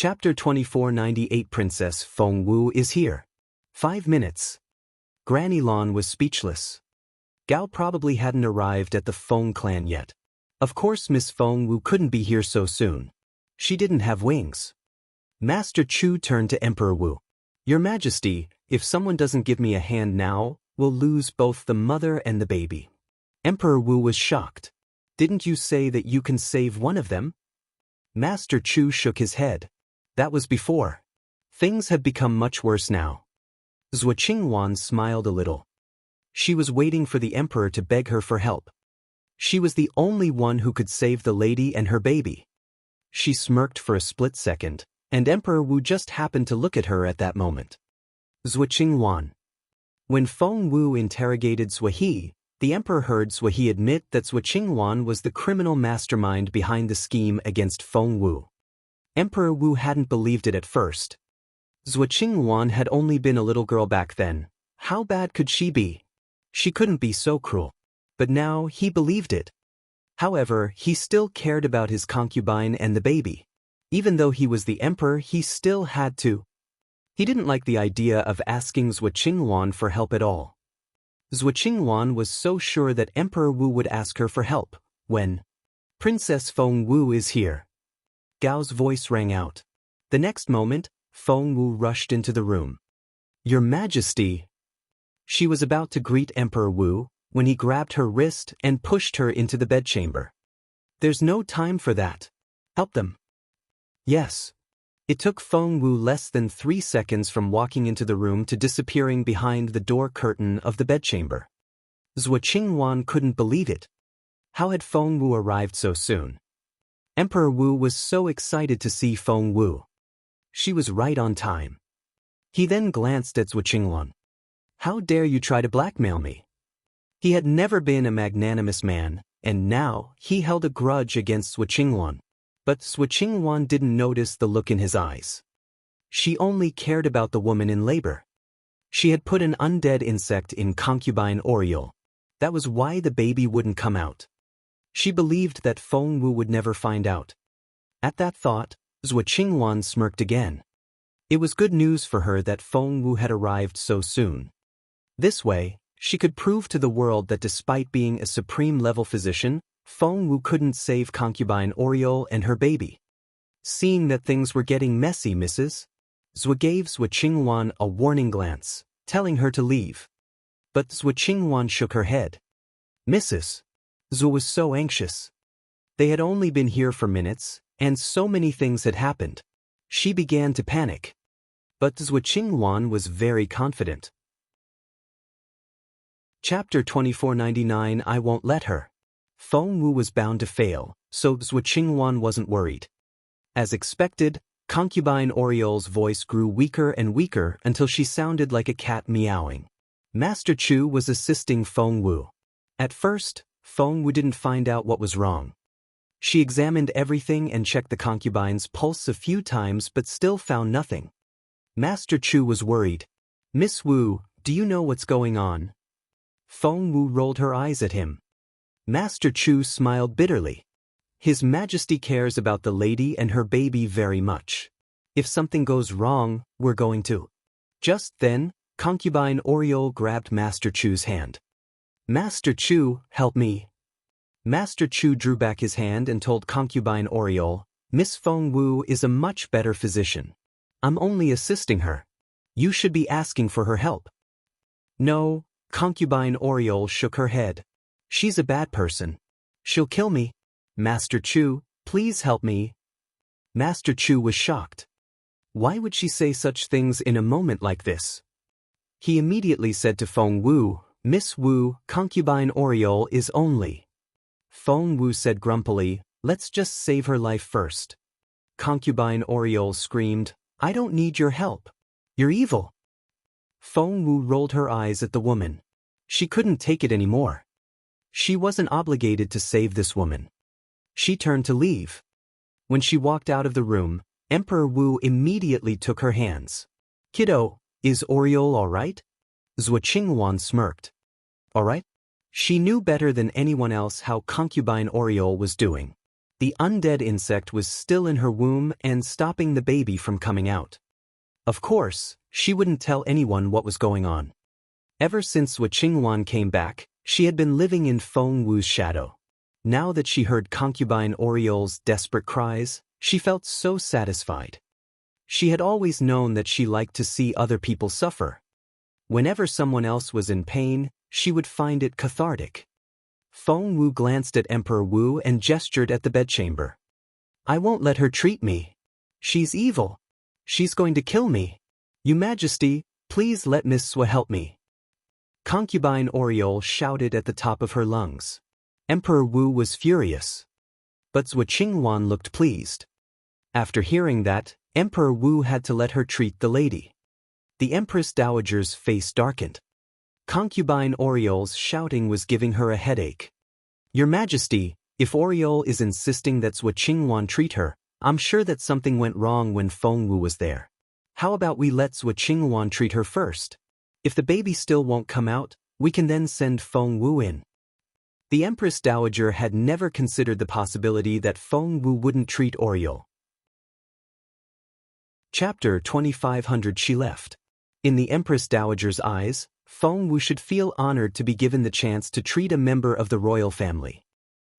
Chapter 2498 Princess Feng Wu is here. 5 minutes. Granny Lan was speechless. Gao probably hadn't arrived at the Feng clan yet. Of course Miss Feng Wu couldn't be here so soon. She didn't have wings. Master Chu turned to Emperor Wu. Your Majesty, if someone doesn't give me a hand now, we'll lose both the mother and the baby. Emperor Wu was shocked. Didn't you say that you can save one of them? Master Chu shook his head. That was before. Things have become much worse now. Zhuo Qingwan smiled a little. She was waiting for the emperor to beg her for help. She was the only one who could save the lady and her baby. She smirked for a split second, and Emperor Wu just happened to look at her at that moment. Zhuo Qingwan. When Feng Wu interrogated Zhuo He, the emperor heard Zhuo He admit that Zhuo Qingwan was the criminal mastermind behind the scheme against Feng Wu. Emperor Wu hadn't believed it at first. Zhuo Qingwan had only been a little girl back then. How bad could she be? She couldn't be so cruel. But now he believed it. However, he still cared about his concubine and the baby. Even though he was the emperor, he still had to. He didn't like the idea of asking Zhuo Qingwan for help at all. Zhuo Qingwan was so sure that Emperor Wu would ask her for help, when Princess Feng Wu is here. Gao's voice rang out. The next moment, Feng Wu rushed into the room. Your Majesty. She was about to greet Emperor Wu, when he grabbed her wrist and pushed her into the bedchamber. There's no time for that. Help them. Yes. It took Feng Wu less than 3 seconds from walking into the room to disappearing behind the door curtain of the bedchamber. Zhuo Qingwan couldn't believe it. How had Feng Wu arrived so soon? Emperor Wu was so excited to see Feng Wu. She was right on time. He then glanced at Zhuo Qingwan. How dare you try to blackmail me? He had never been a magnanimous man, and now he held a grudge against Zhuo Qingwan. But Zhuo Qingwan didn't notice the look in his eyes. She only cared about the woman in labor. She had put an undead insect in concubine Oriole. That was why the baby wouldn't come out. She believed that Feng Wu would never find out. At that thought, Zhuo Qingwan smirked again. It was good news for her that Feng Wu had arrived so soon. This way, she could prove to the world that despite being a supreme-level physician, Feng Wu couldn't save concubine Oriole and her baby. Seeing that things were getting messy, Mrs. Zhuo gave Zhuo Qingwan a warning glance, telling her to leave. But Zhuo Qingwan shook her head. Mrs. Zhuo was so anxious. They had only been here for minutes, and so many things had happened. She began to panic. But Zhuo Qingwan was very confident. Chapter 2499 I Won't Let Her. Feng Wu was bound to fail, so Zhuo Qingwan wasn't worried. As expected, concubine Oriole's voice grew weaker and weaker until she sounded like a cat meowing. Master Chu was assisting Feng Wu. At first, Feng Wu didn't find out what was wrong. She examined everything and checked the concubine's pulse a few times but still found nothing. Master Chu was worried. Miss Wu, do you know what's going on? Feng Wu rolled her eyes at him. Master Chu smiled bitterly. His Majesty cares about the lady and her baby very much. If something goes wrong, we're going to. Just then, concubine Oriole grabbed Master Chu's hand. Master Chu, help me. Master Chu drew back his hand and told concubine Oriole, Miss Feng Wu is a much better physician. I'm only assisting her. You should be asking for her help. No, concubine Oriole shook her head. She's a bad person. She'll kill me. Master Chu, please help me. Master Chu was shocked. Why would she say such things in a moment like this? He immediately said to Feng Wu, Miss Wu, concubine Oriole is only. Feng Wu said grumpily, let's just save her life first. Concubine Oriole screamed, I don't need your help. You're evil. Feng Wu rolled her eyes at the woman. She couldn't take it anymore. She wasn't obligated to save this woman. She turned to leave. When she walked out of the room, Emperor Wu immediately took her hands. Kiddo, is Oriole all right? Zhuo Qingwan smirked. All right? She knew better than anyone else how concubine Oriole was doing. The undead insect was still in her womb and stopping the baby from coming out. Of course, she wouldn't tell anyone what was going on. Ever since Wu Qingwan came back, she had been living in Feng Wu's shadow. Now that she heard concubine Oriole's desperate cries, she felt so satisfied. She had always known that she liked to see other people suffer. Whenever someone else was in pain, she would find it cathartic. Feng Wu glanced at Emperor Wu and gestured at the bedchamber. "I won't let her treat me. She's evil. She's going to kill me. Your Majesty, please let Miss Sua help me." Concubine Oriole shouted at the top of her lungs. Emperor Wu was furious. But Zhuo Qingwan looked pleased. After hearing that, Emperor Wu had to let her treat the lady. The Empress Dowager's face darkened. Concubine Oriole's shouting was giving her a headache. "Your Majesty, if Oriole is insisting that Zhuo Qingwan treat her, I'm sure that something went wrong when Feng Wu was there. How about we let Zhuo Qingwan treat her first? If the baby still won't come out, we can then send Feng Wu in." The Empress Dowager had never considered the possibility that Feng Wu wouldn't treat Oriole. Chapter 2500. She left. In the Empress Dowager's eyes, Feng Wu should feel honored to be given the chance to treat a member of the royal family.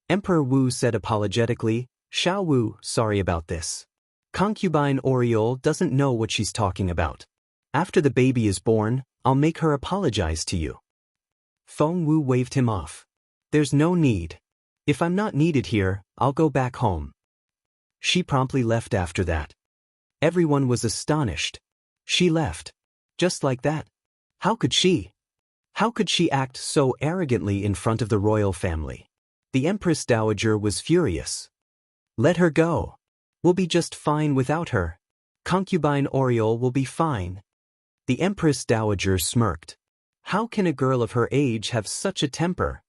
Emperor Wu said apologetically, "Xiao Wu, sorry about this. Concubine Oriole doesn't know what she's talking about. After the baby is born, I'll make her apologize to you." Feng Wu waved him off. "There's no need. If I'm not needed here, I'll go back home." She promptly left after that. Everyone was astonished. She left. Just like that. How could she? How could she act so arrogantly in front of the royal family? The Empress Dowager was furious. "Let her go. We'll be just fine without her. Concubine Oriole will be fine." The Empress Dowager smirked. How can a girl of her age have such a temper?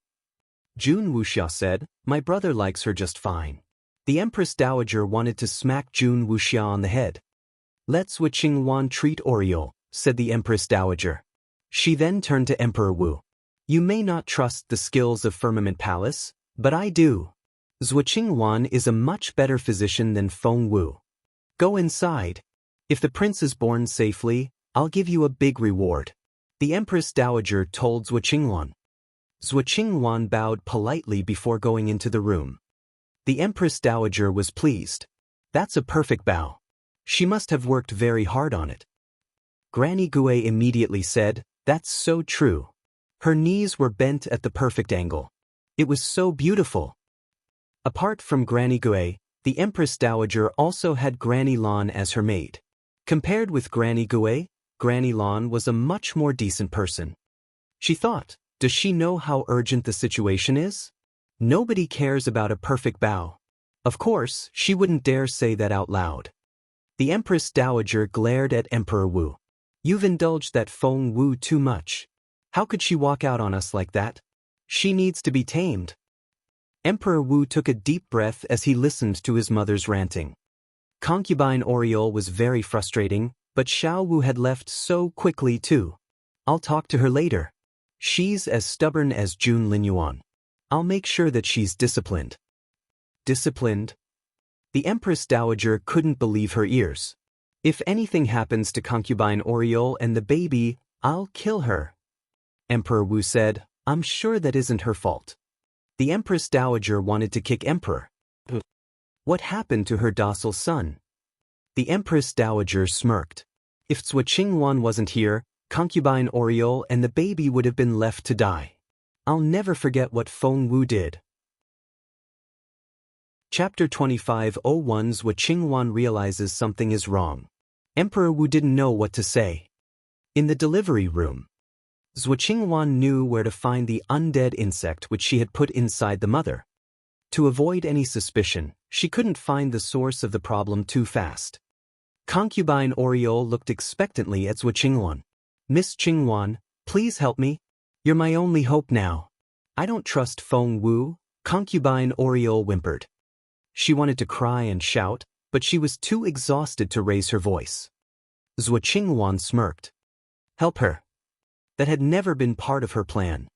Jun Wuxia said, "My brother likes her just fine." The Empress Dowager wanted to smack Jun Wuxia on the head. "Let Wu Qingwan treat Oriole," said the Empress Dowager. She then turned to Emperor Wu. "You may not trust the skills of Firmament Palace, but I do. Zhuo Qingwan is a much better physician than Feng Wu. Go inside. If the prince is born safely, I'll give you a big reward." The Empress Dowager told Zhuo Qingwan. Zhuo Qingwan bowed politely before going into the room. The Empress Dowager was pleased. That's a perfect bow. She must have worked very hard on it. Granny Gue immediately said, "That's so true. Her knees were bent at the perfect angle. It was so beautiful." Apart from Granny Gue, the Empress Dowager also had Granny Lan as her maid. Compared with Granny Gue, Granny Lan was a much more decent person. She thought, does she know how urgent the situation is? Nobody cares about a perfect bow. Of course, she wouldn't dare say that out loud. The Empress Dowager glared at Emperor Wu. "You've indulged that Feng Wu too much. How could she walk out on us like that? She needs to be tamed." Emperor Wu took a deep breath as he listened to his mother's ranting. Concubine Oriole was very frustrating, but Xiao Wu had left so quickly too. "I'll talk to her later. She's as stubborn as Jun Linyuan. I'll make sure that she's disciplined." Disciplined? The Empress Dowager couldn't believe her ears. "If anything happens to Concubine Oriole and the baby, I'll kill her." Emperor Wu said, "I'm sure that isn't her fault." The Empress Dowager wanted to kick Emperor. What happened to her docile son? The Empress Dowager smirked. If Zhuo Qingwan wasn't here, Concubine Oriole and the baby would have been left to die. I'll never forget what Feng Wu did. Chapter 2501. Zhuo Qingwan realizes something is wrong. Emperor Wu didn't know what to say. In the delivery room, Zhuo Qingwan knew where to find the undead insect which she had put inside the mother. To avoid any suspicion, she couldn't find the source of the problem too fast. Concubine Oriole looked expectantly at Zhuo Qingwan. "Miss Qingwan, please help me. You're my only hope now." "I don't trust Feng Wu," Concubine Oriole whimpered. She wanted to cry and shout, but she was too exhausted to raise her voice. Zhuo Qingwan smirked. Help her. That had never been part of her plan.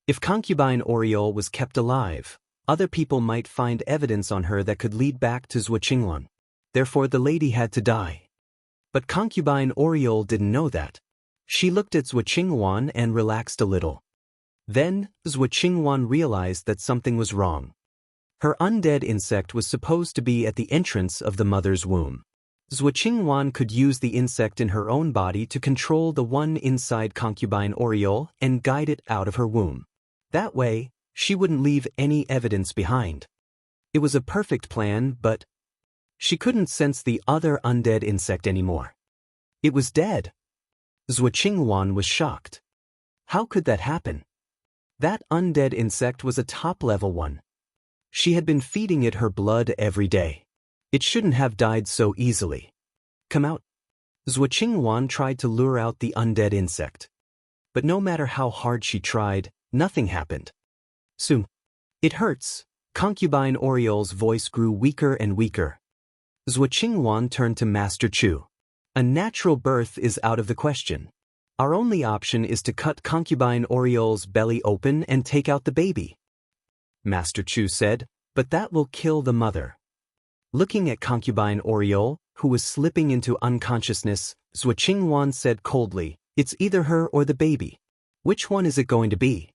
If Concubine Oriole was kept alive, Other people might find evidence on her that could lead back to Zhuo. Therefore the lady had to die. But concubine Oriole didn't know that. She looked at Zhuo and relaxed a little. Then, Zhuo realized that something was wrong. Her undead insect was supposed to be at the entrance of the mother's womb. Zhuo could use the insect in her own body to control the one inside concubine Oriole and guide it out of her womb. That way, she wouldn't leave any evidence behind. It was a perfect plan, but she couldn't sense the other undead insect anymore. It was dead. Zhuo was shocked. How could that happen? That undead insect was a top-level one. She had been feeding it her blood every day. It shouldn't have died so easily. Come out. Zhuo tried to lure out the undead insect. But no matter how hard she tried, nothing happened. Soon. It hurts. Concubine Oriole's voice grew weaker and weaker. Zhuo turned to Master Chu. A natural birth is out of the question. Our only option is to cut concubine Oriole's belly open and take out the baby. Master Chu said, but that will kill the mother. Looking at concubine Oriole, who was slipping into unconsciousness, Zhuo said coldly, it's either her or the baby. Which one is it going to be?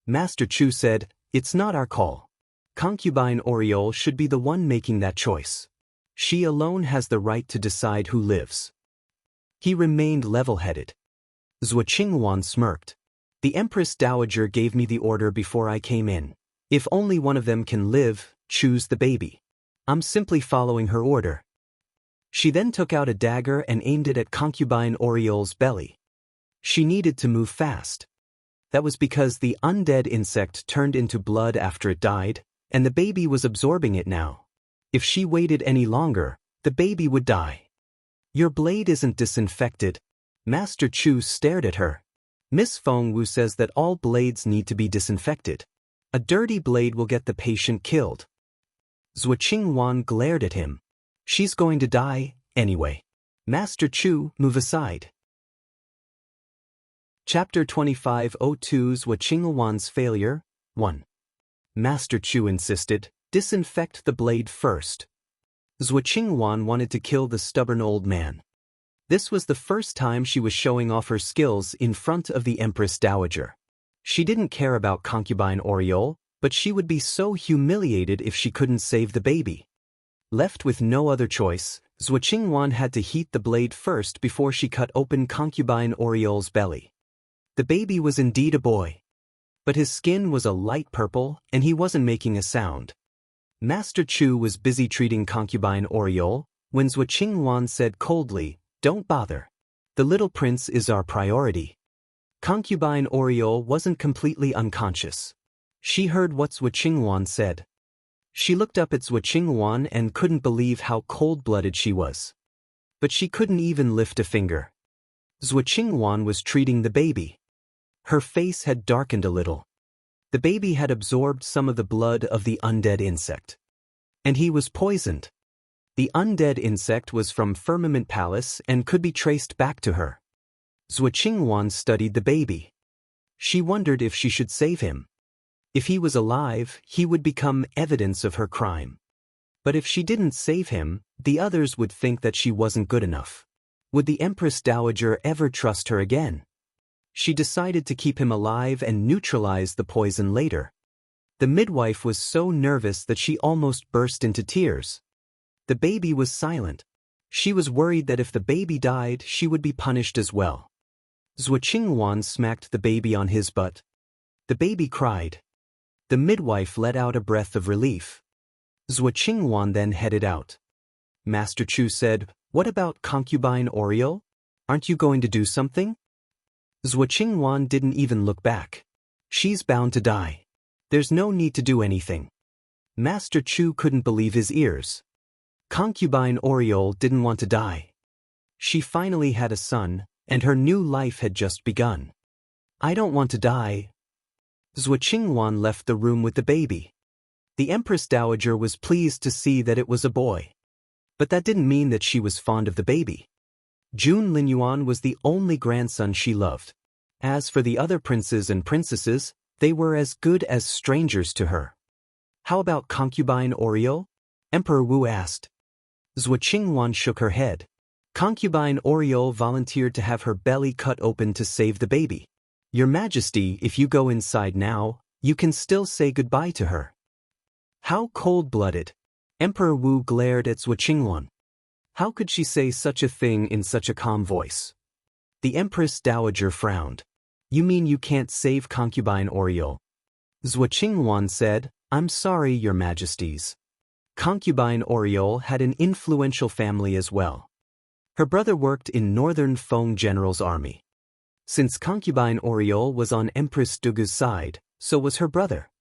Master Chu said, it's not our call. Concubine Oriole should be the one making that choice. She alone has the right to decide who lives. He remained level-headed. Zhuo smirked. The Empress Dowager gave me the order before I came in. If only one of them can live, choose the baby. I'm simply following her order. She then took out a dagger and aimed it at concubine Oriole's belly. She needed to move fast. That was because the undead insect turned into blood after it died, and the baby was absorbing it now. If she waited any longer, the baby would die. Your blade isn't disinfected. Master Chu stared at her. Miss Feng Wu says that all blades need to be disinfected. A dirty blade will get the patient killed. Zhuo glared at him. She's going to die, anyway. Master Chu, move aside. Chapter 2502 Zhuo Failure 1. Master Chu insisted, disinfect the blade first. Zhuo wanted to kill the stubborn old man. This was the first time she was showing off her skills in front of the Empress Dowager. She didn't care about concubine Oriole, but she would be so humiliated if she couldn't save the baby. Left with no other choice, Zhuo had to heat the blade first before she cut open concubine Oriole's belly. The baby was indeed a boy. But his skin was a light purple, and he wasn't making a sound. Master Chu was busy treating concubine Oriole, when Zhuo said coldly, don't bother. The little prince is our priority. Concubine Oriole wasn't completely unconscious. She heard what Zhuo said. She looked up at Zhuo and couldn't believe how cold-blooded she was. But she couldn't even lift a finger. Zhuo was treating the baby. Her face had darkened a little. The baby had absorbed some of the blood of the undead insect. And he was poisoned. The undead insect was from Firmament Palace and could be traced back to her. Zhuo studied the baby. She wondered if she should save him. If he was alive, he would become evidence of her crime. But if she didn't save him, the others would think that she wasn't good enough. Would the Empress Dowager ever trust her again? She decided to keep him alive and neutralize the poison later. The midwife was so nervous that she almost burst into tears. The baby was silent. She was worried that if the baby died, she would be punished as well. Zhuo smacked the baby on his butt. The baby cried. The midwife let out a breath of relief. Zhuo then headed out. Master Chu said, what about concubine Oriole? Aren't you going to do something? Zhuo didn't even look back. She's bound to die. There's no need to do anything. Master Chu couldn't believe his ears. Concubine Oriole didn't want to die. She finally had a son, and her new life had just begun. I don't want to die. Zhuo left the room with the baby. The Empress Dowager was pleased to see that it was a boy. But that didn't mean that she was fond of the baby. Jun Linyuan was the only grandson she loved. As for the other princes and princesses, they were as good as strangers to her. How about concubine Oriole? Emperor Wu asked. Zhou Qingwan shook her head. Concubine Oriole volunteered to have her belly cut open to save the baby. Your Majesty, if you go inside now, you can still say goodbye to her. How cold-blooded! Emperor Wu glared at Zhou Qingwan. How could she say such a thing in such a calm voice? The Empress Dowager frowned. You mean you can't save concubine Oriole? Zhou Qingwan said, I'm sorry, Your Majesties. Concubine Oriole had an influential family as well. Her brother worked in Northern Feng General's army. Since concubine Oriole was on Empress Dugu's side, so was her brother.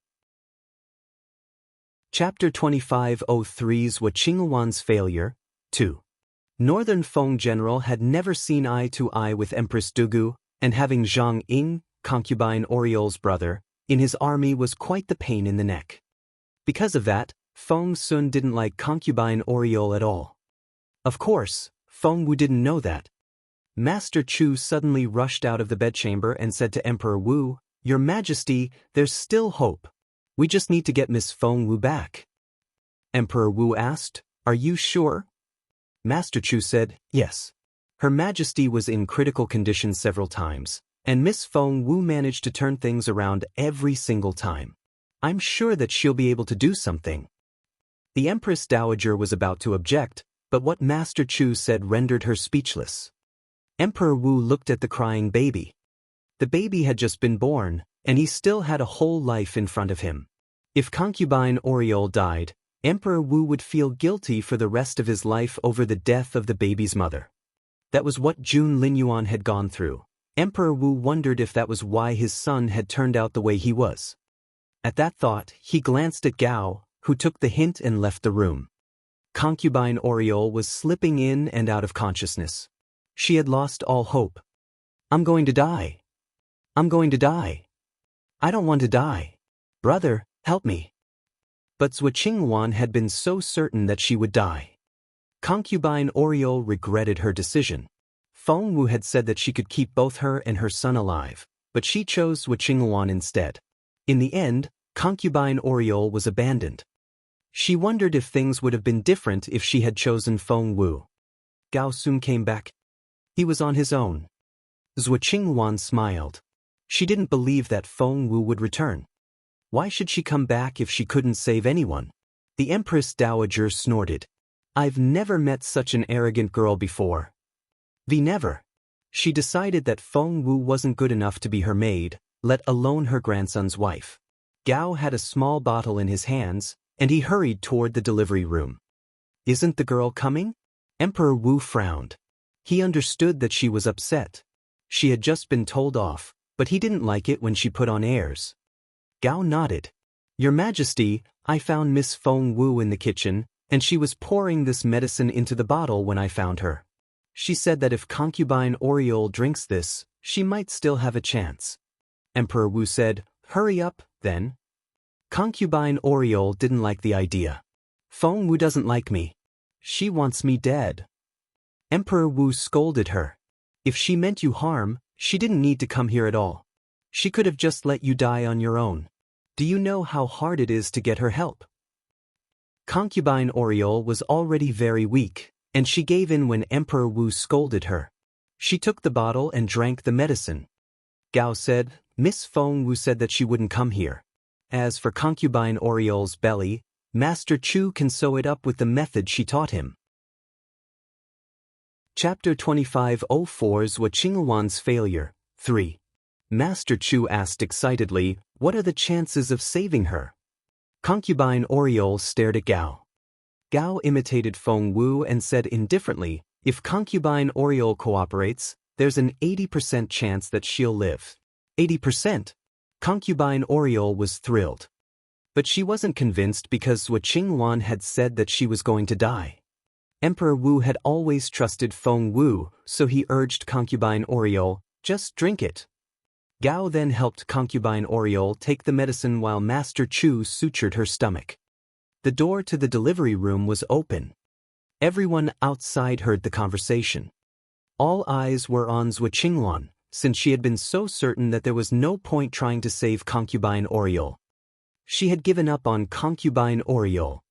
Chapter 2503 Zhou Qingwan's Failure, 2. Northern Feng General had never seen eye to eye with Empress Dugu, and having Zhang Ying, concubine Oriole's brother, in his army was quite the pain in the neck. Because of that, Feng Sun didn't like concubine Oriole at all. Of course, Feng Wu didn't know that. Master Chu suddenly rushed out of the bedchamber and said to Emperor Wu, Your Majesty, there's still hope. We just need to get Miss Feng Wu back. Emperor Wu asked, Are you sure? Master Chu said, Yes. Her Majesty was in critical condition several times, and Miss Feng Wu managed to turn things around every single time. I'm sure that she'll be able to do something. The Empress Dowager was about to object, but what Master Chu said rendered her speechless. Emperor Wu looked at the crying baby. The baby had just been born, and he still had a whole life in front of him. If concubine Oriole died, Emperor Wu would feel guilty for the rest of his life over the death of the baby's mother. That was what Jun Linyuan had gone through. Emperor Wu wondered if that was why his son had turned out the way he was. At that thought, he glanced at Gao, who took the hint and left the room. Concubine Oriole was slipping in and out of consciousness. She had lost all hope. I'm going to die. I'm going to die. I don't want to die. Brother, help me. But Zhou Qingwan had been so certain that she would die. Concubine Oriole regretted her decision. Feng Wu had said that she could keep both her and her son alive, but she chose Zhou Qingwan instead. In the end, concubine Oriole was abandoned. She wondered if things would have been different if she had chosen Feng Wu. Gao soon came back. He was on his own. Zhou Qingwan smiled. She didn't believe that Feng Wu would return. Why should she come back if she couldn't save anyone? The Empress Dowager snorted. I've never met such an arrogant girl before. Never. She decided that Feng Wu wasn't good enough to be her maid, let alone her grandson's wife. Gao had a small bottle in his hands, and he hurried toward the delivery room. Isn't the girl coming? Emperor Wu frowned. He understood that she was upset. She had just been told off, but he didn't like it when she put on airs. Gao nodded. Your Majesty, I found Miss Feng Wu in the kitchen, and she was pouring this medicine into the bottle when I found her. She said that if concubine Oriole drinks this, she might still have a chance. Emperor Wu said, Hurry up, then. Concubine Oriole didn't like the idea. Feng Wu doesn't like me. She wants me dead. Emperor Wu scolded her. If she meant you harm, she didn't need to come here at all. She could have just let you die on your own. Do you know how hard it is to get her help? Concubine Oriole was already very weak, and she gave in when Emperor Wu scolded her. She took the bottle and drank the medicine. Gao said, Miss Feng Wu said that she wouldn't come here. As for concubine Oriole's belly, Master Chu can sew it up with the method she taught him. Chapter 2504 Zhou Qingwan's Failure, 3. Master Chu asked excitedly, What are the chances of saving her? Concubine Oriole stared at Gao. Gao imitated Feng Wu and said indifferently, If concubine Oriole cooperates, there's an 80% chance that she'll live. 80%? Concubine Oriole was thrilled. But she wasn't convinced because Zhou Qingwan had said that she was going to die. Emperor Wu had always trusted Feng Wu, so he urged concubine Oriole, just drink it. Gao then helped concubine Oriole take the medicine while Master Chu sutured her stomach. The door to the delivery room was open. Everyone outside heard the conversation. All eyes were on Zhou Qingwan, since she had been so certain that there was no point trying to save concubine Oriole. She had given up on concubine Oriole.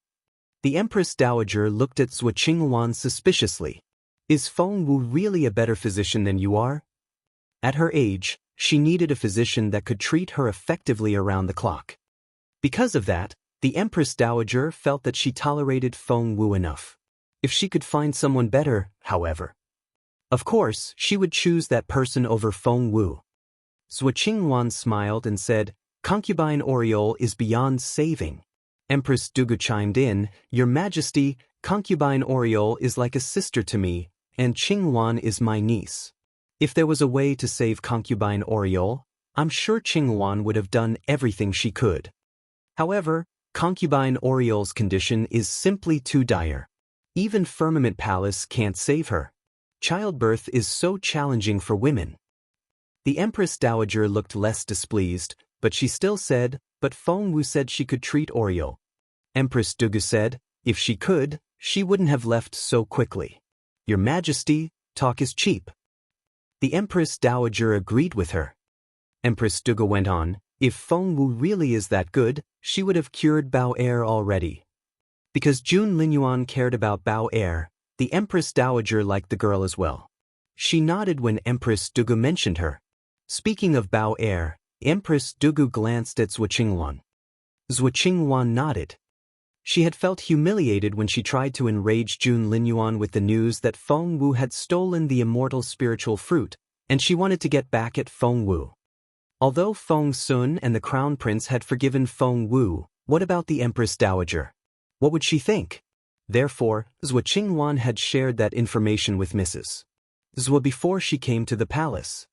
The Empress Dowager looked at Zhuo Qinghuan suspiciously. Is Feng Wu really a better physician than you are? At her age, she needed a physician that could treat her effectively around the clock. Because of that, the Empress Dowager felt that she tolerated Feng Wu enough. If she could find someone better, however, of course, she would choose that person over Feng Wu. Zhuo Qinghuan smiled and said, "Concubine Oriole is beyond saving." Empress Dugu chimed in, "Your Majesty, concubine Oriole is like a sister to me, and Qinghuan is my niece. If there was a way to save concubine Oriole, I'm sure Qinghuan would have done everything she could. However, concubine Oriole's condition is simply too dire. Even Firmament Palace can't save her. Childbirth is so challenging for women." The Empress Dowager looked less displeased, but she still said, "But Feng Wu said she could treat Oriole." Empress Dugu said, "If she could, she wouldn't have left so quickly. Your Majesty, talk is cheap." The Empress Dowager agreed with her. Empress Dugu went on, "If Feng Wu really is that good, she would have cured Bao Er already." Because Jun Linyuan cared about Bao Er, the Empress Dowager liked the girl as well. She nodded when Empress Dugu mentioned her. Speaking of Bao Er, Empress Dugu glanced at Zhuo Qinghuan. Zhuo Qinghuan nodded. She had felt humiliated when she tried to enrage Jun Linyuan with the news that Feng Wu had stolen the immortal spiritual fruit, and she wanted to get back at Feng Wu. Although Feng Sun and the Crown Prince had forgiven Feng Wu, what about the Empress Dowager? What would she think? Therefore, Zhuo Qinghuan had shared that information with Mrs. Zhuo before she came to the palace.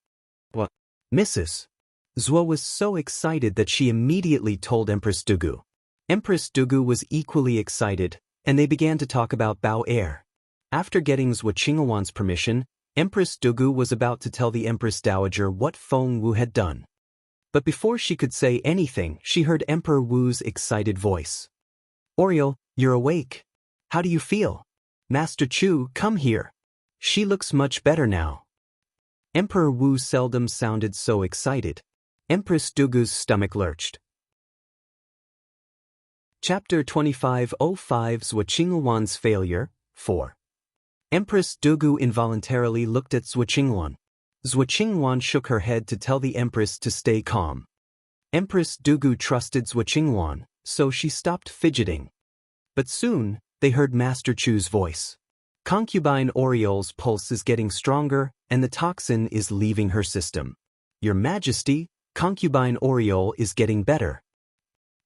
What? Mrs. Zhuo was so excited that she immediately told Empress Dugu. Empress Dugu was equally excited, and they began to talk about Bao Er. After getting Zhuo Qinghuan's permission, Empress Dugu was about to tell the Empress Dowager what Feng Wu had done. But before she could say anything, she heard Emperor Wu's excited voice. "Oriole, you're awake. How do you feel? Master Chu, come here. She looks much better now." Emperor Wu seldom sounded so excited. Empress Dugu's stomach lurched. Chapter 2505 Zhuo Qinghuan's Failure, 4. Empress Dugu involuntarily looked at Zhuo Qinghuan. Zhuo Qinghuan shook her head to tell the Empress to stay calm. Empress Dugu trusted Zhuo Qinghuan, so she stopped fidgeting. But soon, they heard Master Chu's voice. "Concubine Oriole's pulse is getting stronger, and the toxin is leaving her system. Your Majesty, concubine Oriole is getting better."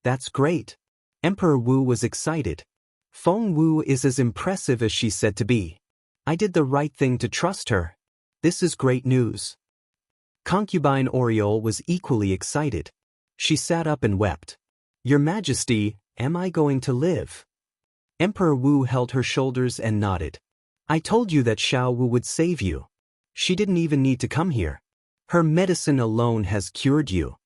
"That's great." Emperor Wu was excited. "Feng Wu is as impressive as she's said to be. I did the right thing to trust her. This is great news." Concubine Oriole was equally excited. She sat up and wept. "Your Majesty, am I going to live?" Emperor Wu held her shoulders and nodded. "I told you that Xiao Wu would save you. She didn't even need to come here. Her medicine alone has cured you."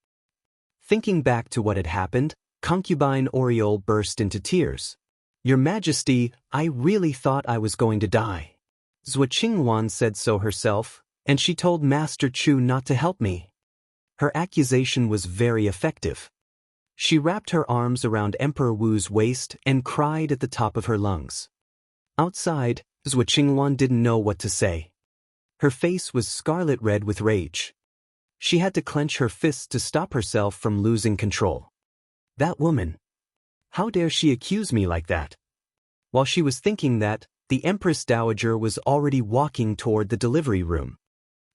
Thinking back to what had happened, Concubine Oriole burst into tears. "Your Majesty, I really thought I was going to die. Zhuo Qinghuan said so herself, and she told Master Chu not to help me." Her accusation was very effective. She wrapped her arms around Emperor Wu's waist and cried at the top of her lungs. Outside, Zhuo Qinghuan didn't know what to say. Her face was scarlet red with rage. She had to clench her fists to stop herself from losing control. That woman. How dare she accuse me like that? While she was thinking that, the Empress Dowager was already walking toward the delivery room.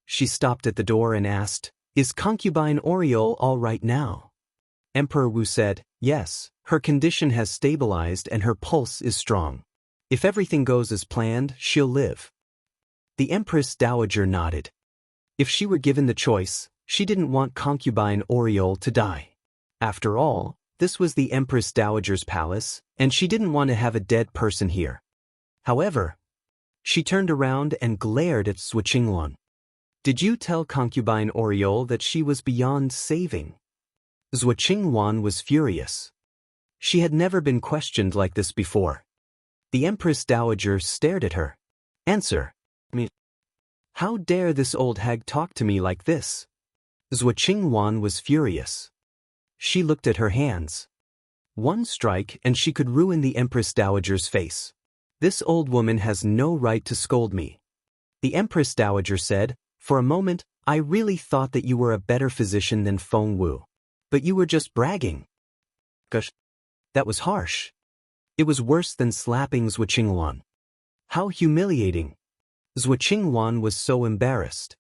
She stopped at the door and asked, "Is concubine Oriole all right now?" Emperor Wu said, "Yes, her condition has stabilized and her pulse is strong. If everything goes as planned, she'll live." The Empress Dowager nodded. If she were given the choice, she didn't want concubine Oriole to die. After all, this was the Empress Dowager's palace, and she didn't want to have a dead person here. However, she turned around and glared at Zhuo Qinghuan. "Did you tell concubine Oriole that she was beyond saving?" Zhuo Qinghuan was furious. She had never been questioned like this before. The Empress Dowager stared at her. "Answer me. How dare this old hag talk to me like this?" Zhuo Qinghuan was furious. She looked at her hands. One strike and she could ruin the Empress Dowager's face. This old woman has no right to scold me. The Empress Dowager said, for a moment, I really thought that you were a better physician than Feng Wu. But you were just bragging. Gosh, that was harsh. It was worse than slapping Zhuo Qingluan. How humiliating. Zhuo Qingluan was so embarrassed.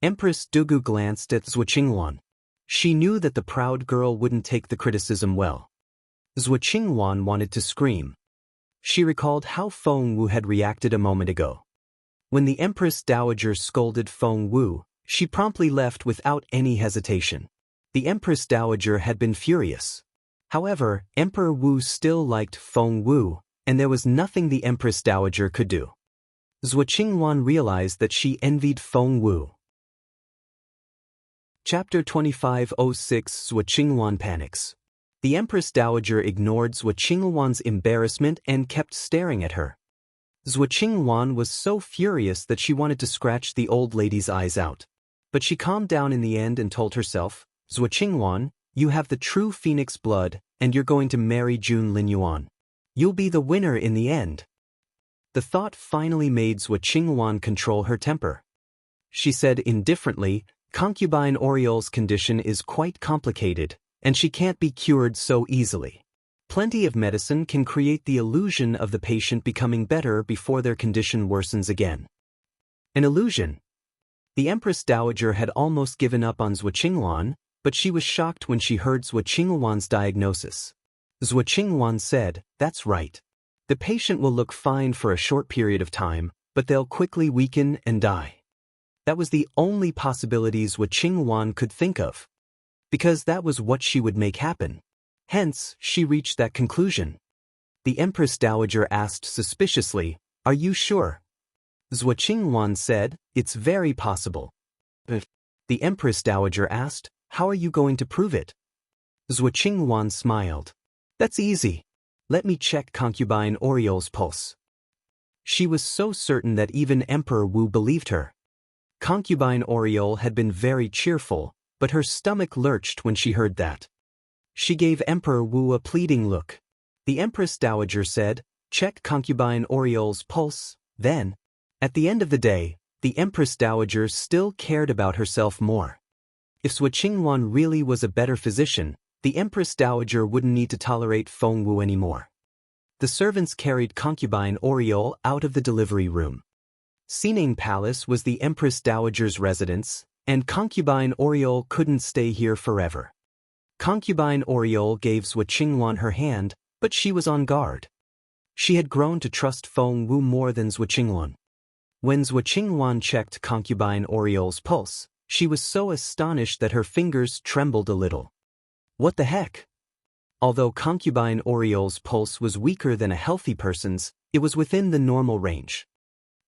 Empress Dugu glanced at Zhuo Qingluan. She knew that the proud girl wouldn't take the criticism well. Zhuo Qingluan wanted to scream. She recalled how Feng Wu had reacted a moment ago. When the Empress Dowager scolded Feng Wu, she promptly left without any hesitation. The Empress Dowager had been furious. However, Emperor Wu still liked Feng Wu, and there was nothing the Empress Dowager could do. Zhuo Qingluan realized that she envied Feng Wu. Chapter 2506 Zhuo Qingluan panics. The Empress Dowager ignored Zhuo Qingluan's embarrassment and kept staring at her. Zhuo Qingluan was so furious that she wanted to scratch the old lady's eyes out. But she calmed down in the end and told herself, Zhuo Qingluan, you have the true phoenix blood, and you're going to marry Jun Linyuan. You'll be the winner in the end. The thought finally made Zhuo Qingluan control her temper. She said indifferently, Concubine Oriol's condition is quite complicated, and she can't be cured so easily. Plenty of medicine can create the illusion of the patient becoming better before their condition worsens again. An illusion. The Empress Dowager had almost given up on Zhuo Qingluan, but she was shocked when she heard Zhuo Qingluan's diagnosis. Zhuo Qingluan said, that's right. The patient will look fine for a short period of time, but they'll quickly weaken and die. That was the only possibility Zhuo Qingluan could think of. Because that was what she would make happen. Hence, she reached that conclusion. The Empress Dowager asked suspiciously, are you sure? Zhuo Qingluan said, it's very possible. The Empress Dowager asked, how are you going to prove it? Zhuo Qingluan smiled. That's easy. Let me check Concubine Oriol's pulse. She was so certain that even Emperor Wu believed her. Concubine Oriol had been very cheerful, but her stomach lurched when she heard that. She gave Emperor Wu a pleading look. The Empress Dowager said, check Concubine Oriol's pulse, then. At the end of the day, the Empress Dowager still cared about herself more. If Zhuo Qingluan really was a better physician, the Empress Dowager wouldn't need to tolerate Feng Wu anymore. The servants carried Concubine Oriol out of the delivery room. Xining Palace was the Empress Dowager's residence, and Concubine Oriol couldn't stay here forever. Concubine Oriol gave Zhuo Qingluan her hand, but she was on guard. She had grown to trust Feng Wu more than Zhuo Qingluan. When Zhuo Qingluan checked Concubine Oriol's pulse, she was so astonished that her fingers trembled a little. What the heck? Although Concubine Oriol's pulse was weaker than a healthy person's, it was within the normal range.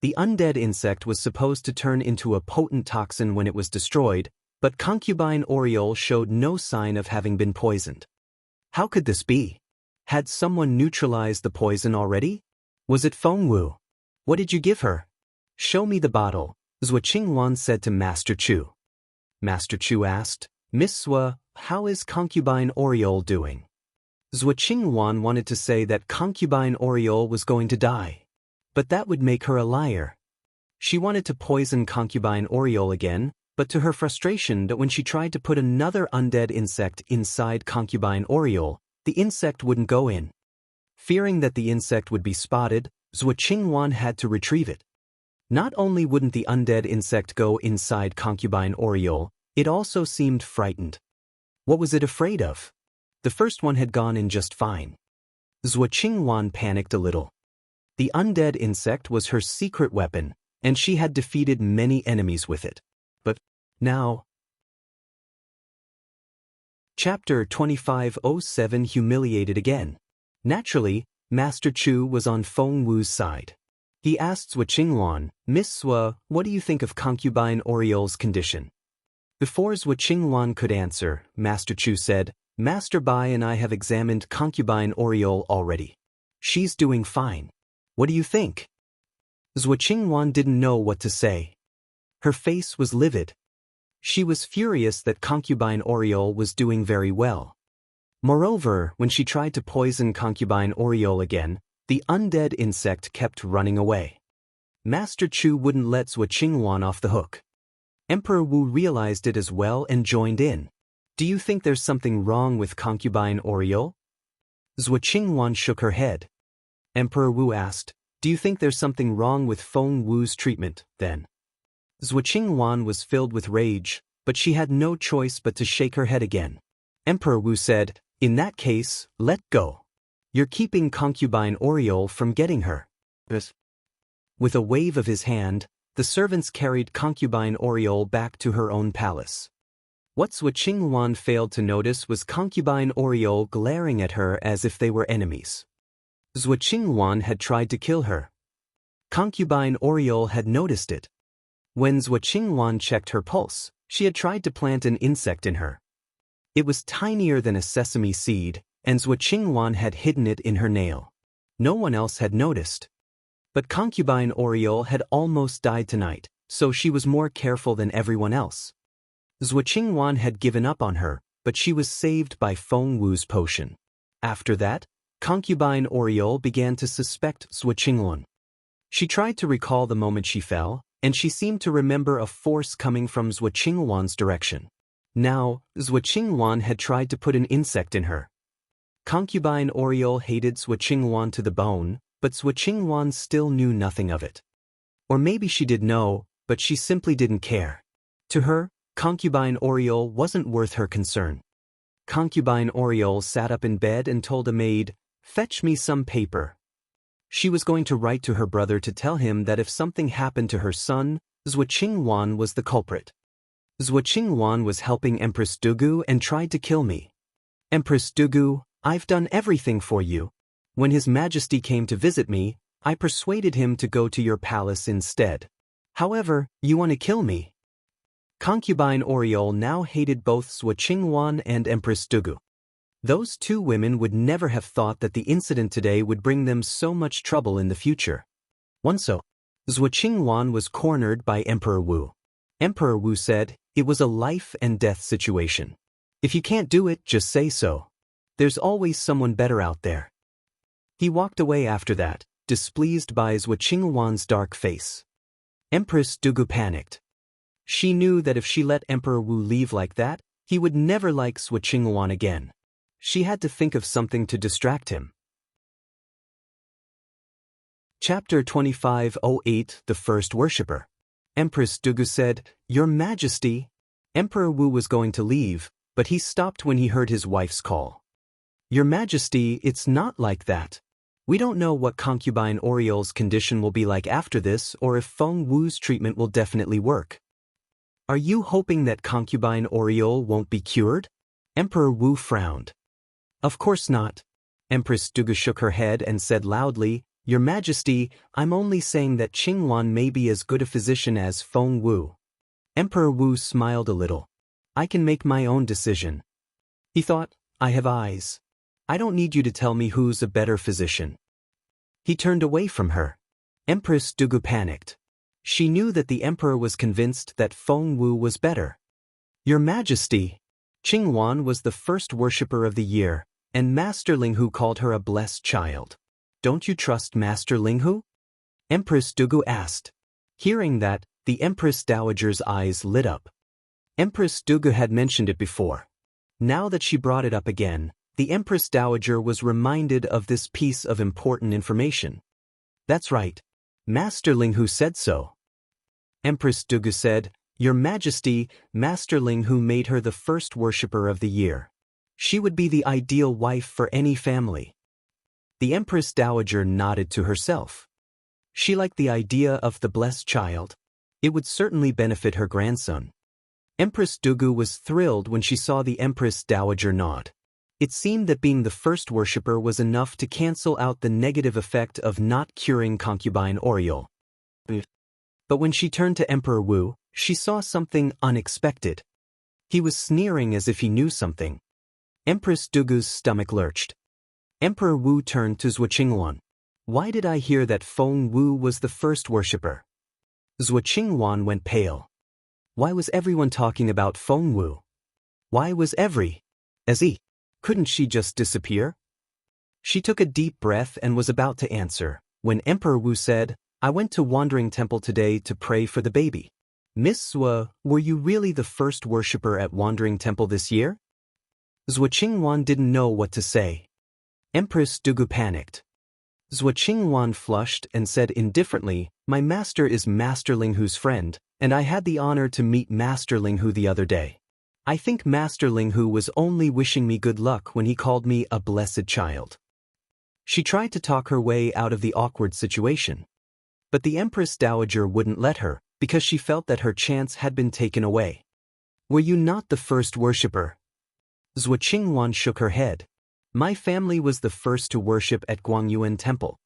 The undead insect was supposed to turn into a potent toxin when it was destroyed, but Concubine Oriol showed no sign of having been poisoned. How could this be? Had someone neutralized the poison already? Was it Feng Wu? What did you give her? Show me the bottle, Zhuo Qingluan said to Master Chu. Master Chu asked, Miss Zhuo, how is Concubine Oriol doing? Zhuo Qingluan wanted to say that Concubine Oriol was going to die. But that would make her a liar. She wanted to poison Concubine Oriol again, but to her frustration that when she tried to put another undead insect inside Concubine Oriol, the insect wouldn't go in. Fearing that the insect would be spotted, Zhuo Qingluan had to retrieve it. Not only wouldn't the undead insect go inside Concubine Oriol, it also seemed frightened. What was it afraid of? The first one had gone in just fine. Zhuo Qingluan panicked a little. The undead insect was her secret weapon, and she had defeated many enemies with it. But now... Chapter 2507 Humiliated again. Naturally, Master Chu was on Feng Wu's side. He asked Zhuo Qingluan, Miss Zhuo, what do you think of Concubine Oriol's condition? Before Zhuo Qingluan could answer, Master Chu said, Master Bai and I have examined Concubine Oriol already. She's doing fine. What do you think? Zhuo Qingluan didn't know what to say. Her face was livid. She was furious that Concubine Oriol was doing very well. Moreover, when she tried to poison concubine Oriole again, the undead insect kept running away. Master Chu wouldn't let Zhuo Qingwan off the hook. Emperor Wu realized it as well and joined in. Do you think there's something wrong with concubine Oriole? Zhuo Qingwan shook her head. Emperor Wu asked, do you think there's something wrong with Feng Wu's treatment, then? Zhuo Qingwan was filled with rage, but she had no choice but to shake her head again. Emperor Wu said, in that case, let go. You're keeping concubine Oriole from getting her. Yes. With a wave of his hand, the servants carried concubine Oriole back to her own palace. What Zhuo Qingwan failed to notice was concubine Oriole glaring at her as if they were enemies. Zhuo Qingwan had tried to kill her. Concubine Oriole had noticed it. When Zhuo Qingwan checked her pulse, she had tried to plant an insect in her. It was tinier than a sesame seed, and Zhuo Qingwan had hidden it in her nail. No one else had noticed. But concubine Oriole had almost died tonight, so she was more careful than everyone else. Zhuo Qingwan had given up on her, but she was saved by Feng Wu's potion. After that, concubine Oriole began to suspect Zhuo Qingwan. She tried to recall the moment she fell, and she seemed to remember a force coming from Zhuo Qingwan's direction. Now, Zhuo Qingwan had tried to put an insect in her. Concubine Oriole hated Zhuo Qingwan to the bone, but Zhuo Qingwan still knew nothing of it. Or maybe she did know, but she simply didn't care. To her, concubine Oriole wasn't worth her concern. Concubine Oriole sat up in bed and told a maid, fetch me some paper. She was going to write to her brother to tell him that if something happened to her son, Zhuo Qingwan was the culprit. Zhuo Qingwan was helping Empress Dugu and tried to kill me. Empress Dugu, I've done everything for you. When His Majesty came to visit me, I persuaded him to go to your palace instead. However, you want to kill me. Concubine Oriole now hated both Zhuo Qingwan and Empress Dugu. Those two women would never have thought that the incident today would bring them so much trouble in the future. Zhuo Qingwan was cornered by Emperor Wu. Emperor Wu said, it was a life and death situation. If you can't do it, just say so. There's always someone better out there. He walked away after that, displeased by Zhuo Qingwan's dark face. Empress Dugu panicked. She knew that if she let Emperor Wu leave like that, he would never like Zhuo Qingwan again. She had to think of something to distract him. Chapter 2508 The First Worshipper. Empress Dugu said, Your Majesty. Emperor Wu was going to leave, but he stopped when he heard his wife's call. Your Majesty, it's not like that. We don't know what concubine Oriole's condition will be like after this or if Feng Wu's treatment will definitely work. Are you hoping that concubine Oriole won't be cured? Emperor Wu frowned. Of course not. Empress Dugu shook her head and said loudly, Your Majesty, I'm only saying that Qingwan may be as good a physician as Feng Wu. Emperor Wu smiled a little. I can make my own decision. He thought, I have eyes. I don't need you to tell me who's a better physician. He turned away from her. Empress Dugu panicked. She knew that the emperor was convinced that Feng Wu was better. Your Majesty, Qingwan was the first worshipper of the year, and Master Linghu called her a blessed child. Don't you trust Master Linghu? Empress Dugu asked. Hearing that, the Empress Dowager's eyes lit up. Empress Dugu had mentioned it before. Now that she brought it up again, the Empress Dowager was reminded of this piece of important information. That's right. Master Linghu said so. Empress Dugu said, Your Majesty, Master Linghu made her the first worshipper of the year. She would be the ideal wife for any family. The Empress Dowager nodded to herself. She liked the idea of the blessed child. It would certainly benefit her grandson. Empress Dugu was thrilled when she saw the Empress Dowager nod. It seemed that being the first worshipper was enough to cancel out the negative effect of not curing concubine Oriole. But when she turned to Emperor Wu, she saw something unexpected. He was sneering as if he knew something. Empress Dugu's stomach lurched. Emperor Wu turned to Zhuo Qingwan. Why did I hear that Feng Wu was the first worshipper? Zhuo Qingwan went pale. Why was everyone talking about Feng Wu? Why was Couldn't she just disappear? She took a deep breath and was about to answer, when Emperor Wu said, I went to Wandering Temple today to pray for the baby. Miss Zhou, were you really the first worshipper at Wandering Temple this year? Zhou Qingwan didn't know what to say. Empress Dugu panicked. Zhou Qingwan flushed and said indifferently, my master is Master Linghu's friend, and I had the honor to meet Master Linghu the other day. I think Master Linghu was only wishing me good luck when he called me a blessed child. She tried to talk her way out of the awkward situation. But the Empress Dowager wouldn't let her, because she felt that her chance had been taken away. Were you not the first worshipper? Zhou Qingwan shook her head. My family was the first to worship at Guangyuan Temple.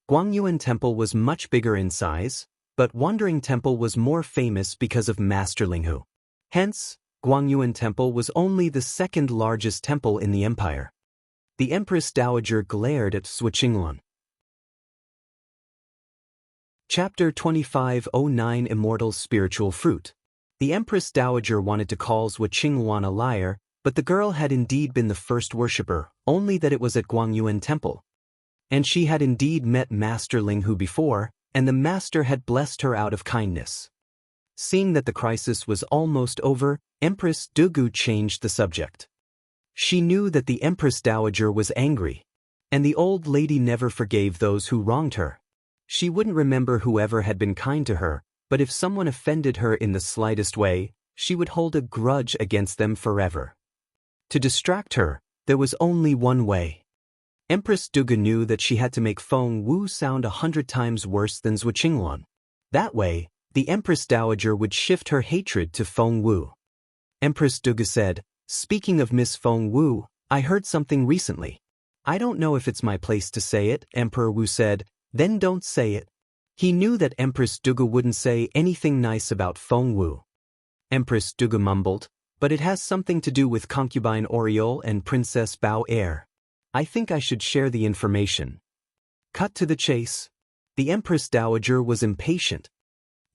Guangyuan Temple was much bigger in size, but Wandering Temple was more famous because of Master Linghu. Hence, Guangyuan Temple was only the second largest temple in the empire. The Empress Dowager glared at Zhou Qingwan. Chapter 2509 Immortal Spiritual Fruit. The Empress Dowager wanted to call Zhou Qingwan a liar, but the girl had indeed been the first worshipper, only that it was at Guangyuan Temple. And she had indeed met Master Linghu before, and the master had blessed her out of kindness. Seeing that the crisis was almost over, Empress Dugu changed the subject. She knew that the Empress Dowager was angry, and the old lady never forgave those who wronged her. She wouldn't remember whoever had been kind to her, but if someone offended her in the slightest way, she would hold a grudge against them forever. To distract her, there was only one way. Empress Dugu knew that she had to make Feng Wu sound 100 times worse than Zhou Qingwan. That way, the Empress Dowager would shift her hatred to Feng Wu. Empress Dugu said, speaking of Miss Feng Wu, I heard something recently. I don't know if it's my place to say it, Emperor Wu said, then don't say it. He knew that Empress Dugu wouldn't say anything nice about Feng Wu. Empress Dugu mumbled, but it has something to do with concubine Oriole and Princess Bao Er. I think I should share the information. Cut to the chase. The Empress Dowager was impatient.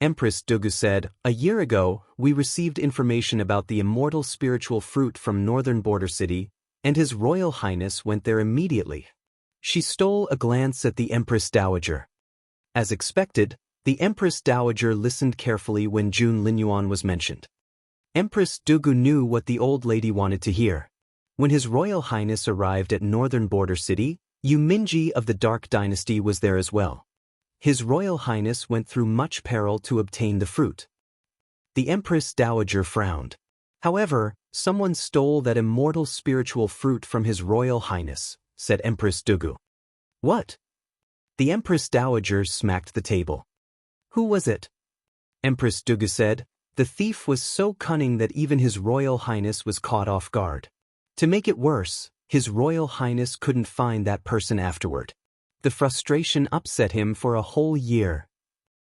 Empress Dugu said, a year ago, we received information about the immortal spiritual fruit from Northern Border City, and His Royal Highness went there immediately. She stole a glance at the Empress Dowager. As expected, the Empress Dowager listened carefully when Jun Linyuan was mentioned. Empress Dugu knew what the old lady wanted to hear. When His Royal Highness arrived at Northern Border City, Yu Minji of the Dark Dynasty was there as well. His Royal Highness went through much peril to obtain the fruit. The Empress Dowager frowned. However, someone stole that immortal spiritual fruit from His Royal Highness, said Empress Dugu. What? The Empress Dowager smacked the table. Who was it? Empress Dugu said, the thief was so cunning that even His Royal Highness was caught off guard. To make it worse, His Royal Highness couldn't find that person afterward. The frustration upset him for a whole year.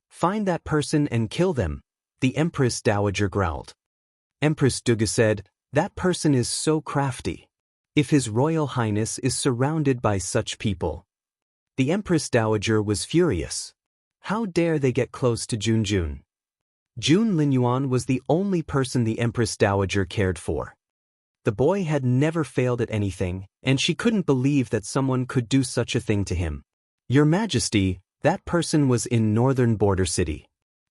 Find that person and kill them, the Empress Dowager growled. Empress Dugu said, that person is so crafty. If His Royal Highness is surrounded by such people. The Empress Dowager was furious. How dare they get close to Jun? Jun Linyuan was the only person the Empress Dowager cared for. The boy had never failed at anything, and she couldn't believe that someone could do such a thing to him. Your Majesty, that person was in Northern Border City.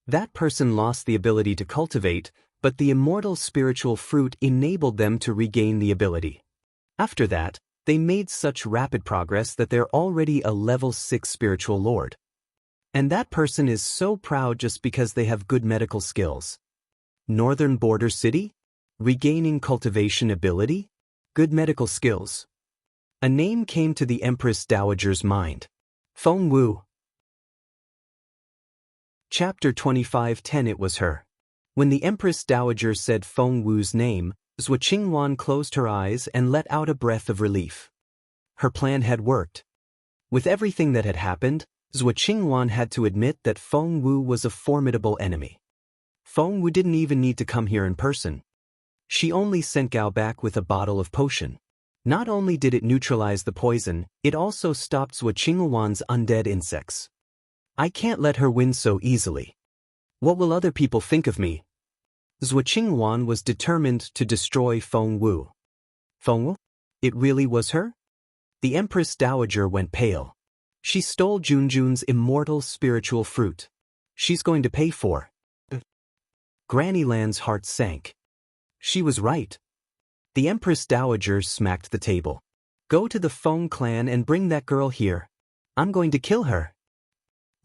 That person lost the ability to cultivate, but the immortal spiritual fruit enabled them to regain the ability. After that, they made such rapid progress that they're already a level 6 spiritual lord. And that person is so proud just because they have good medical skills. Northern Border City? Regaining cultivation ability? Good medical skills. A name came to the Empress Dowager's mind. Feng Wu. Chapter 2510. It was her. When the Empress Dowager said Feng Wu's name, Zhou Qingwan closed her eyes and let out a breath of relief. Her plan had worked. With everything that had happened, Zhou Qingwan had to admit that Feng Wu was a formidable enemy. Feng Wu didn't even need to come here in person. She only sent Gao back with a bottle of potion. Not only did it neutralize the poison, it also stopped Zhou Qingwan's undead insects. I can't let her win so easily. What will other people think of me? Zhou Qingwan was determined to destroy Feng Wu. Feng Wu? It really was her? The Empress Dowager went pale. She stole Junjun's immortal spiritual fruit. She's going to pay for it. Granny Lan's heart sank. She was right. The Empress Dowager smacked the table. Go to the Feng clan and bring that girl here. I'm going to kill her.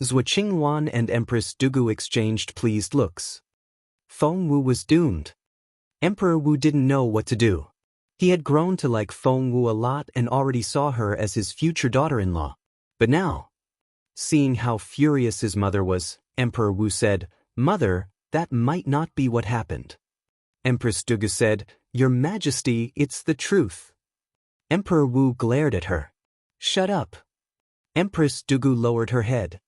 Zhuo Qingwan and Empress Dugu exchanged pleased looks. Feng Wu was doomed. Emperor Wu didn't know what to do. He had grown to like Feng Wu a lot and already saw her as his future daughter-in-law. But now, seeing how furious his mother was, Emperor Wu said, "Mother, that might not be what happened." Empress Dugu said, "Your Majesty, it's the truth." Emperor Wu glared at her. "Shut up." Empress Dugu lowered her head.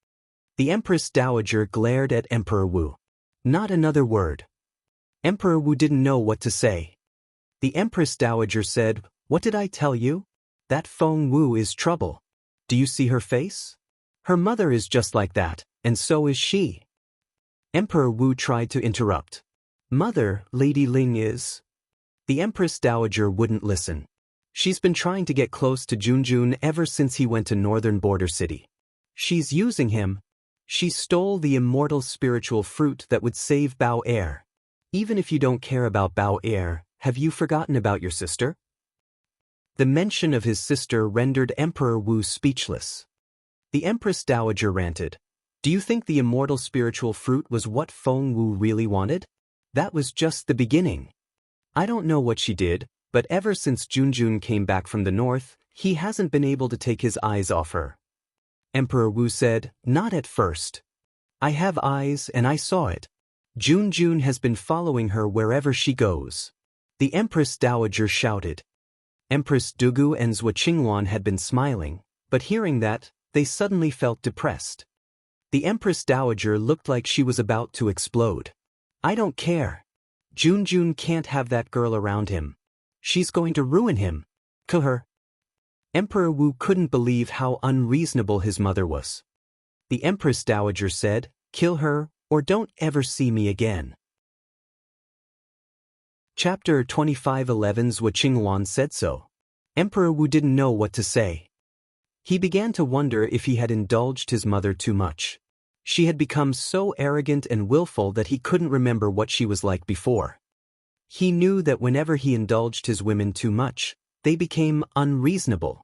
The Empress Dowager glared at Emperor Wu. Not another word. Emperor Wu didn't know what to say. The Empress Dowager said, "What did I tell you? That Feng Wu is trouble. Do you see her face? Her mother is just like that, and so is she." Emperor Wu tried to interrupt. "Mother, Lady Ling is..." The Empress Dowager wouldn't listen. She's been trying to get close to Junjun ever since he went to northern border city. She's using him. She stole the immortal spiritual fruit that would save Bao Er. Even if you don't care about Bao Er, have you forgotten about your sister? The mention of his sister rendered Emperor Wu speechless. The Empress Dowager ranted. Do you think the immortal spiritual fruit was what Feng Wu really wanted? That was just the beginning. I don't know what she did, but ever since Junjun came back from the north, he hasn't been able to take his eyes off her. Emperor Wu said, "Not at first. I have eyes and I saw it. Junjun has been following her wherever she goes." The Empress Dowager shouted. Empress Dugu and Zhuo Qingwan had been smiling, but hearing that, they suddenly felt depressed. The Empress Dowager looked like she was about to explode. "I don't care. Junjun can't have that girl around him. She's going to ruin him. Kill her." Emperor Wu couldn't believe how unreasonable his mother was. The Empress Dowager said, "Kill her, or don't ever see me again." Chapter 25:11 Zhuo Qingwan said so. Emperor Wu didn't know what to say. He began to wonder if he had indulged his mother too much. She had become so arrogant and willful that he couldn't remember what she was like before. He knew that whenever he indulged his women too much, they became unreasonable.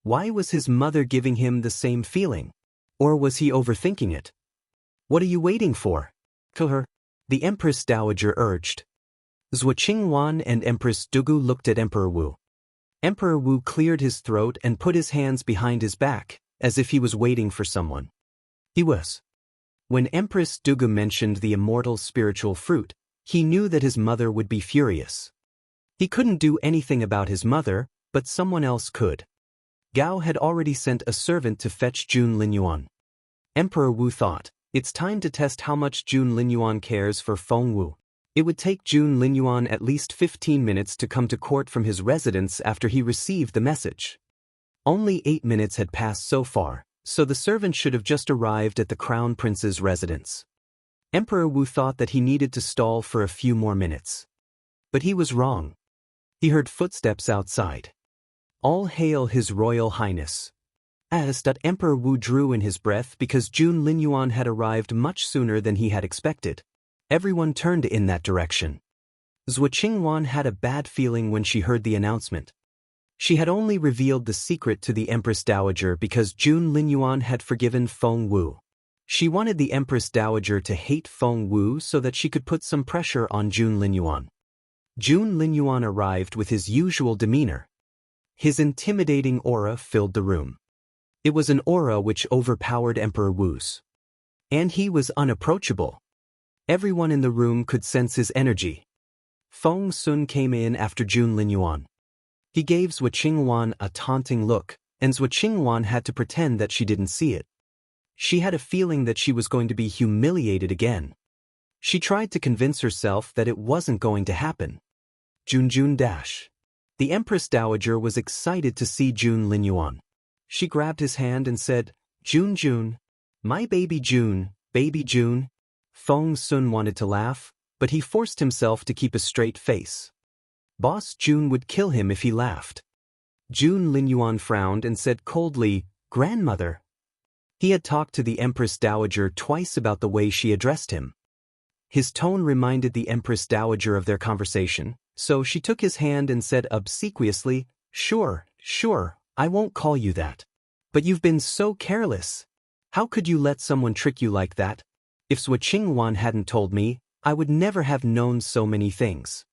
Why was his mother giving him the same feeling? Or was he overthinking it? "What are you waiting for? Kill her," the Empress Dowager urged. Zhuo Qingwan and Empress Dugu looked at Emperor Wu. Emperor Wu cleared his throat and put his hands behind his back, as if he was waiting for someone. He was. When Empress Dugu mentioned the immortal spiritual fruit, he knew that his mother would be furious. He couldn't do anything about his mother, but someone else could. Gao had already sent a servant to fetch Jun Linyuan. Emperor Wu thought, it's time to test how much Jun Linyuan cares for Feng Wu. It would take Jun Linyuan at least 15 minutes to come to court from his residence after he received the message. Only 8 minutes had passed so far, so the servant should have just arrived at the Crown Prince's residence. Emperor Wu thought that he needed to stall for a few more minutes. But he was wrong. He heard footsteps outside. "All hail His Royal Highness." As that Emperor Wu drew in his breath because Jun Linyuan had arrived much sooner than he had expected. Everyone turned in that direction. Zhuo Qingwan had a bad feeling when she heard the announcement. She had only revealed the secret to the Empress Dowager because Jun Linyuan had forgiven Feng Wu. She wanted the Empress Dowager to hate Feng Wu so that she could put some pressure on Jun Linyuan. Jun Linyuan arrived with his usual demeanor. His intimidating aura filled the room. It was an aura which overpowered Emperor Wu's. And he was unapproachable. Everyone in the room could sense his energy. Feng Sun came in after Jun Linyuan. He gave Zhuo Qingwan a taunting look, and Zhuo Qingwan had to pretend that she didn't see it. She had a feeling that she was going to be humiliated again. She tried to convince herself that it wasn't going to happen. Junjun dash. The Empress Dowager was excited to see Jun Linyuan. She grabbed his hand and said, Jun, my baby Jun, baby Jun." Feng Sun wanted to laugh, but he forced himself to keep a straight face. Boss Jun would kill him if he laughed. Jun Linyuan frowned and said coldly, "Grandmother." He had talked to the Empress Dowager twice about the way she addressed him. His tone reminded the Empress Dowager of their conversation, so she took his hand and said obsequiously, Sure, I won't call you that. But you've been so careless. How could you let someone trick you like that? If Zhuo Qingwan hadn't told me, I would never have known so many things."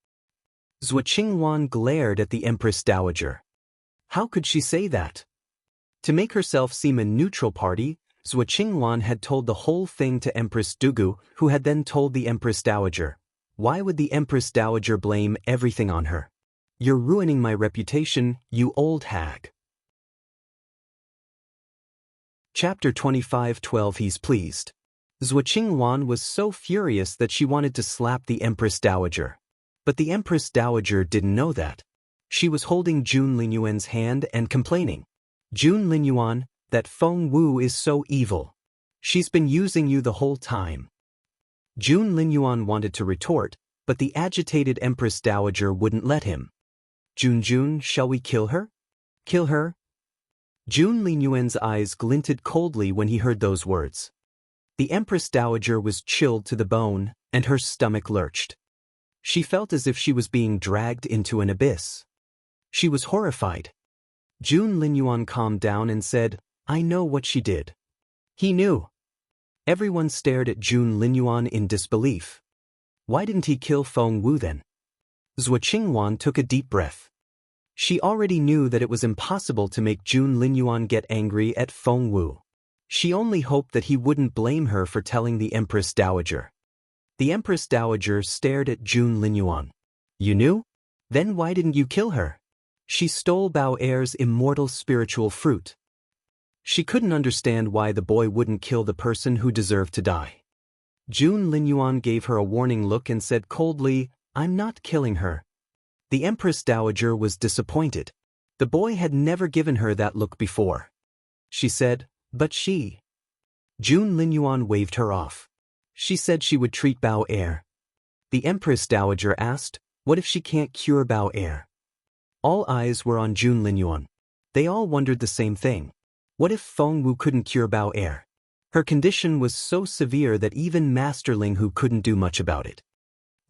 Zhuo Qingwan glared at the Empress Dowager. How could she say that? To make herself seem a neutral party, Zhuo Qingwan had told the whole thing to Empress Dugu, who had then told the Empress Dowager. Why would the Empress Dowager blame everything on her? "You're ruining my reputation, you old hag." Chapter 25:12 He's pleased. Zhuo Qingwan was so furious that she wanted to slap the Empress Dowager. But the Empress Dowager didn't know that. She was holding Jun Linyuan's hand and complaining. "Jun Linyuan, that Feng Wu is so evil. She's been using you the whole time." Jun Linyuan wanted to retort, but the agitated Empress Dowager wouldn't let him. Jun, shall we kill her?" "Kill her?" Jun Linyuan's eyes glinted coldly when he heard those words. The Empress Dowager was chilled to the bone, and her stomach lurched. She felt as if she was being dragged into an abyss. She was horrified. Jun Linyuan calmed down and said, "I know what she did." He knew. Everyone stared at Jun Linyuan in disbelief. Why didn't he kill Feng Wu then? Zhuo Qingwan took a deep breath. She already knew that it was impossible to make Jun Linyuan get angry at Feng Wu. She only hoped that he wouldn't blame her for telling the Empress Dowager. The Empress Dowager stared at Jun Linyuan. "You knew? Then why didn't you kill her? She stole Bao Er's immortal spiritual fruit." She couldn't understand why the boy wouldn't kill the person who deserved to die. Jun Linyuan gave her a warning look and said coldly, "I'm not killing her." The Empress Dowager was disappointed. The boy had never given her that look before. She said, "But she..." Jun Linyuan waved her off. She said she would treat Bao Er. The Empress Dowager asked, "What if she can't cure Bao Er?" All eyes were on Jun Linyuan. They all wondered the same thing. What if Feng Wu couldn't cure Bao Er? Her condition was so severe that even Master Ling Hu couldn't do much about it.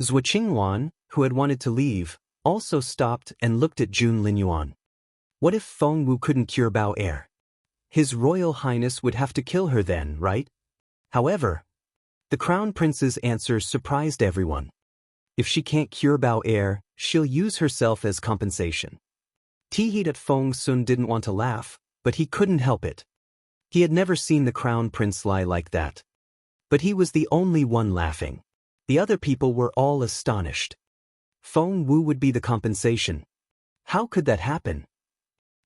Zhuo Qingwan, who had wanted to leave, also stopped and looked at Jun Linyuan. What if Feng Wu couldn't cure Bao Er? His Royal Highness would have to kill her then, right? However, the Crown Prince's answer surprised everyone. If she can't cure Bao Er, she'll use herself as compensation. Tihidat Feng Sun didn't want to laugh, but he couldn't help it. He had never seen the Crown Prince lie like that. But he was the only one laughing. The other people were all astonished. Feng Wu would be the compensation. How could that happen?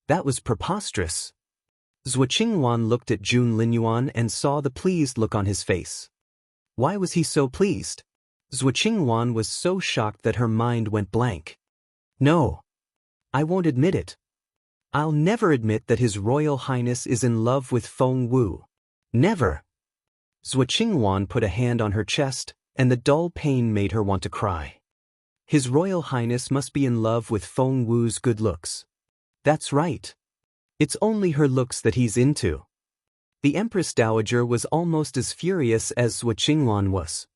That was preposterous. Zhuo Qingwan looked at Jun Linyuan and saw the pleased look on his face. Why was he so pleased? Zhuo Qingwan was so shocked that her mind went blank. "No. I won't admit it. I'll never admit that His Royal Highness is in love with Feng Wu. Never." Zhuo Qingwan put a hand on her chest, and the dull pain made her want to cry. His Royal Highness must be in love with Feng Wu's good looks. That's right. It's only her looks that he's into. The Empress Dowager was almost as furious as Zhuo Qingwan was.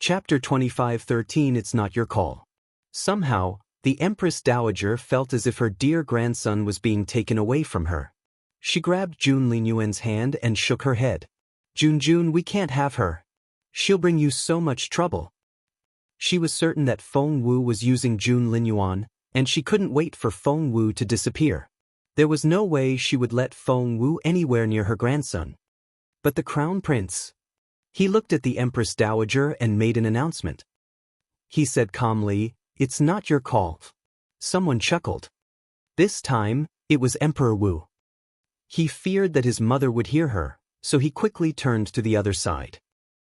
Chapter 25:13 It's not your call. Somehow, the Empress Dowager felt as if her dear grandson was being taken away from her. She grabbed Jun Linyuan's hand and shook her head. Jun, we can't have her. She'll bring you so much trouble." She was certain that Feng Wu was using Jun Linyuan, and she couldn't wait for Feng Wu to disappear. There was no way she would let Feng Wu anywhere near her grandson. But the Crown Prince. He looked at the Empress Dowager and made an announcement. He said calmly, "It's not your call." Someone chuckled. This time, it was Emperor Wu. He feared that his mother would hear her, so he quickly turned to the other side.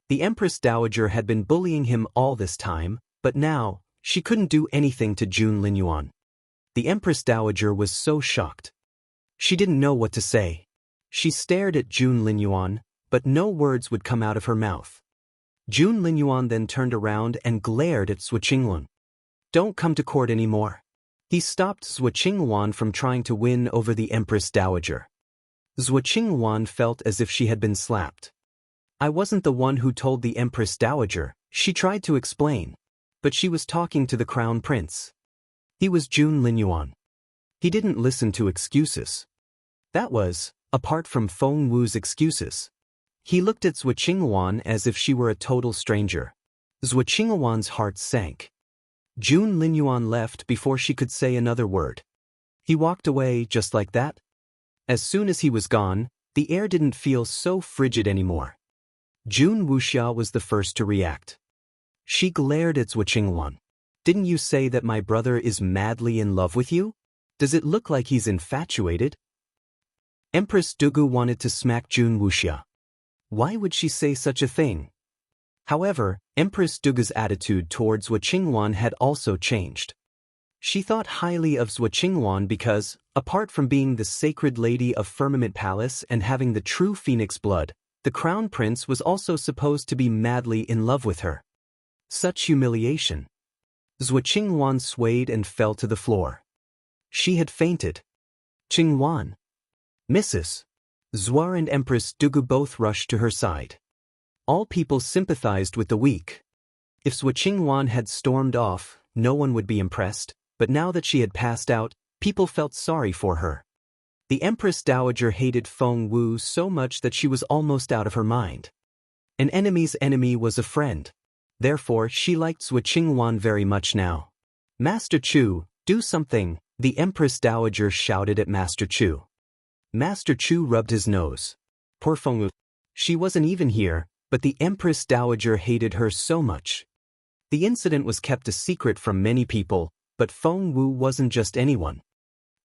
The Empress Dowager had been bullying him all this time, but now, she couldn't do anything to Jun Linyuan. The Empress Dowager was so shocked. She didn't know what to say. She stared at Jun Linyuan, but no words would come out of her mouth. Jun Linyuan then turned around and glared at Zhuo Qingwan. "Don't come to court anymore." He stopped Zhuo Qingwan from trying to win over the Empress Dowager. Zhuo Qingwan felt as if she had been slapped. I wasn't the one who told the Empress Dowager, she tried to explain. But she was talking to the Crown Prince. He was Jun Linyuan. He didn't listen to excuses. That was, apart from Feng Wu's excuses. He looked at Zhuo Qingwan as if she were a total stranger. Zhuo Qingwan's heart sank. Jun Linyuan left before she could say another word. He walked away just like that. As soon as he was gone, the air didn't feel so frigid anymore. Jun Wuxia was the first to react. She glared at Zhuo Qingwan. Didn't you say that my brother is madly in love with you? Does it look like he's infatuated? Empress Dugu wanted to smack Jun Wuxia. Why would she say such a thing? However, Empress Dugu's attitude towards Zhuo Qingwan had also changed. She thought highly of Zhuo Qingwan because, apart from being the sacred lady of Firmament Palace and having the true phoenix blood, the crown prince was also supposed to be madly in love with her. Such humiliation. Zhuo Qingwan swayed and fell to the floor. She had fainted. Qingwan. Mrs. Zhuar and Empress Dugu both rushed to her side. All people sympathized with the weak. If Zhuo Qingwan had stormed off, no one would be impressed, but now that she had passed out, people felt sorry for her. The Empress Dowager hated Feng Wu so much that she was almost out of her mind. An enemy's enemy was a friend. Therefore, she liked Zhuo Qingwan very much now. Master Chu, do something, the Empress Dowager shouted at Master Chu. Master Chu rubbed his nose. Poor Feng Wu. She wasn't even here, but the Empress Dowager hated her so much. The incident was kept a secret from many people, but Feng Wu wasn't just anyone.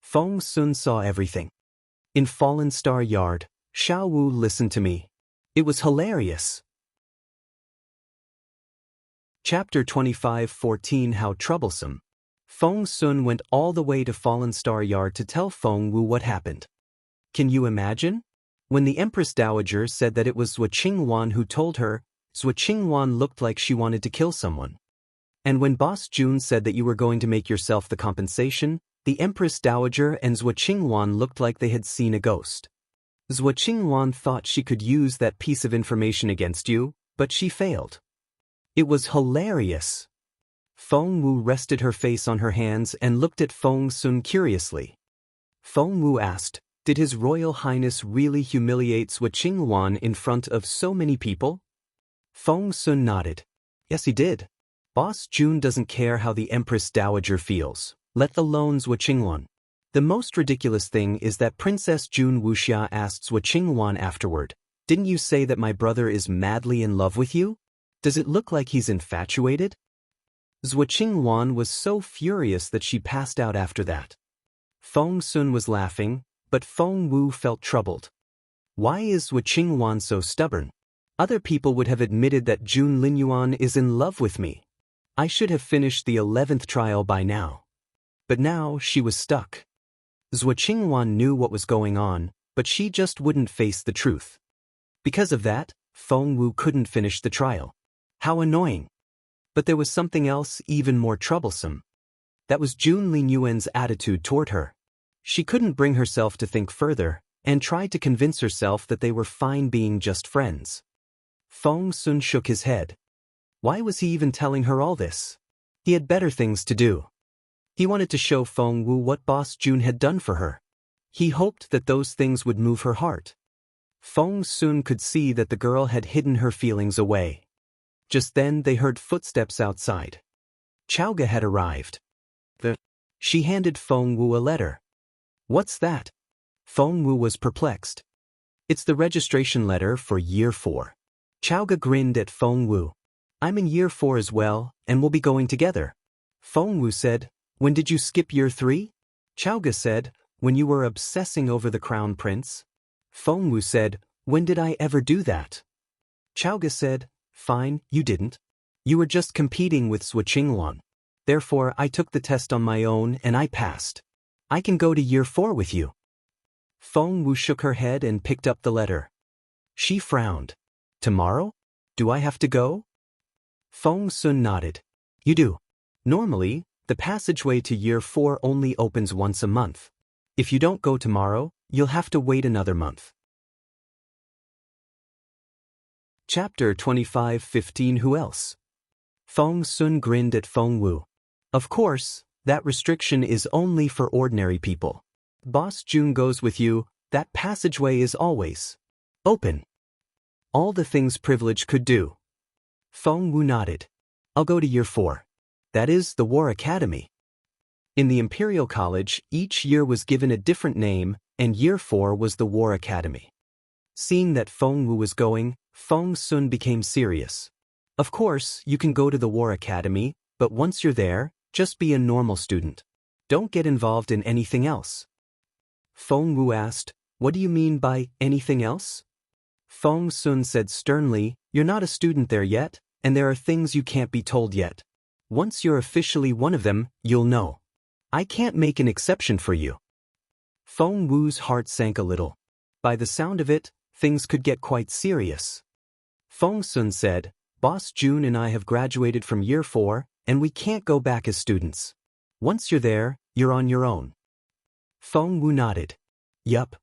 Feng Sun saw everything. In Fallen Star Yard, Xiao Wu listened to me. It was hilarious. Chapter 25:14 How Troublesome. Feng Sun went all the way to Fallen Star Yard to tell Feng Wu what happened. Can you imagine? When the Empress Dowager said that it was Zhuo Qingwan who told her, Zhuo Qingwan looked like she wanted to kill someone. And when Boss Jun said that you were going to make yourself the compensation, the Empress Dowager and Zhuo Qingwan looked like they had seen a ghost. Zhuo Qingwan thought she could use that piece of information against you, but she failed. It was hilarious. Feng Wu rested her face on her hands and looked at Feng Sun curiously. Feng Wu asked, did His Royal Highness really humiliate Zhuo Qingwan in front of so many people? Feng Sun nodded. Yes, he did. Boss Jun doesn't care how the Empress Dowager feels, let alone Zhuo Qingwan. The most ridiculous thing is that Princess Jun Wuxia asked Zhuo Qingwan afterward, didn't you say that my brother is madly in love with you? Does it look like he's infatuated? Zhuo Qingwan was so furious that she passed out after that. Feng Sun was laughing, but Feng Wu felt troubled. Why is Zhuo Qingwan so stubborn? Other people would have admitted that Jun Linyuan is in love with me. I should have finished the 11th trial by now. But now she was stuck. Zhuo Qingwan knew what was going on, but she just wouldn't face the truth. Because of that, Feng Wu couldn't finish the trial. How annoying. But there was something else even more troublesome. That was Jun Linyuan's attitude toward her. She couldn't bring herself to think further, and tried to convince herself that they were fine being just friends. Feng Sun shook his head. Why was he even telling her all this? He had better things to do. He wanted to show Feng Wu what Boss Jun had done for her. He hoped that those things would move her heart. Feng Sun could see that the girl had hidden her feelings away. Just then they heard footsteps outside. Chaoga had arrived. She handed Feng Wu a letter. What's that? Feng Wu was perplexed. It's the registration letter for Year 4. Chaoga grinned at Feng Wu. I'm in Year 4 as well, and we'll be going together. Feng Wu said, when did you skip Year 3? Chaoga said, when you were obsessing over the Crown Prince. Feng Wu said, when did I ever do that? Chaoga said, fine, you didn't. You were just competing with Zhuo Qingwan. Therefore, I took the test on my own and I passed. I can go to Year 4 with you. Feng Wu shook her head and picked up the letter. She frowned. Tomorrow? Do I have to go? Feng Sun nodded. You do. Normally, The passageway to year 4 only opens once a month. If you don't go tomorrow, you'll have to wait another month. Chapter 25:15 Who else? Feng Sun grinned at Feng Wu. Of course, that restriction is only for ordinary people. Boss Jun goes with you, that passageway is always open. All the things privilege could do. Feng Wu nodded. I'll go to year 4. That is, the War Academy. In the Imperial College, each year was given a different name, and year 4 was the War Academy. Seeing that Feng Wu was going, Feng Sun became serious. Of course, you can go to the War Academy, but once you're there, just be a normal student. Don't get involved in anything else. Feng Wu asked, what do you mean by anything else? Feng Sun said sternly, you're not a student there yet, and there are things you can't be told yet. Once you're officially one of them, you'll know. I can't make an exception for you. Feng Wu's heart sank a little. By the sound of it, things could get quite serious. Feng Sun said, Boss Jun and I have graduated from year 4, and we can't go back as students. Once you're there, you're on your own. Feng Wu nodded. Yup.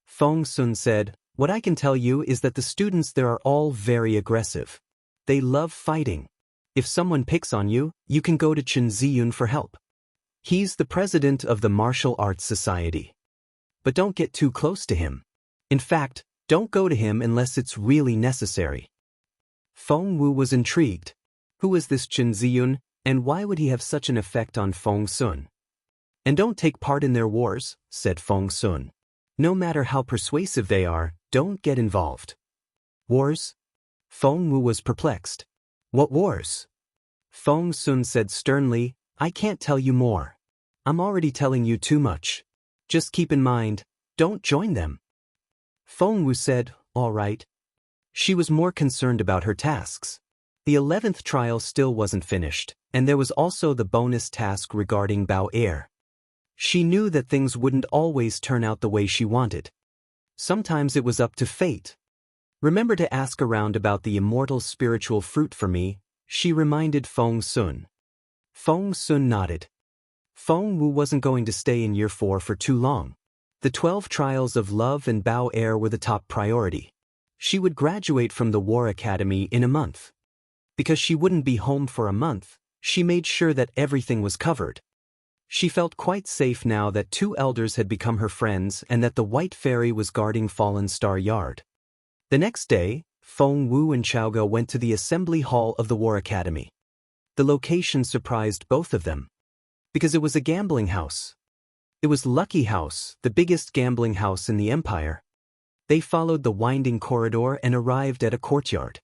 Feng Sun said, what I can tell you is that the students there are all very aggressive. They love fighting. If someone picks on you, you can go to Chen Ziyun for help. He's the president of the Martial Arts Society. But don't get too close to him. In fact, don't go to him unless it's really necessary. Feng Wu was intrigued. Who is this Chen Ziyun, and why would he have such an effect on Feng Sun? And don't take part in their wars, said Feng Sun. No matter how persuasive they are, don't get involved. Wars? Feng Wu was perplexed. What wars? Feng Sun said sternly, I can't tell you more. I'm already telling you too much. Just keep in mind, don't join them. Feng Wu said, all right. She was more concerned about her tasks. The 11th trial still wasn't finished, and there was also the bonus task regarding Bao Air. She knew that things wouldn't always turn out the way she wanted. Sometimes it was up to fate. Remember to ask around about the immortal spiritual fruit for me, she reminded Feng Sun. Feng Sun nodded. Feng Wu wasn't going to stay in year 4 for too long. The 12 trials of love and Bao Air were the top priority. She would graduate from the War Academy in a month. Because she wouldn't be home for a month, she made sure that everything was covered. She felt quite safe now that 2 elders had become her friends and that the White Fairy was guarding Fallen Star Yard. The next day, Feng Wu and Chaoge went to the assembly hall of the War Academy. The location surprised both of them. Because it was a gambling house. It was Lucky House, the biggest gambling house in the empire. They followed the winding corridor and arrived at a courtyard.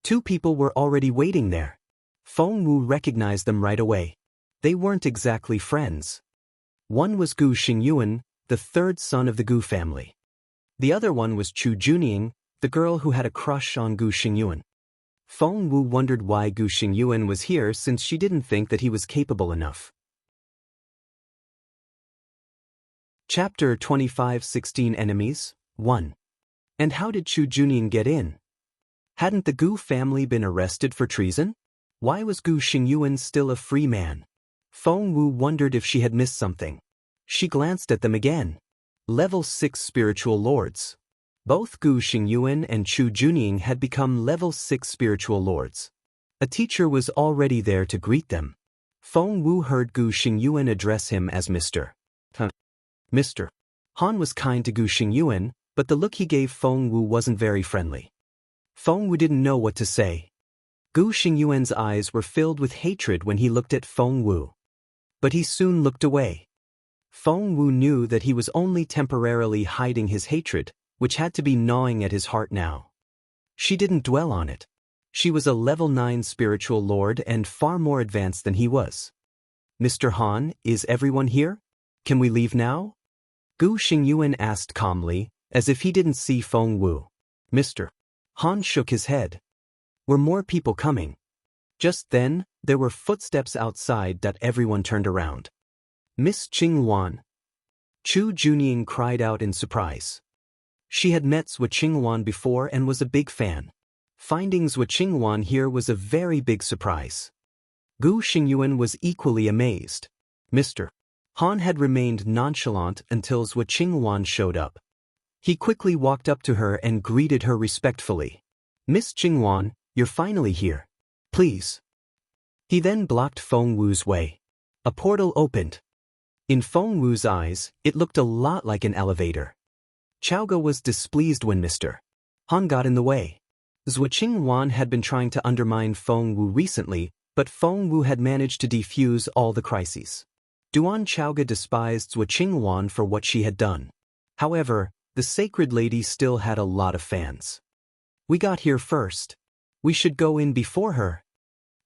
2 people were already waiting there. Feng Wu recognized them right away. They weren't exactly friends. One was Gu Xingyuan, the 3rd son of the Gu family. The other one was Chu Junying, the girl who had a crush on Gu Xingyuan. Feng Wu wondered why Gu Xingyuan was here since she didn't think that he was capable enough. Chapter 25:16 Enemies 1. And how did Chu Junying get in? Hadn't the Gu family been arrested for treason? Why was Gu Xingyuan still a free man? Feng Wu wondered if she had missed something. She glanced at them again. Level 6 spiritual lords. Both Gu Xingyuan and Chu Junying had become level 6 spiritual lords. A teacher was already there to greet them. Feng Wu heard Gu Xingyuan address him as Mr. Mr. Han was kind to Gu Xingyuan, but the look he gave Feng Wu wasn't very friendly. Feng Wu didn't know what to say. Gu Xingyuan's eyes were filled with hatred when he looked at Feng Wu. But he soon looked away. Feng Wu knew that he was only temporarily hiding his hatred, which had to be gnawing at his heart now. She didn't dwell on it. She was a level 9 spiritual lord and far more advanced than he was. Mr. Han, is everyone here? Can we leave now? Gu Xingyuan asked calmly, as if he didn't see Feng Wu. Mr. Han shook his head. Were more people coming? Just then, there were footsteps outside that everyone turned around. Miss Qingwan. Chu Junying cried out in surprise. She had met Zhou Qingwan before and was a big fan. Finding Zhou Qingwan here was a very big surprise. Gu Xingyuan was equally amazed. Mr. Han had remained nonchalant until Zhuo Qingwan showed up. He quickly walked up to her and greeted her respectfully. Miss Qingwan, you're finally here. Please. He then blocked Feng Wu's way. A portal opened. In Feng Wu's eyes, it looked a lot like an elevator. Chaoge was displeased when Mr. Han got in the way. Zhuo Qingwan had been trying to undermine Feng Wu recently, but Feng Wu had managed to defuse all the crises. Duan Chaoge despised Zhuo Qingwan for what she had done. However, the sacred lady still had a lot of fans. We got here first. We should go in before her.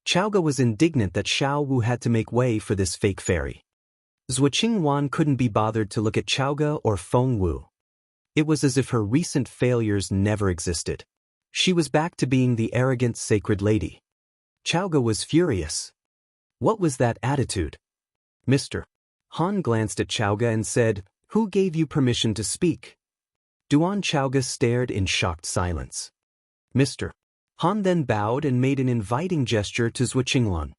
Chaoge was indignant that Xiao Wu had to make way for this fake fairy. Zhuo Qingwan couldn't be bothered to look at Chaoge or Feng Wu. It was as if her recent failures never existed. She was back to being the arrogant sacred lady. Chaoge was furious. What was that attitude? Mr. Han glanced at Chaoge and said, "Who gave you permission to speak?" Duan Chaoge stared in shocked silence. Mr. Han then bowed and made an inviting gesture to Zhuo Qingwan.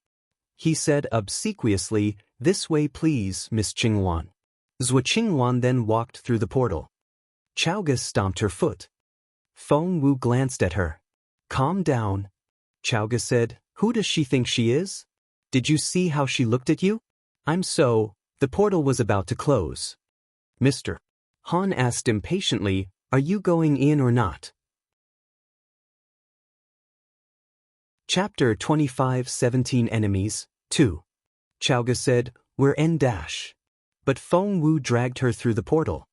He said obsequiously, "This way please, Miss Qingwan." Zhuo Qingwan then walked through the portal. Chaoge stomped her foot. Feng Wu glanced at her. "Calm down." Chaoge said, "Who does she think she is? Did you see how she looked at you?" The portal was about to close. Mr. Han asked impatiently, "Are you going in or not?" Chapter 25 17 Enemies, 2. Chaoge said, "We're in dash." But Feng Wu dragged her through the portal.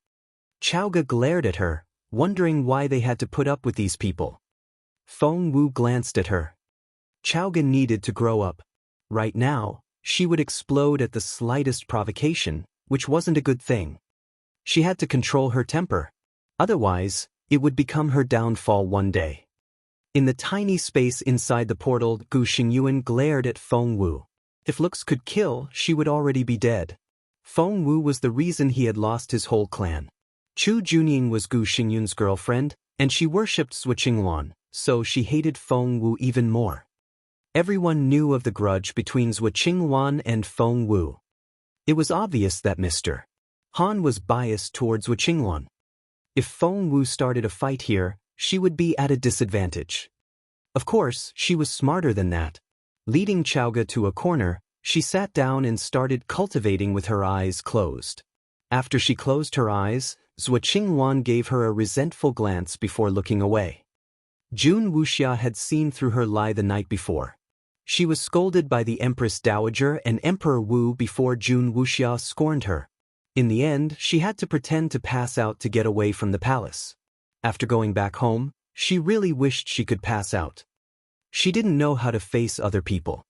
Chaoge glared at her, wondering why they had to put up with these people. Feng Wu glanced at her. Chaoge needed to grow up. Right now, she would explode at the slightest provocation, which wasn't a good thing. She had to control her temper. Otherwise, it would become her downfall one day. In the tiny space inside the portal, Gu Xingyuan glared at Feng Wu. If looks could kill, she would already be dead. Feng Wu was the reason he had lost his whole clan. Chu Junying was Gu Xingyuan's girlfriend, and she worshipped Zhuo Qingwan, so she hated Feng Wu even more. Everyone knew of the grudge between Zhuo Qingwan and Feng Wu. It was obvious that Mr. Han was biased towards Zhuo Qingwan. If Feng Wu started a fight here, she would be at a disadvantage. Of course, she was smarter than that. Leading Chaoge to a corner, she sat down and started cultivating with her eyes closed. After she closed her eyes, Zhuo Qingwan gave her a resentful glance before looking away. Jun Wuxia had seen through her lie the night before. She was scolded by the Empress Dowager and Emperor Wu before Jun Wuxia scorned her. In the end, she had to pretend to pass out to get away from the palace. After going back home, she really wished she could pass out. She didn't know how to face other people.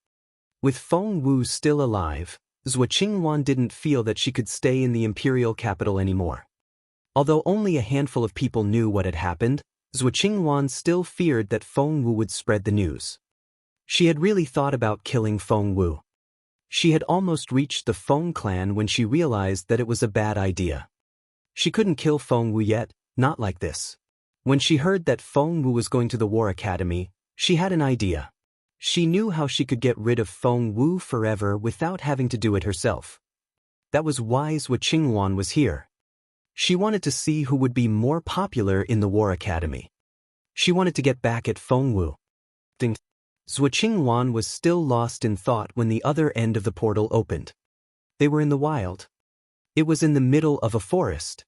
With Feng Wu still alive, Zhuo Qingwan didn't feel that she could stay in the imperial capital anymore. Although only a handful of people knew what had happened, Zhuo Qingwan still feared that Feng Wu would spread the news. She had really thought about killing Feng Wu. She had almost reached the Feng clan when she realized that it was a bad idea. She couldn't kill Feng Wu yet, not like this. When she heard that Feng Wu was going to the War Academy, she had an idea. She knew how she could get rid of Feng Wu forever without having to do it herself. That was why Zhuo Qingwan was here. She wanted to see who would be more popular in the War Academy. She wanted to get back at Feng Wu. Zhuo Qingwan was still lost in thought when the other end of the portal opened. They were in the wild. It was in the middle of a forest.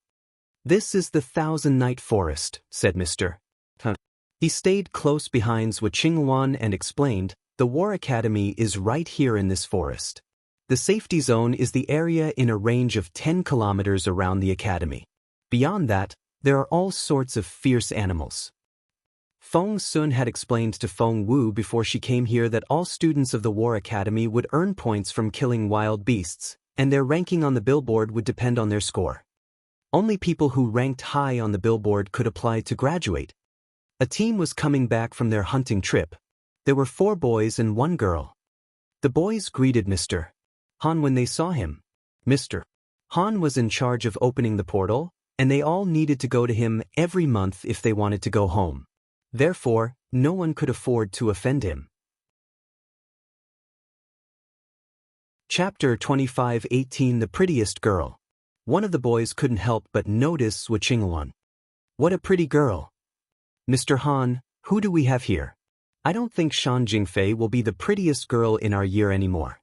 "This is the Thousand Night Forest," said Mr. Han. He stayed close behind Zhuo Qingwan and explained, "The War Academy is right here in this forest. The safety zone is the area in a range of 10 kilometers around the academy. Beyond that, there are all sorts of fierce animals." Feng Sun had explained to Feng Wu before she came here that all students of the War Academy would earn points from killing wild beasts, and their ranking on the billboard would depend on their score. Only people who ranked high on the billboard could apply to graduate. A team was coming back from their hunting trip. There were 4 boys and 1 girl. The boys greeted Mr. Han when they saw him. Mr. Han was in charge of opening the portal, and they all needed to go to him every month if they wanted to go home. Therefore, no one could afford to offend him. Chapter 25:18 The Prettiest Girl. One of the boys couldn't help but notice Zhuo Qingluan. What a pretty girl. Mr. Han, who do we have here? I don't think Shan Jingfei will be the prettiest girl in our year anymore.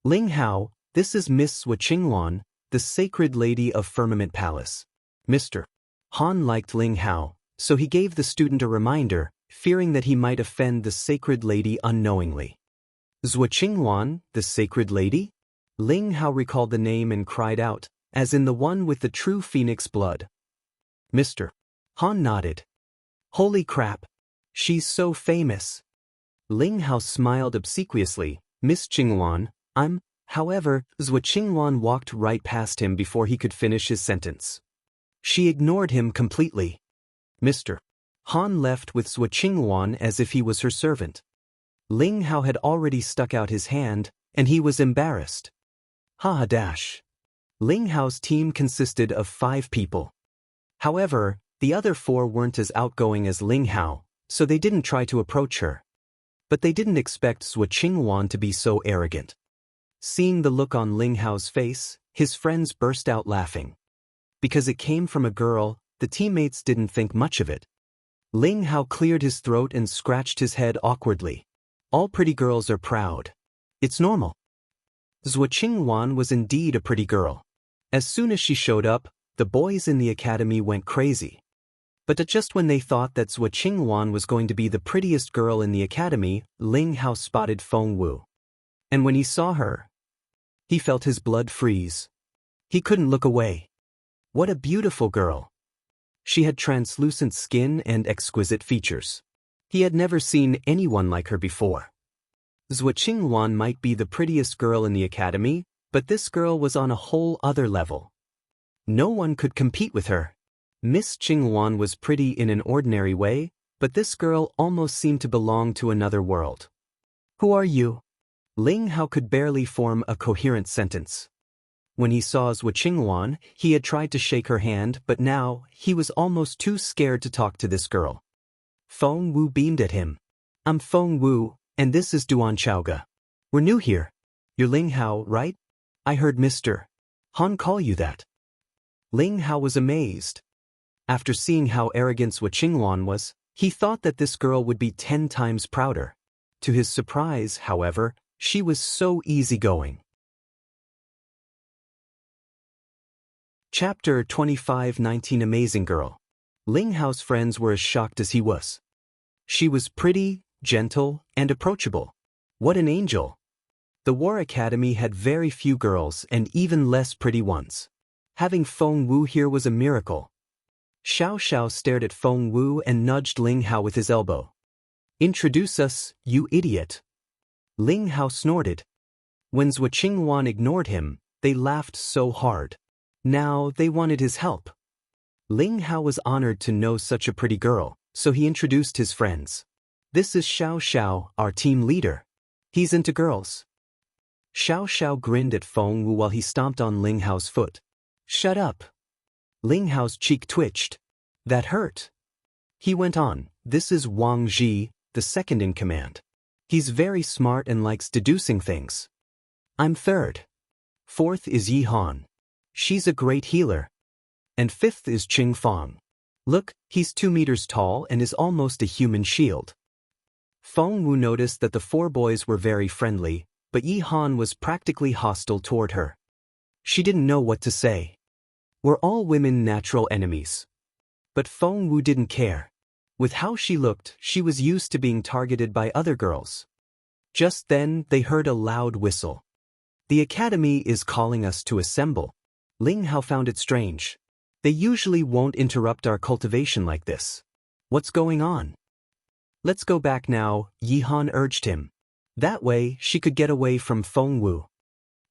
Ling Hao, this is Miss Zhuo Qingluan, the Sacred Lady of Firmament Palace. Mr. Han liked Ling Hao, so he gave the student a reminder, fearing that he might offend the Sacred Lady unknowingly. Zhuo Qingluan, the Sacred Lady? Ling Hao recalled the name and cried out, as in the one with the true phoenix blood. Mr. Han nodded. Holy crap! She's so famous. Ling Hao smiled obsequiously. Miss Qingluan, however, Zhuo Qingluan walked right past him before he could finish his sentence. She ignored him completely. Mr. Han left with Zhuo Qingluan as if he was her servant. Ling Hao had already stuck out his hand, and he was embarrassed. Ha dash. Ling Hao's team consisted of 5 people. However, the other 4 weren't as outgoing as Ling Hao, so they didn't try to approach her. But they didn't expect Zhuo Qingluan to be so arrogant. Seeing the look on Ling Hao's face, his friends burst out laughing. Because it came from a girl, the teammates didn't think much of it. Ling Hao cleared his throat and scratched his head awkwardly. All pretty girls are proud. It's normal. Zhuo Qingluan was indeed a pretty girl. As soon as she showed up, the boys in the academy went crazy. But just when they thought that Zhuo Qingluan was going to be the prettiest girl in the academy, Ling Hao spotted Feng Wu. And when he saw her, he felt his blood freeze. He couldn't look away. What a beautiful girl. She had translucent skin and exquisite features. He had never seen anyone like her before. Zhuo Qingluan might be the prettiest girl in the academy, but this girl was on a whole other level. No one could compete with her. Miss Qingluan was pretty in an ordinary way, but this girl almost seemed to belong to another world. Who are you? Ling Hao could barely form a coherent sentence. When he saw Zhuo Qingluan, he had tried to shake her hand, but now he was almost too scared to talk to this girl. Feng Wu beamed at him. I'm Feng Wu, and this is Duan Chaoge. We're new here. You're Ling Hao, right? I heard Mr. Han call you that. Ling Hao was amazed. After seeing how arrogant Zhuo Qingluan was, he thought that this girl would be 10 times prouder. To his surprise, however, she was so easygoing. Chapter 25:19 Amazing Girl. Ling Hao's friends were as shocked as he was. She was pretty, gentle, and approachable. What an angel! The War Academy had very few girls and even less pretty ones. Having Feng Wu here was a miracle. Xiao Xiao stared at Feng Wu and nudged Ling Hao with his elbow. Introduce us, you idiot. Ling Hao snorted. When Zhuo Qingluan ignored him, they laughed so hard. Now they wanted his help. Ling Hao was honored to know such a pretty girl, so he introduced his friends. This is Xiao Xiao, our team leader. He's into girls. Xiao Xiao grinned at Feng Wu while he stomped on Ling Hao's foot. Shut up. Ling Hao's cheek twitched. That hurt. He went on, this is Wang Ji, the second in command. He's very smart and likes deducing things. I'm third. Fourth is Yi Han. She's a great healer. And fifth is Qing Fang. Look, he's 2 meters tall and is almost a human shield. Feng Wu noticed that the 4 boys were very friendly, but Yi Han was practically hostile toward her. She didn't know what to say. Were all women natural enemies? But Feng Wu didn't care. With how she looked, she was used to being targeted by other girls. Just then, they heard a loud whistle. The academy is calling us to assemble. Ling Hao found it strange. They usually won't interrupt our cultivation like this. What's going on? Let's go back now, Yi Han urged him. That way, she could get away from Feng Wu.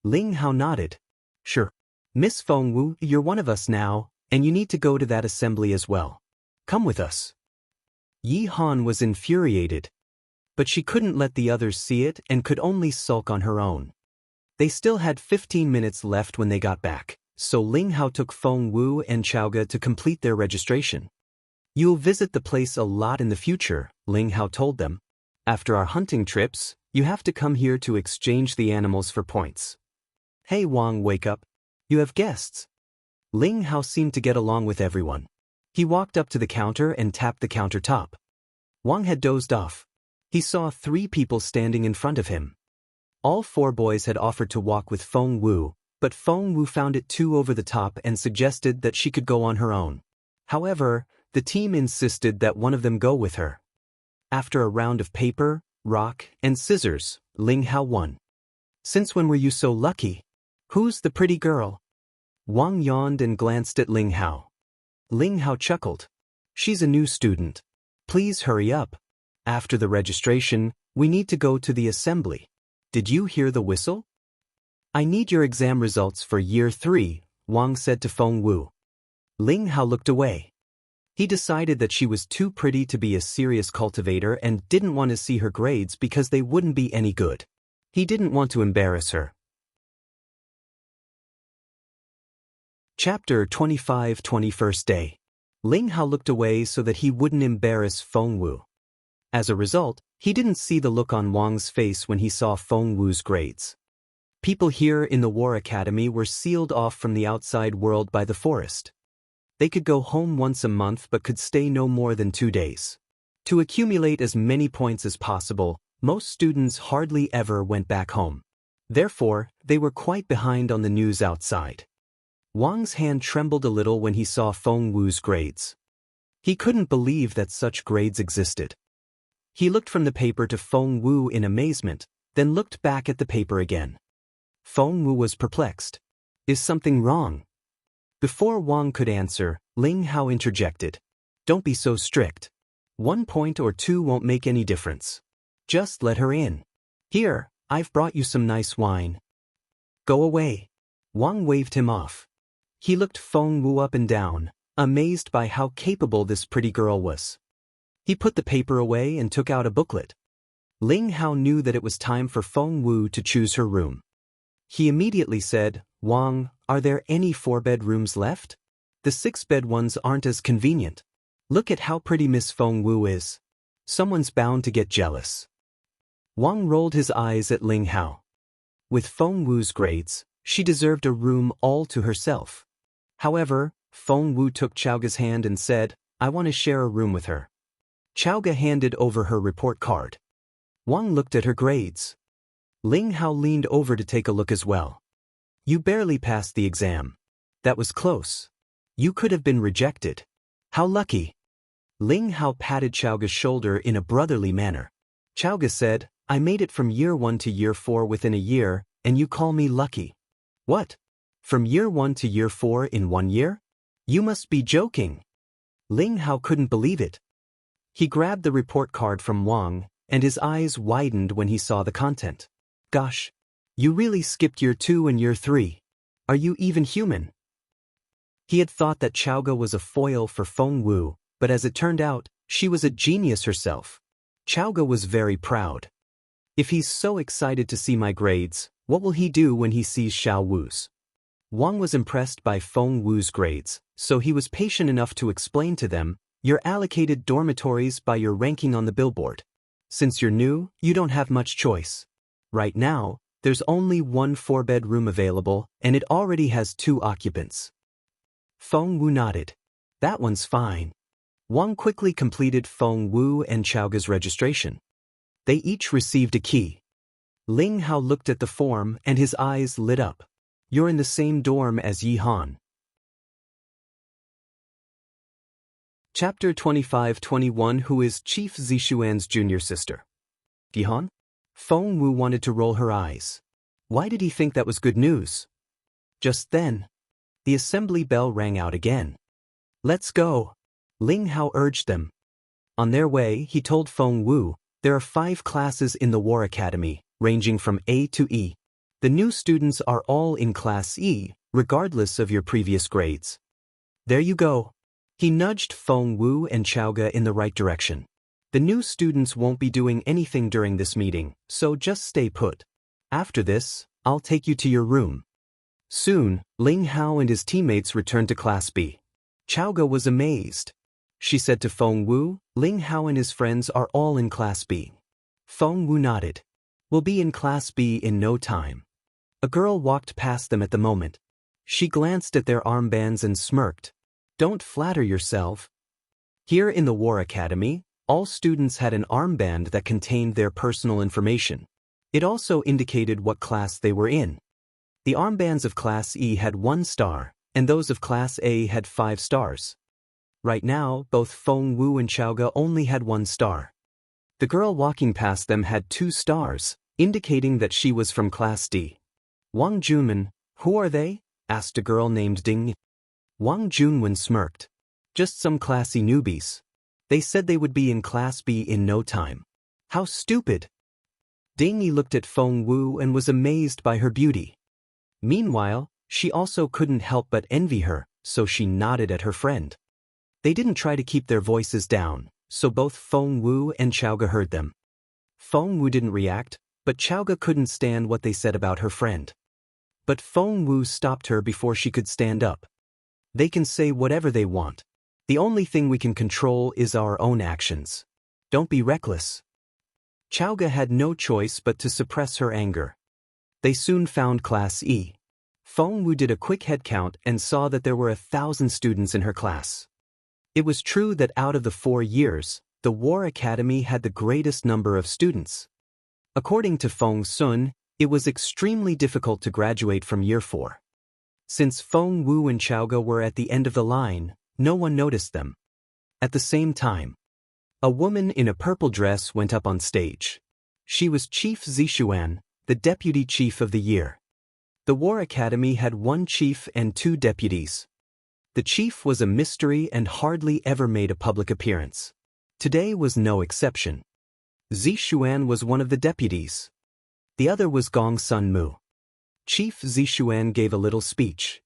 Ling Hao nodded. Sure. Miss Feng Wu, you're one of us now, and you need to go to that assembly as well. Come with us. Yi Han was infuriated. But she couldn't let the others see it and could only sulk on her own. They still had 15 minutes left when they got back, so Ling Hao took Feng Wu and Chaoge to complete their registration. You'll visit the place a lot in the future, Ling Hao told them. After our hunting trips, you have to come here to exchange the animals for points. Hey Wang, wake up. You have guests. Ling Hao seemed to get along with everyone. He walked up to the counter and tapped the countertop. Wang had dozed off. He saw 3 people standing in front of him. All 4 boys had offered to walk with Feng Wu, but Feng Wu found it too over the top and suggested that she could go on her own. However, the team insisted that one of them go with her. After a round of paper, rock, and scissors, Ling Hao won. Since when were you so lucky? Who's the pretty girl? Wang yawned and glanced at Ling Hao. Ling Hao chuckled. She's a new student. Please hurry up. After the registration, we need to go to the assembly. Did you hear the whistle? I need your exam results for year 3, Wang said to Feng Wu. Ling Hao looked away. He decided that she was too pretty to be a serious cultivator and didn't want to see her grades because they wouldn't be any good. He didn't want to embarrass her. Chapter 25, 21st Day. Ling Hao looked away so that he wouldn't embarrass Feng Wu. As a result, he didn't see the look on Wang's face when he saw Feng Wu's grades. People here in the War Academy were sealed off from the outside world by the forest. They could go home once a month but could stay no more than 2 days. To accumulate as many points as possible, most students hardly ever went back home. Therefore, they were quite behind on the news outside. Wang's hand trembled a little when he saw Feng Wu's grades. He couldn't believe that such grades existed. He looked from the paper to Feng Wu in amazement, then looked back at the paper again. Feng Wu was perplexed. Is something wrong? Before Wang could answer, Ling Hao interjected. Don't be so strict. 1 point or 2 won't make any difference. Just let her in. Here, I've brought you some nice wine. Go away. Wang waved him off. He looked Feng Wu up and down, amazed by how capable this pretty girl was. He put the paper away and took out a booklet. Ling Hao knew that it was time for Feng Wu to choose her room. He immediately said, Wang, are there any 4-bed rooms left? The 6-bed ones aren't as convenient. Look at how pretty Miss Feng Wu is. Someone's bound to get jealous. Wang rolled his eyes at Ling Hao. With Feng Wu's grades, she deserved a room all to herself. However, Feng Wu took Chaoga's hand and said, I want to share a room with her. Chaoga handed over her report card. Wang looked at her grades. Ling Hao leaned over to take a look as well. You barely passed the exam. That was close. You could have been rejected. How lucky. Ling Hao patted Chaoga's shoulder in a brotherly manner. Chaoga said, I made it from year 1 to year 4 within a year, and you call me lucky. What? From year 1 to year 4 in 1 year? You must be joking. Ling Hao couldn't believe it. He grabbed the report card from Wang, and his eyes widened when he saw the content. Gosh, you really skipped year 2 and year 3. Are you even human? He had thought that Chaoga was a foil for Feng Wu, but as it turned out, she was a genius herself. Chaoga was very proud. If he's so excited to see my grades, what will he do when he sees Xiao Wu's? Wang was impressed by Feng Wu's grades, so he was patient enough to explain to them, you're allocated dormitories by your ranking on the billboard. Since you're new, you don't have much choice. Right now, there's only 1 4-bed room available, and it already has 2 occupants. Feng Wu nodded. That one's fine. Wang quickly completed Feng Wu and Chaoga's registration. They each received a key. Ling Hao looked at the form and his eyes lit up. You're in the same dorm as Yi Han. Chapter 25-21 Who is Chief Zixuan's junior sister? Yi Han? Feng Wu wanted to roll her eyes. Why did he think that was good news? Just then, the assembly bell rang out again. Let's go. Ling Hao urged them. On their way, he told Feng Wu, there are 5 classes in the War Academy, ranging from A to E. The new students are all in Class E, regardless of your previous grades. There you go. He nudged Feng Wu and Chaoga in the right direction. The new students won't be doing anything during this meeting, so just stay put. After this, I'll take you to your room. Soon, Ling Hao and his teammates returned to Class B. Chaoga was amazed. She said to Feng Wu, Ling Hao and his friends are all in Class B. Feng Wu nodded. We'll be in Class B in no time. A girl walked past them at the moment. She glanced at their armbands and smirked. Don't flatter yourself. Here in the War Academy, all students had an armband that contained their personal information. It also indicated what class they were in. The armbands of Class E had 1 star, and those of Class A had 5 stars. Right now, both Feng Wu and Chaoge only had 1 star. The girl walking past them had 2 stars, indicating that she was from Class D. Wang Junwen, who are they? Asked a girl named Ding. Wang Junwen smirked. Just some classy newbies. They said they would be in Class B in no time. How stupid! Ding Yi looked at Feng Wu and was amazed by her beauty. Meanwhile, she also couldn't help but envy her, so she nodded at her friend. They didn't try to keep their voices down, so both Feng Wu and Chaoge heard them. Feng Wu didn't react, but Chaoge couldn't stand what they said about her friend. But Feng Wu stopped her before she could stand up. They can say whatever they want. The only thing we can control is our own actions. Don't be reckless. Chaoge had no choice but to suppress her anger. They soon found Class E. Feng Wu did a quick head count and saw that there were 1,000 students in her class. It was true that out of the 4 years, the War Academy had the greatest number of students. According to Feng Sun, it was extremely difficult to graduate from year 4. Since Feng Wu and Chaoge were at the end of the line, no one noticed them. At the same time, a woman in a purple dress went up on stage. She was Chief Zixuan, the deputy chief of the year. The War Academy had 1 chief and 2 deputies. The chief was a mystery and hardly ever made a public appearance. Today was no exception. Zixuan was one of the deputies. The other was Gong Sun Mu. Chief Zixuan gave a little speech.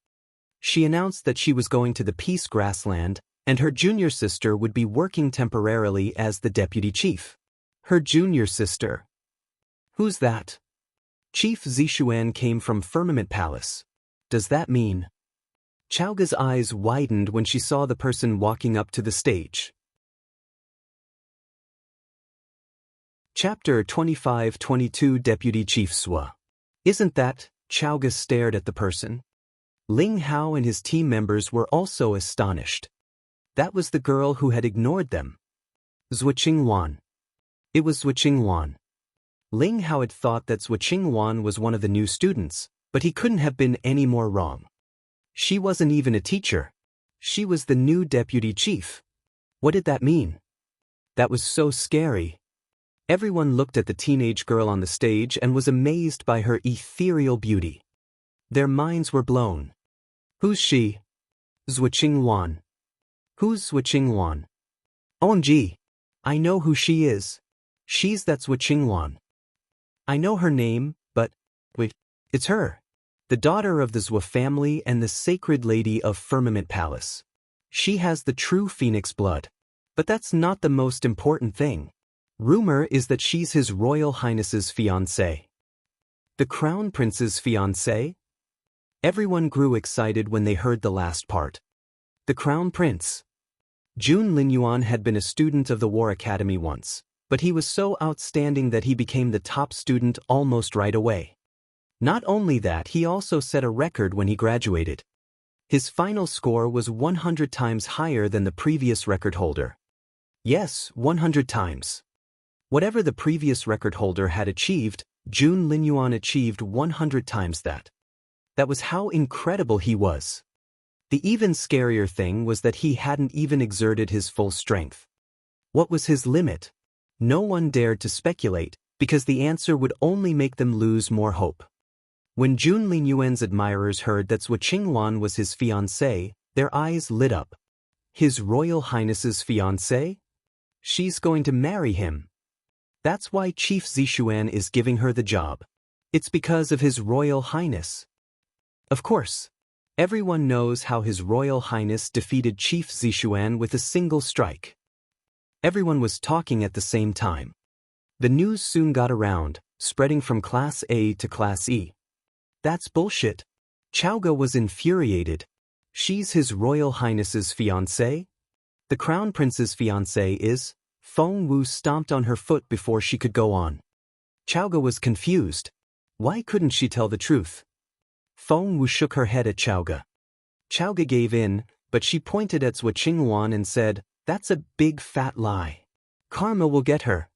She announced that she was going to the Peace Grassland, and her junior sister would be working temporarily as the deputy chief. Her junior sister? Who's that? Chief Zixuan came from Firmament Palace. Does that mean? Chaoge's eyes widened when she saw the person walking up to the stage. Chapter 25-22 Deputy Chief Sua. Isn't that? Chaoge stared at the person. Ling Hao and his team members were also astonished. That was the girl who had ignored them. Zhuo Qingwan. It was Zhuo Qingwan. Ling Hao had thought that Zhuo Qingwan was one of the new students, but he couldn't have been any more wrong. She wasn't even a teacher. She was the new deputy chief. What did that mean? That was so scary. Everyone looked at the teenage girl on the stage and was amazed by her ethereal beauty. Their minds were blown. Who's she? Zhuo Qingwan. Who's Zhuo Qingwan? OMG. I know who she is. She's that Zhuo Qingwan. I know her name, but wait, it's her. The daughter of the Zhuo family and the sacred lady of Firmament Palace. She has the true phoenix blood. But that's not the most important thing. Rumor is that she's His Royal Highness's fiancée. The Crown Prince's fiancée? Everyone grew excited when they heard the last part. The Crown Prince. Jun Linyuan had been a student of the War Academy once, but he was so outstanding that he became the top student almost right away. Not only that, he also set a record when he graduated. His final score was 100 times higher than the previous record holder. Yes, 100 times. Whatever the previous record holder had achieved, Jun Linyuan achieved 100 times that. That was how incredible he was. The even scarier thing was that he hadn't even exerted his full strength. What was his limit? No one dared to speculate, because the answer would only make them lose more hope. When Jun Linyuan's admirers heard that Zhuo Qingwan was his fiancée, their eyes lit up. His Royal Highness's fiancée? She's going to marry him. That's why Chief Zixuan is giving her the job. It's because of His Royal Highness. Of course. Everyone knows how His Royal Highness defeated Chief Zixuan with a single strike. Everyone was talking at the same time. The news soon got around, spreading from Class A to Class E. That's bullshit. Chaoge was infuriated. She's His Royal Highness's fiancée? The Crown Prince's fiancée is? Feng Wu stomped on her foot before she could go on. Chaoga was confused. Why couldn't she tell the truth? Feng Wu shook her head at Chaoga. Chaoga gave in, but she pointed at Zhuo Qingwan and said, "That's a big fat lie. Karma will get her."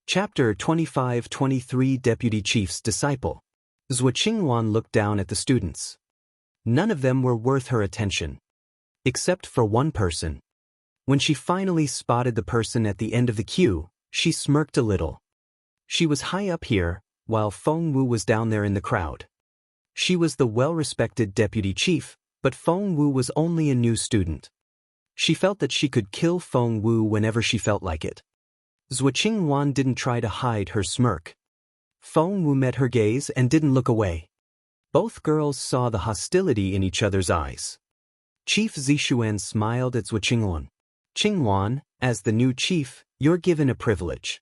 Chapter 25-23 Deputy Chief's Disciple. Zhuo Qingwan looked down at the students. None of them were worth her attention. Except for one person. When she finally spotted the person at the end of the queue, she smirked a little. She was high up here, while Feng Wu was down there in the crowd. She was the well-respected deputy chief, but Feng Wu was only a new student. She felt that she could kill Feng Wu whenever she felt like it. Zhuo Qingwan didn't try to hide her smirk. Feng Wu met her gaze and didn't look away. Both girls saw the hostility in each other's eyes. Chief Zixuan smiled at Zhuo Qingwan. "Qingwan, as the new chief, you're given a privilege."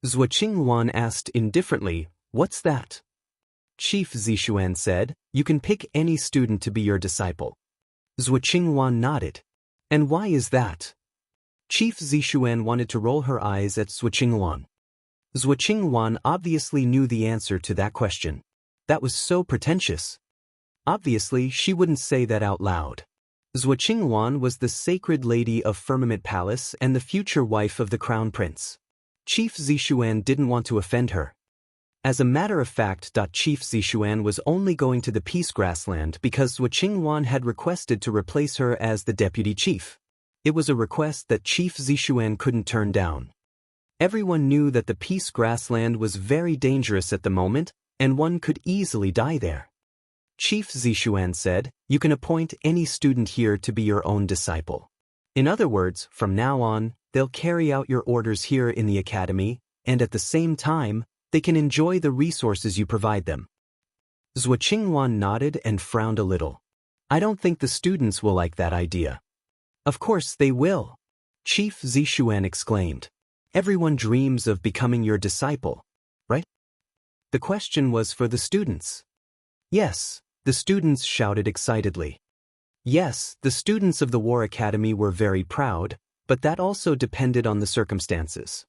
Zhuo Qingwan asked indifferently, "What's that?" Chief Zixuan said, "You can pick any student to be your disciple." Zhuo Qingwan nodded. "And why is that?" Chief Zixuan wanted to roll her eyes at Zhuo Qingwan. Zhuo Qingwan obviously knew the answer to that question. That was so pretentious. Obviously, she wouldn't say that out loud. Zhuo Qingwan was the sacred lady of Firmament Palace and the future wife of the Crown Prince. Chief Zixuan didn't want to offend her. As a matter of fact, Chief Zixuan was only going to the Peace Grassland because Zhuo Qingwan had requested to replace her as the deputy chief. It was a request that Chief Zixuan couldn't turn down. Everyone knew that the Peace Grassland was very dangerous at the moment, and one could easily die there. Chief Zixuan said, "You can appoint any student here to be your own disciple. In other words, from now on, they'll carry out your orders here in the academy, and at the same time, they can enjoy the resources you provide them." Zhuo Qingwan nodded and frowned a little. "I don't think the students will like that idea." "Of course they will," Chief Zixuan exclaimed. "Everyone dreams of becoming your disciple, right?" The question was for the students. Yes, the students shouted excitedly. Yes, the students of the War Academy were very proud, but that also depended on the circumstances.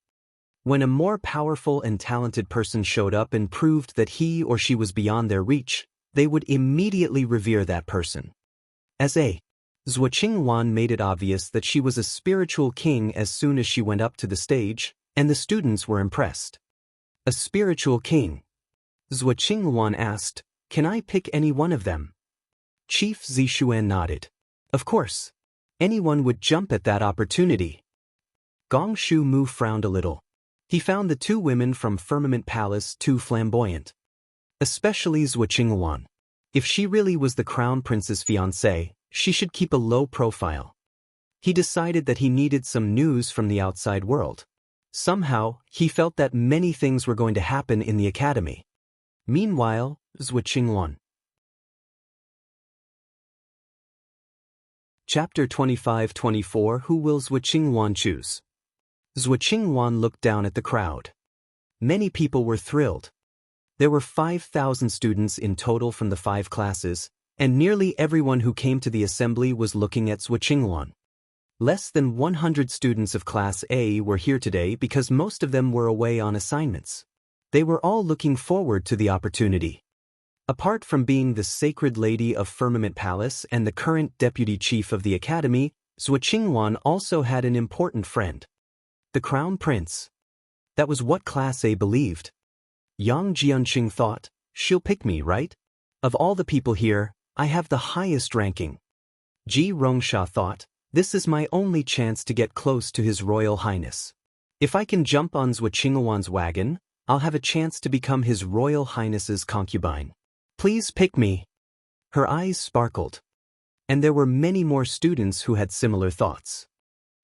When a more powerful and talented person showed up and proved that he or she was beyond their reach, they would immediately revere that person. Zhuo Qingwan made it obvious that she was a spiritual king as soon as she went up to the stage, and the students were impressed. A spiritual king? Zhuo Qingwan asked, "Can I pick any one of them?" Chief Zixuan nodded. "Of course. Anyone would jump at that opportunity." Gong Shu Mu frowned a little. He found the two women from Firmament Palace too flamboyant. Especially Zhuo Qingwan. If she really was the Crown Prince's fiancée, she should keep a low profile. He decided that he needed some news from the outside world. Somehow, he felt that many things were going to happen in the academy. Meanwhile, Zhuo Qingwan. Chapter 25-24 Who will Zhuo Qingwan choose? Zhuo Qingwan looked down at the crowd. Many people were thrilled. There were 5,000 students in total from the 5 classes, and nearly everyone who came to the assembly was looking at Zhuo Qingwan. Less than 100 students of Class A were here today because most of them were away on assignments. They were all looking forward to the opportunity. Apart from being the sacred lady of Firmament Palace and the current deputy chief of the academy, Zhuo Qingwan also had an important friend. The Crown Prince. That was what Class A believed. Yang Jianqing thought, "She'll pick me, right? Of all the people here, I have the highest ranking." Ji Rongsha thought, "This is my only chance to get close to His Royal Highness. If I can jump on Zhuo Qingwan's wagon, I'll have a chance to become His Royal Highness's concubine. Please pick me." Her eyes sparkled. And there were many more students who had similar thoughts.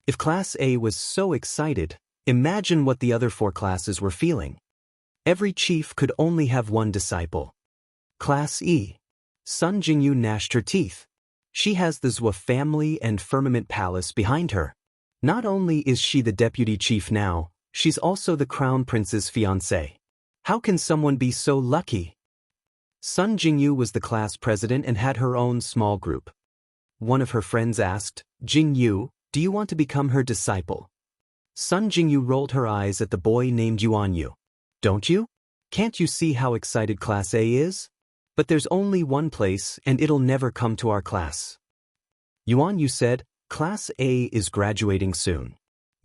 If Class A was so excited, imagine what the other 4 classes were feeling. Every chief could only have one disciple. Class E. Sun Jingyu gnashed her teeth. She has the Zhuo family and Firmament Palace behind her. Not only is she the deputy chief now, she's also the Crown Prince's fiancée. How can someone be so lucky? Sun Jingyu was the class president and had her own small group. One of her friends asked, Jingyu, do you want to become her disciple? Sun Jingyu rolled her eyes at the boy named Yuanyu. Don't you? Can't you see how excited Class A is? But there's only one place and it'll never come to our class. Yuanyu said, Class A is graduating soon.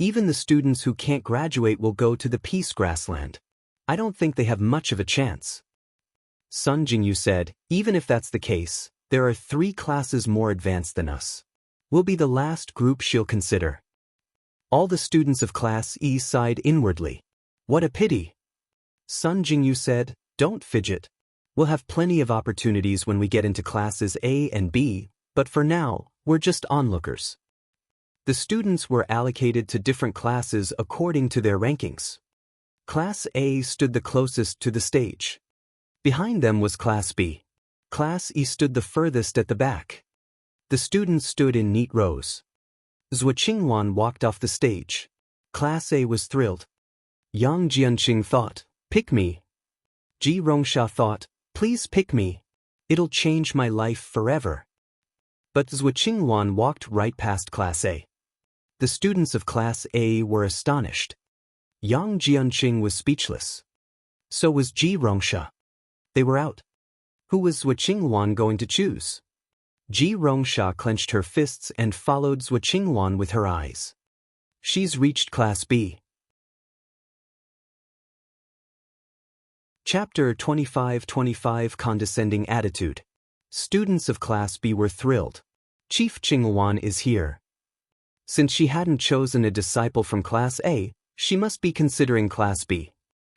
Even the students who can't graduate will go to the Peace Grassland. I don't think they have much of a chance. Sun Jingyu said, even if that's the case, there are 3 classes more advanced than us. We'll be the last group she'll consider. All the students of Class E sighed inwardly. What a pity. Sun Jingyu said, don't fidget. We'll have plenty of opportunities when we get into classes A and B, but for now, we're just onlookers. The students were allocated to different classes according to their rankings. Class A stood the closest to the stage. Behind them was Class B. Class E stood the furthest at the back. The students stood in neat rows. Zhuo Qingwan walked off the stage. Class A was thrilled. Yang Jianqing thought, pick me. Ji Rongsha thought, please pick me. It'll change my life forever. But Zhuo Qingwan walked right past Class A. The students of Class A were astonished. Yang Jianqing was speechless. So was Ji Rongsha. They were out. Who was Zhuo Qingwan going to choose? Ji Rongsha clenched her fists and followed Zhuo Qingwan with her eyes. She's reached Class B. Chapter 25 Condescending Attitude. Students of Class B were thrilled. Chief Qingwan is here. Since she hadn't chosen a disciple from Class A, she must be considering Class B.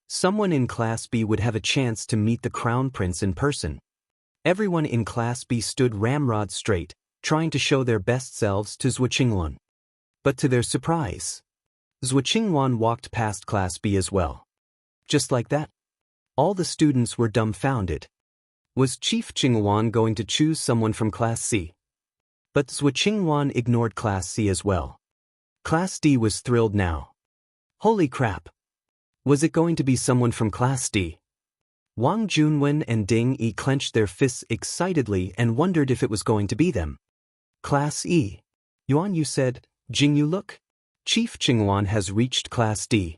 Someone in Class B would have a chance to meet the Crown Prince in person. Everyone in Class B stood ramrod straight, trying to show their best selves to Zhuo Qingwan. But to their surprise, Zhuo Qingwan walked past Class B as well. Just like that, all the students were dumbfounded. Was Chief Qingwan going to choose someone from Class C? But Zhuo Qingwan ignored Class C as well. Class D was thrilled now. Holy crap! Was it going to be someone from Class D? Wang Junwen and Ding Yi clenched their fists excitedly and wondered if it was going to be them. Class E. Yuanyu said, Jingyu look. Chief Qingwan has reached Class D.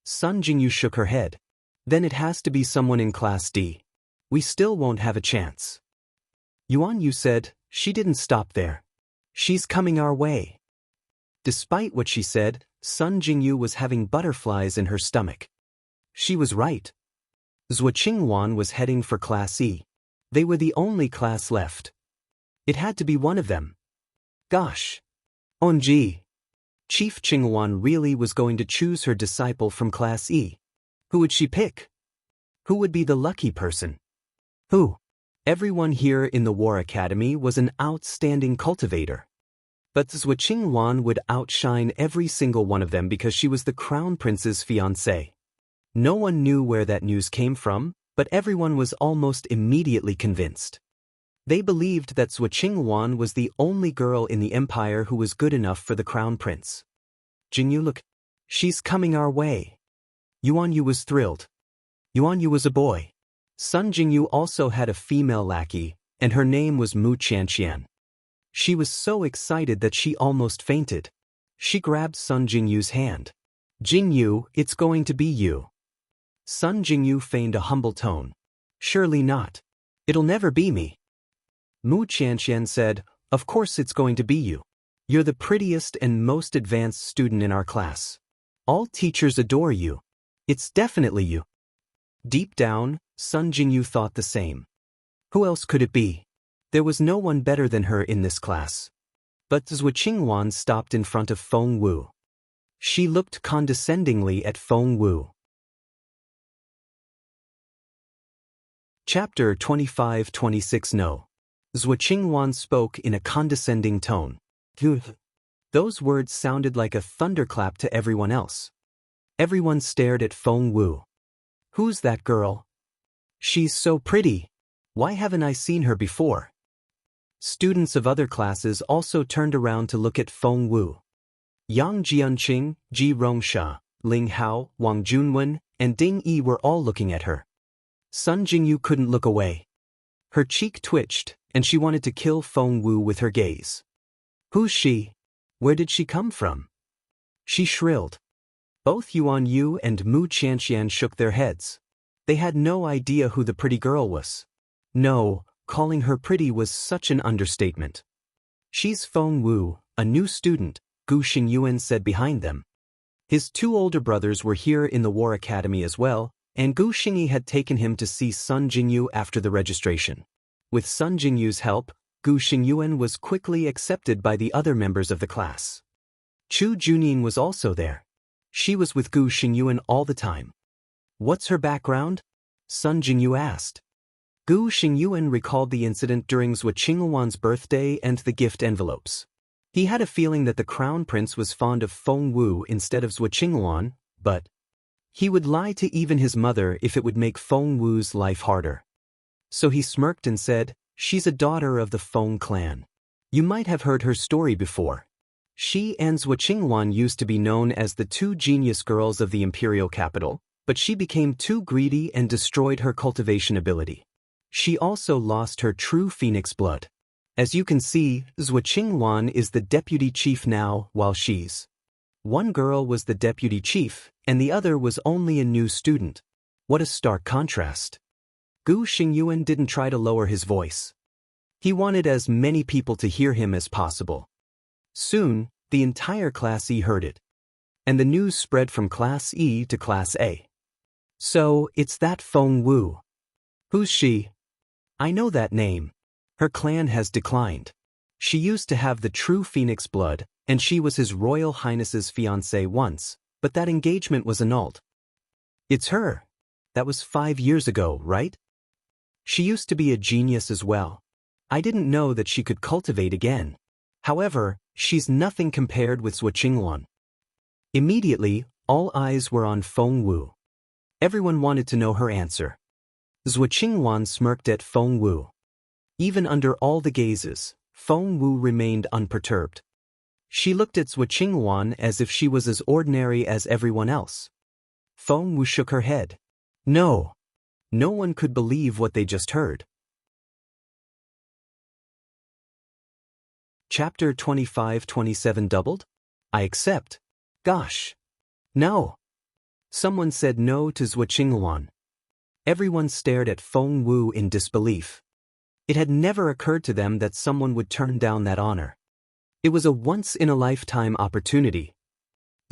Sun Jingyu shook her head. Then it has to be someone in Class D. We still won't have a chance. Yuanyu said, she didn't stop there. She's coming our way. Despite what she said, Sun Jingyu was having butterflies in her stomach. She was right. Zhuo Qingwan was heading for Class E. They were the only class left. It had to be one of them. Gosh. OMG. Chief Qingwan really was going to choose her disciple from Class E. Who would she pick? Who would be the lucky person? Who? Everyone here in the War Academy was an outstanding cultivator. But Zhuo Qingwan would outshine every single one of them because she was the Crown Prince's fiancée. No one knew where that news came from, but everyone was almost immediately convinced. They believed that Zhuo Qingwan was the only girl in the empire who was good enough for the Crown Prince. Jingyu look. She's coming our way. Yuanyu was thrilled. Yuanyu was a boy. Sun Jingyu also had a female lackey, and her name was Mu Qianqian. She was so excited that she almost fainted. She grabbed Sun Jingyu's hand. Jingyu, it's going to be you. Sun Jingyu feigned a humble tone. Surely not. It'll never be me. Mu Qianqian said, of course it's going to be you. You're the prettiest and most advanced student in our class. All teachers adore you. It's definitely you. Deep down, Sun Jingyu thought the same. Who else could it be? There was no one better than her in this class. But Zhuo Qingwan stopped in front of Feng Wu. She looked condescendingly at Feng Wu. Chapter 25 No. Zhuo Qingwan spoke in a condescending tone. Those words sounded like a thunderclap to everyone else. Everyone stared at Feng Wu. Who's that girl? She's so pretty. Why haven't I seen her before? Students of other classes also turned around to look at Feng Wu. Yang Jianqing, Ji Rongsha, Ling Hao, Wang Junwen, and Ding Yi were all looking at her. Sun Jingyu couldn't look away. Her cheek twitched, and she wanted to kill Feng Wu with her gaze. Who's she? Where did she come from? She shrilled. Both Yuan Yu and Mu Qianxian shook their heads. They had no idea who the pretty girl was. No, calling her pretty was such an understatement. She's Feng Wu, a new student, Gu Xingyuan said behind them. His two older brothers were here in the War Academy as well, and Gu Xingyi had taken him to see Sun Jingyu after the registration. With Sun Jingyu's help, Gu Xingyuan was quickly accepted by the other members of the class. Chu Junin was also there. She was with Gu Xingyuan all the time. What's her background? Sun Jingyu asked. Gu Xingyuan recalled the incident during Zhuo Qinghuan's birthday and the gift envelopes. He had a feeling that the crown prince was fond of Feng Wu instead of Zhuo Qinghuan, but he would lie to even his mother if it would make Feng Wu's life harder. So he smirked and said, "She's a daughter of the Feng clan. You might have heard her story before. She and Zhuo Qinghuan used to be known as the two genius girls of the imperial capital, but she became too greedy and destroyed her cultivation ability. She also lost her true phoenix blood. As you can see, Zhuo Qinghuan is the deputy chief now, while she's. One girl was the deputy chief, and the other was only a new student. What a stark contrast." Gu Xingyuan didn't try to lower his voice. He wanted as many people to hear him as possible. Soon, the entire Class E heard it. And the news spread from Class E to Class A. "So, it's that Feng Wu. Who's she? I know that name. Her clan has declined. She used to have the true phoenix blood, and she was His Royal Highness's fiancée once, but that engagement was annulled." "It's her. That was 5 years ago, right? She used to be a genius as well. I didn't know that she could cultivate again. However, she's nothing compared with Zhuo Qinghuan." Immediately, all eyes were on Feng Wu. Everyone wanted to know her answer. Zhuo Qinghuan smirked at Feng Wu. Even under all the gazes, Feng Wu remained unperturbed. She looked at Zhuo Qinghuan as if she was as ordinary as everyone else. Feng Wu shook her head. No. No one could believe what they just heard. Chapter 25-27 doubled? I accept. Gosh. No. Someone said no to Zhuo Qinghuan. Everyone stared at Feng Wu in disbelief. It had never occurred to them that someone would turn down that honor. It was a once-in-a-lifetime opportunity.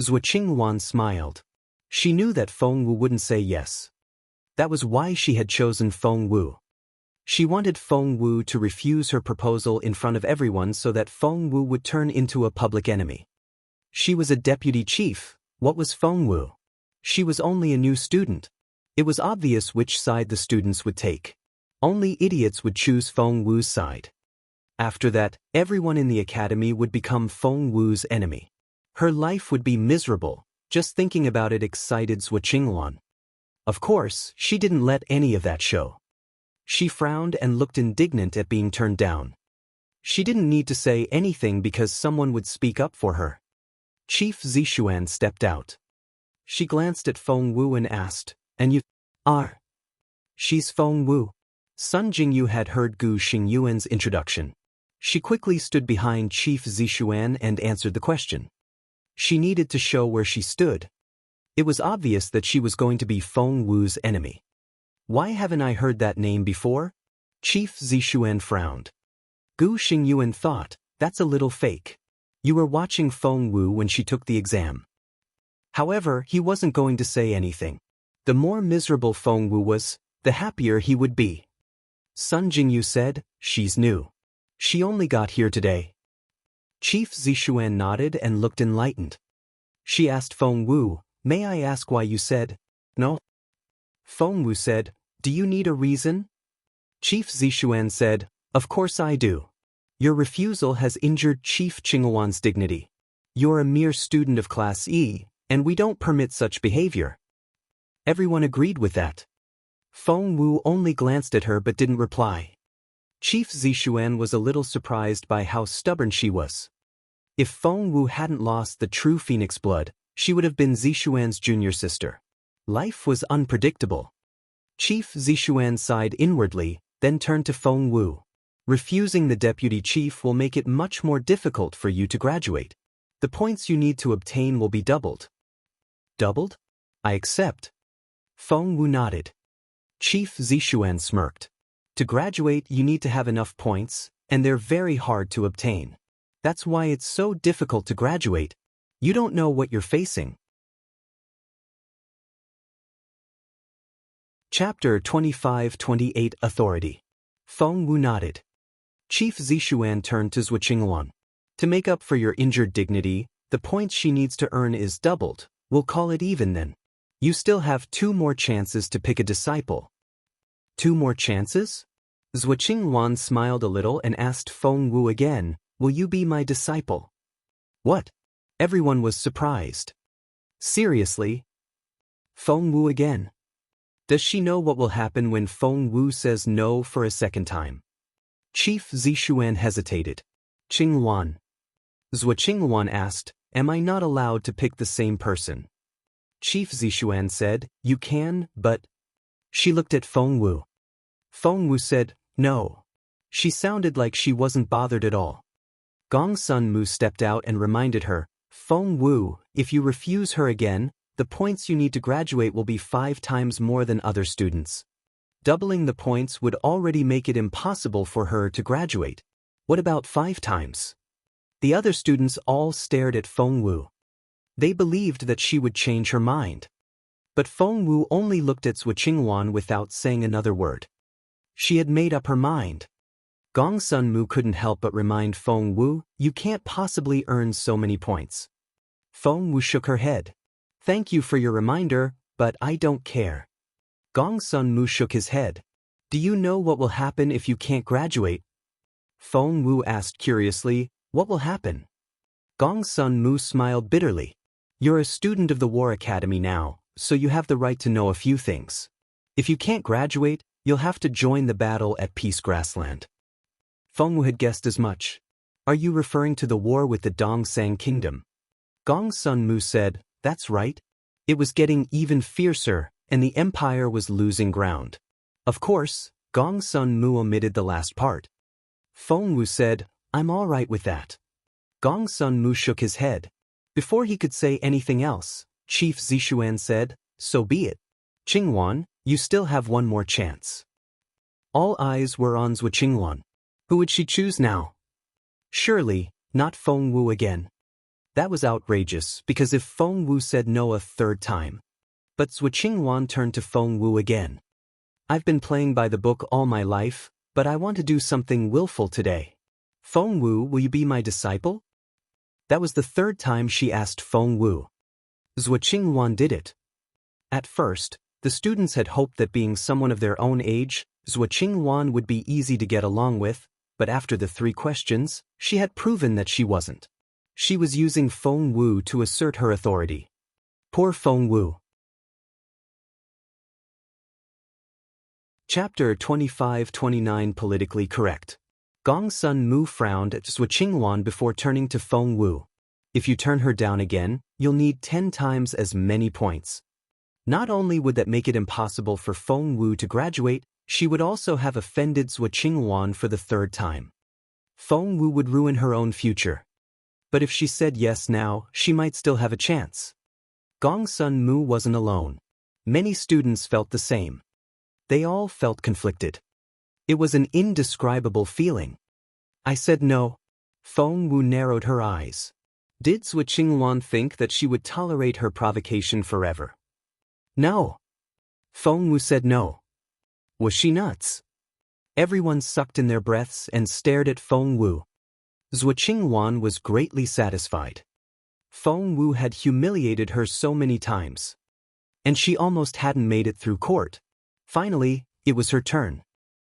Zhuo Qinghuan smiled. She knew that Feng Wu wouldn't say yes. That was why she had chosen Feng Wu. She wanted Feng Wu to refuse her proposal in front of everyone so that Feng Wu would turn into a public enemy. She was a deputy chief. What was Feng Wu? She was only a new student. It was obvious which side the students would take. Only idiots would choose Feng Wu's side. After that, everyone in the academy would become Feng Wu's enemy. Her life would be miserable. Just thinking about it excited Zhuo Qinghuan. Of course, she didn't let any of that show. She frowned and looked indignant at being turned down. She didn't need to say anything because someone would speak up for her. Chief Zishuan stepped out. She glanced at Feng Wu and asked, "And you are?" "She's Feng Wu." Sun Jingyu had heard Gu Xingyuan's introduction. She quickly stood behind Chief Zishuan and answered the question. She needed to show where she stood. It was obvious that she was going to be Feng Wu's enemy. Why haven't I heard that name before? Chief Zishuan frowned. Gu Xingyuan thought, that's a little fake. You were watching Feng Wu when she took the exam. However, he wasn't going to say anything. The more miserable Feng Wu was, the happier he would be. Sun Jingyu said, "She's new. She only got here today." Chief Zishuan nodded and looked enlightened. She asked Feng Wu, "May I ask why you said no?" Feng Wu said, "Do you need a reason?" Chief Zishuan said, "Of course I do. Your refusal has injured Chief Qinghuan's dignity. You're a mere student of Class E, and we don't permit such behavior." Everyone agreed with that. Feng Wu only glanced at her but didn't reply. Chief Zishuan was a little surprised by how stubborn she was. If Feng Wu hadn't lost the true phoenix blood, she would have been Zishuan's junior sister. Life was unpredictable. Chief Zishuan sighed inwardly, then turned to Feng Wu. Refusing the deputy chief will make it much more difficult for you to graduate. The points you need to obtain will be doubled. Doubled? I accept. Feng Wu nodded. Chief Zishuan smirked. To graduate, you need to have enough points, and they're very hard to obtain. That's why it's so difficult to graduate. You don't know what you're facing. Chapter 25-28 Authority. Feng Wu nodded. Chief Zishuan turned to Zhuqingluan. To make up for your injured dignity, the points she needs to earn is doubled. We'll call it even then. You still have 2 more chances to pick a disciple. 2 more chances? Zhuqingluan smiled a little and asked Feng Wu again, will you be my disciple? What? Everyone was surprised. Seriously? Feng Wu again. Does she know what will happen when Feng Wu says no for a second time? Chief Zishuan hesitated. Qingluan. Zhuqingluan asked, am I not allowed to pick the same person? Chief Zishuan said, you can, but... She looked at Feng Wu. Feng Wu said, no. She sounded like she wasn't bothered at all. Gong Sun Mu stepped out and reminded her, Feng Wu, if you refuse her again, the points you need to graduate will be 5 times more than other students. Doubling the points would already make it impossible for her to graduate. What about 5 times? The other students all stared at Feng Wu. They believed that she would change her mind. But Feng Wu only looked at Zhuqingluan without saying another word. She had made up her mind. Gong Sun Mu couldn't help but remind Feng Wu, you can't possibly earn so many points. Feng Wu shook her head. Thank you for your reminder, but I don't care. Gong Sun Mu shook his head. Do you know what will happen if you can't graduate? Feng Wu asked curiously, what will happen? Gong Sun Mu smiled bitterly. You're a student of the War Academy now, so you have the right to know a few things. If you can't graduate, you'll have to join the battle at Peace Grassland. Feng Wu had guessed as much. Are you referring to the war with the Dongsang Kingdom? Gong Sun Mu said, that's right. It was getting even fiercer, and the empire was losing ground. Of course, Gong Sun Mu omitted the last part. Feng Wu said, I'm all right with that. Gong Sun Mu shook his head. Before he could say anything else, Chief Zishuan said, so be it. Qingluan, you still have 1 more chance. All eyes were on Zhuqingluan. Who would she choose now? Surely, not Feng Wu again. That was outrageous, because if Feng Wu said no a 3rd time. But Zhuqingluan turned to Feng Wu again. I've been playing by the book all my life, but I want to do something willful today. Feng Wu, will you be my disciple? That was the 3rd time she asked Feng Wu. Zhuqingluan did it. At first, the students had hoped that being someone of their own age, Zhuqingluan would be easy to get along with, but after the 3 questions, she had proven that she wasn't. She was using Feng Wu to assert her authority. Poor Feng Wu. Chapter 25-29 Politically Correct. Gong Sun Mu frowned at Zhuqingluan before turning to Feng Wu. If you turn her down again, you'll need 10 times as many points. Not only would that make it impossible for Feng Wu to graduate, she would also have offended Zhuqingluan for the 3rd time. Feng Wu would ruin her own future. But if she said yes now, she might still have a chance. Gong Sun Mu wasn't alone. Many students felt the same. They all felt conflicted. It was an indescribable feeling. I said no. Feng Wu narrowed her eyes. Did Zhuqingluan think that she would tolerate her provocation forever? No. Feng Wu said no. Was she nuts? Everyone sucked in their breaths and stared at Feng Wu. Zhuqingluan was greatly satisfied. Feng Wu had humiliated her so many times. And she almost hadn't made it through court. Finally, it was her turn.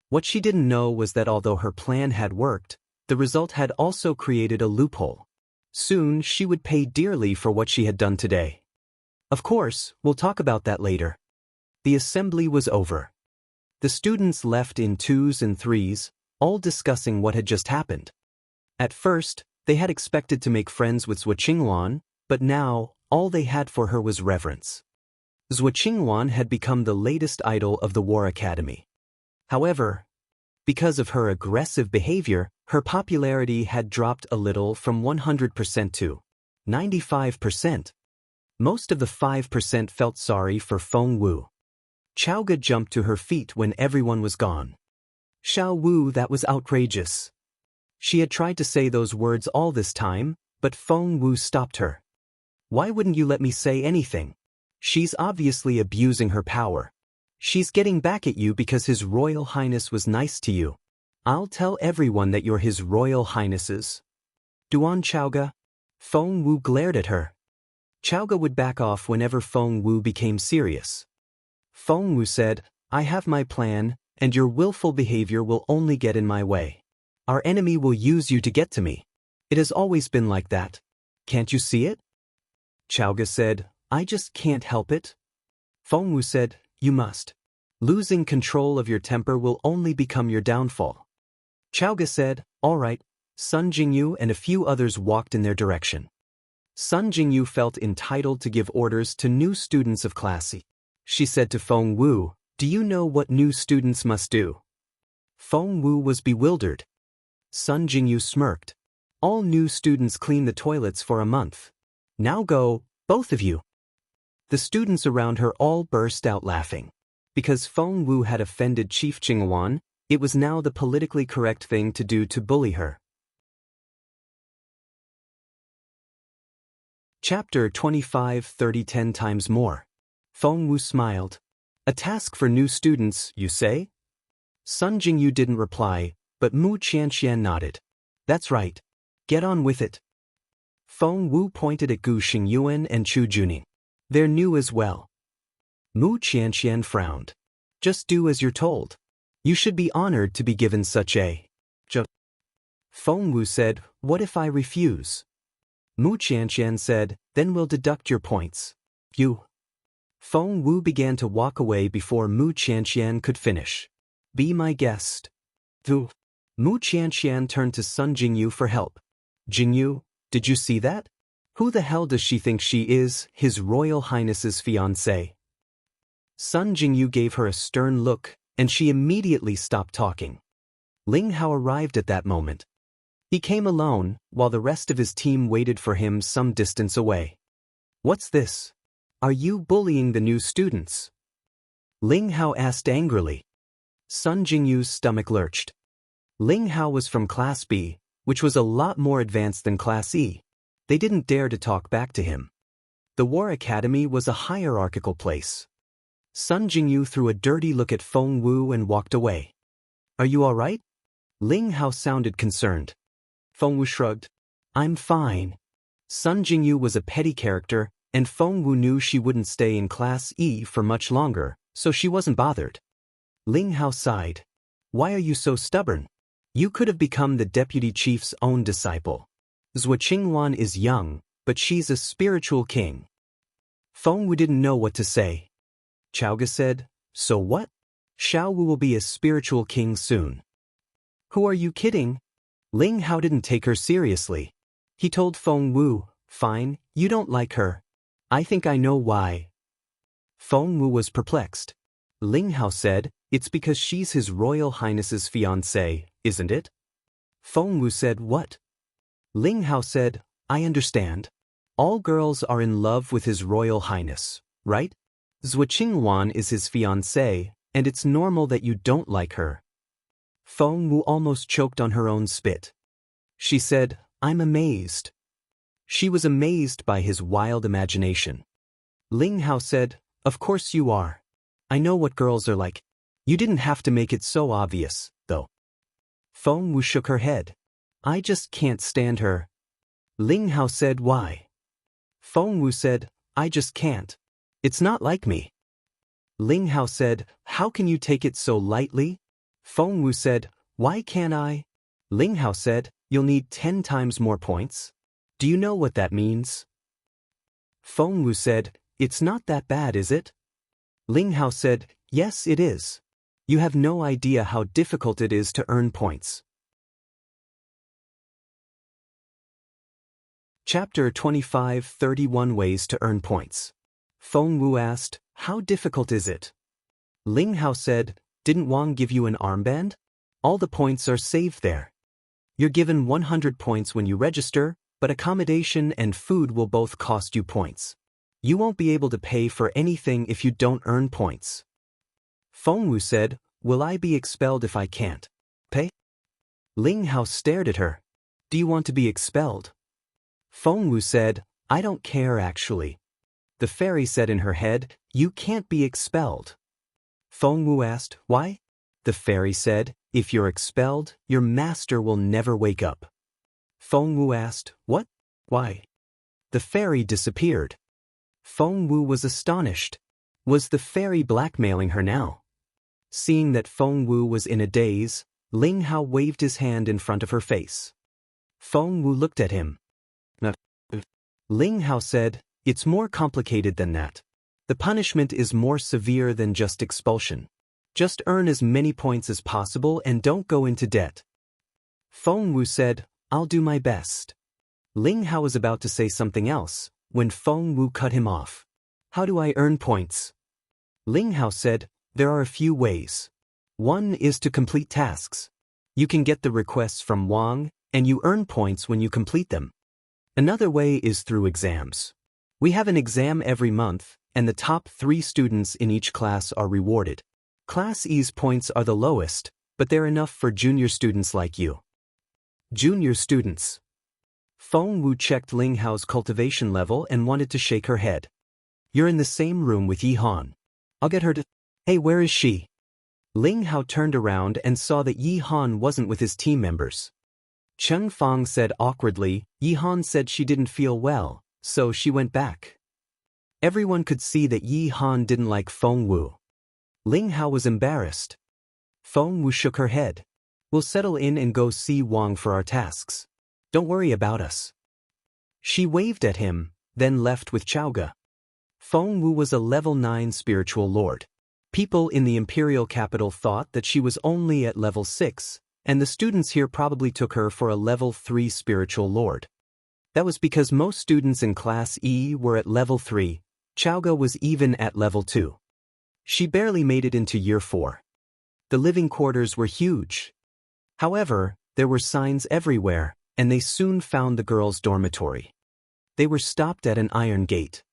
What she didn't know was that although her plan had worked, the result had also created a loophole. Soon she would pay dearly for what she had done today. Of course, we'll talk about that later. The assembly was over. The students left in 2s and 3s, all discussing what had just happened. At first, they had expected to make friends with Zhuqingluan, but now, all they had for her was reverence. Zhuqingluan had become the latest idol of the War Academy. However, Because of her aggressive behavior, her popularity had dropped a little from 100% to 95%. Most of the 5% felt sorry for Feng Wu. Chaoga jumped to her feet when everyone was gone. Xiao Wu, that was outrageous. She had tried to say those words all this time, but Feng Wu stopped her. Why wouldn't you let me say anything? She's obviously abusing her power. She's getting back at you because His Royal Highness was nice to you. I'll tell everyone that you're His Royal Highness's. Duan Chaoga? Feng Wu glared at her. Chaoga would back off whenever Feng Wu became serious. Feng Wu said, I have my plan, and your willful behavior will only get in my way. Our enemy will use you to get to me. It has always been like that. Can't you see it? Chaoga said, I just can't help it. Feng Wu said, you must. Losing control of your temper will only become your downfall. Chaoga said, all right. Sun Jingyu and a few others walked in their direction. Sun Jingyu felt entitled to give orders to new students of Class C. She said to Feng Wu, do you know what new students must do? Feng Wu was bewildered. Sun Jingyu smirked. All new students clean the toilets for a month. Now go, both of you. The students around her all burst out laughing. Because Feng Wu had offended Chief Jingwan, it was now the politically correct thing to do to bully her. Chapter 25 30 10 times more. Feng Wu smiled. A task for new students, you say? Sun Jingyu didn't reply, but Mu Qianqian nodded. That's right. Get on with it. Feng Wu pointed at Gu Xingyuan and Chu Juning. They're new as well. Mu Qianqian frowned. Just do as you're told. You should be honored to be given such a job. Feng Wu said, what if I refuse? Mu Qianqian said, then we'll deduct your points. You. Feng Wu began to walk away before Mu Qianqian could finish. Be my guest. Du. Mu Qianqian turned to Sun Jingyu for help. Jingyu, did you see that? Who the hell does she think she is, His Royal Highness's fiancée? Sun Jingyu gave her a stern look, and she immediately stopped talking. Ling Hao arrived at that moment. He came alone, while the rest of his team waited for him some distance away. What's this? Are you bullying the new students? Ling Hao asked angrily. Sun Jingyu's stomach lurched. Ling Hao was from Class B, which was a lot more advanced than Class E. They didn't dare to talk back to him. The War Academy was a hierarchical place. Sun Jingyu threw a dirty look at Feng Wu and walked away. Are you all right? Ling Hao sounded concerned. Feng Wu shrugged. I'm fine. Sun Jingyu was a petty character, and Feng Wu knew she wouldn't stay in Class E for much longer, so she wasn't bothered. Ling Hao sighed. Why are you so stubborn? You could have become the deputy chief's own disciple. Zhou Qingwan is young, but she's a spiritual king. Feng Wu didn't know what to say. Chaoga said, so what? Xiao Wu will be a spiritual king soon. Who are you kidding? Ling Hao didn't take her seriously. He told Feng Wu, fine, you don't like her. I think I know why. Feng Wu was perplexed. Ling Hao said, it's because she's His Royal Highness's fiancée, isn't it? Feng Wu said, what? Ling Hao said, I understand. All girls are in love with His Royal Highness, right? Zhou Qingwan is his fiancée, and it's normal that you don't like her. Feng Wu almost choked on her own spit. She said, I'm amazed. She was amazed by his wild imagination. Ling Hao said, of course you are. I know what girls are like. You didn't have to make it so obvious, though. Feng Wu shook her head. I just can't stand her. Ling Hao said, why? Feng Wu said, I just can't. It's not like me. Ling Hao said, how can you take it so lightly? Feng Wu said, why can't I? Ling Hao said, you'll need 10 times more points. Do you know what that means? Feng Wu said, it's not that bad, is it? Ling Hao said, yes, it is. You have no idea how difficult it is to earn points. Chapter 25 31 Ways to Earn Points. Feng Wu asked, how difficult is it? Ling Hao said, didn't Wang give you an armband? All the points are saved there. You're given 100 points when you register, but accommodation and food will both cost you points. You won't be able to pay for anything if you don't earn points. Fengwu said, "Will I be expelled if I can't pay?" Ling Hao stared at her. "Do you want to be expelled?" Fengwu said, "I don't care actually." The fairy said in her head, "You can't be expelled." Fengwu asked, "Why?" The fairy said, "If you're expelled, your master will never wake up." Fengwu asked, "What? Why?" The fairy disappeared. Fengwu was astonished. Was the fairy blackmailing her now? Seeing that Fengwu was in a daze, Ling Hao waved his hand in front of her face. Fengwu looked at him. Ling Hao said, "It's more complicated than that. The punishment is more severe than just expulsion. Just earn as many points as possible and don't go into debt." Fengwu said, "I'll do my best." Ling Hao was about to say something else, when Fengwu cut him off. "How do I earn points?" Ling Hao said, "There are a few ways. One is to complete tasks. You can get the requests from Wang, and you earn points when you complete them. Another way is through exams. We have an exam every month, and the top 3 students in each class are rewarded. Class E's points are the lowest, but they're enough for junior students like you." Junior students. Fengwu checked Ling Hao's cultivation level and wanted to shake her head. "You're in the same room with Yi Han. I'll get her to— Hey, where is she?" Ling Hao turned around and saw that Yi Han wasn't with his team members. Cheng Fang said awkwardly, "Yi Han said she didn't feel well, so she went back." Everyone could see that Yi Han didn't like Fengwu. Ling Hao was embarrassed. Fengwu shook her head. "We'll settle in and go see Wang for our tasks. Don't worry about us." She waved at him, then left with Chaoga. Fengwu was a level 9 spiritual lord. People in the imperial capital thought that she was only at level 6, and the students here probably took her for a level 3 spiritual lord. That was because most students in Class E were at level 3, Chaoga was even at level 2. She barely made it into year 4. The living quarters were huge. However, there were signs everywhere, and they soon found the girls' dormitory. They were stopped at an iron gate.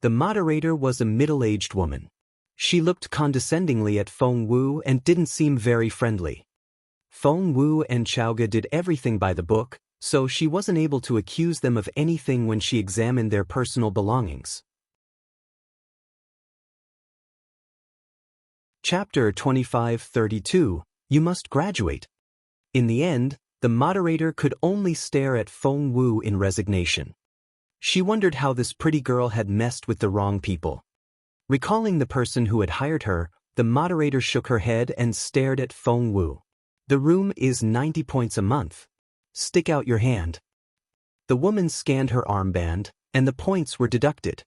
The moderator was a middle-aged woman. She looked condescendingly at Fengwu and didn't seem very friendly. Fengwu and Chaoga did everything by the book, so she wasn't able to accuse them of anything when she examined their personal belongings. Chapter 2532, You Must Graduate. In the end, the moderator could only stare at Fengwu in resignation. She wondered how this pretty girl had messed with the wrong people. Recalling the person who had hired her, the moderator shook her head and stared at Fengwu. "The room is 90 points a month. Stick out your hand." The woman scanned her armband, and the points were deducted.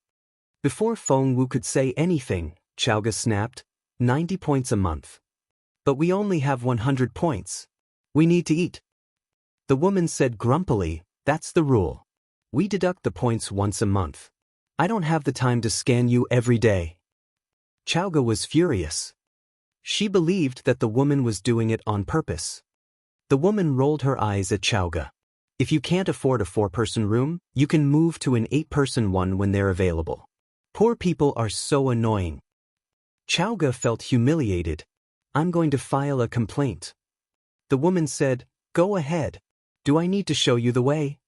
Before Fengwu could say anything, Chaoga snapped, 90 points a month. But we only have 100 points. We need to eat. The woman said grumpily, "That's the rule. We deduct the points once a month. I don't have the time to scan you every day." Chaoga was furious. She believed that the woman was doing it on purpose. The woman rolled her eyes at Chaoga. "If you can't afford a 4-person room, you can move to an 8-person one when they're available. Poor people are so annoying." Chaoga felt humiliated. "I'm going to file a complaint." The woman said, "Go ahead. Do I need to show you the way?"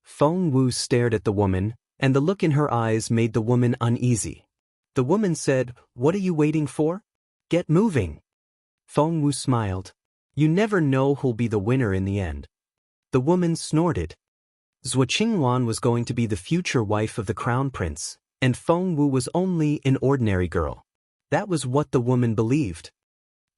Fengwu stared at the woman, and the look in her eyes made the woman uneasy. The woman said, "What are you waiting for? Get moving." Fengwu smiled. "You never know who'll be the winner in the end." The woman snorted. Zhuo Qingwan was going to be the future wife of the crown prince, and Fengwu was only an ordinary girl. That was what the woman believed.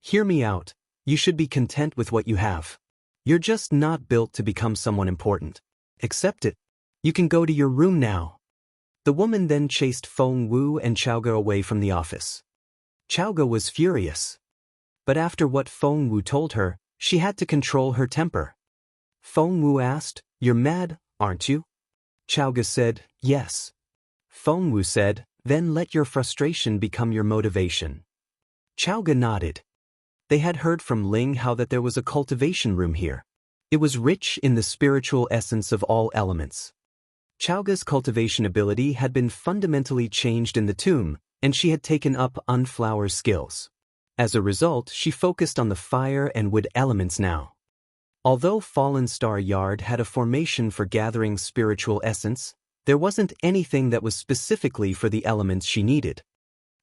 "Hear me out. You should be content with what you have. You're just not built to become someone important. Accept it. You can go to your room now." The woman then chased Fengwu and Chaoga away from the office. Chaoga was furious. But after what Fengwu told her, she had to control her temper. Fengwu asked, "You're mad, aren't you?" Chaoga said, "Yes." Fengwu said, "Then let your frustration become your motivation." Chaoga nodded. They had heard from Ling how that there was a cultivation room here. It was rich in the spiritual essence of all elements. Chowga's cultivation ability had been fundamentally changed in the tomb, and she had taken up unflower skills. As a result, she focused on the fire and wood elements now. Although Fallen Star Yard had a formation for gathering spiritual essence, there wasn't anything that was specifically for the elements she needed.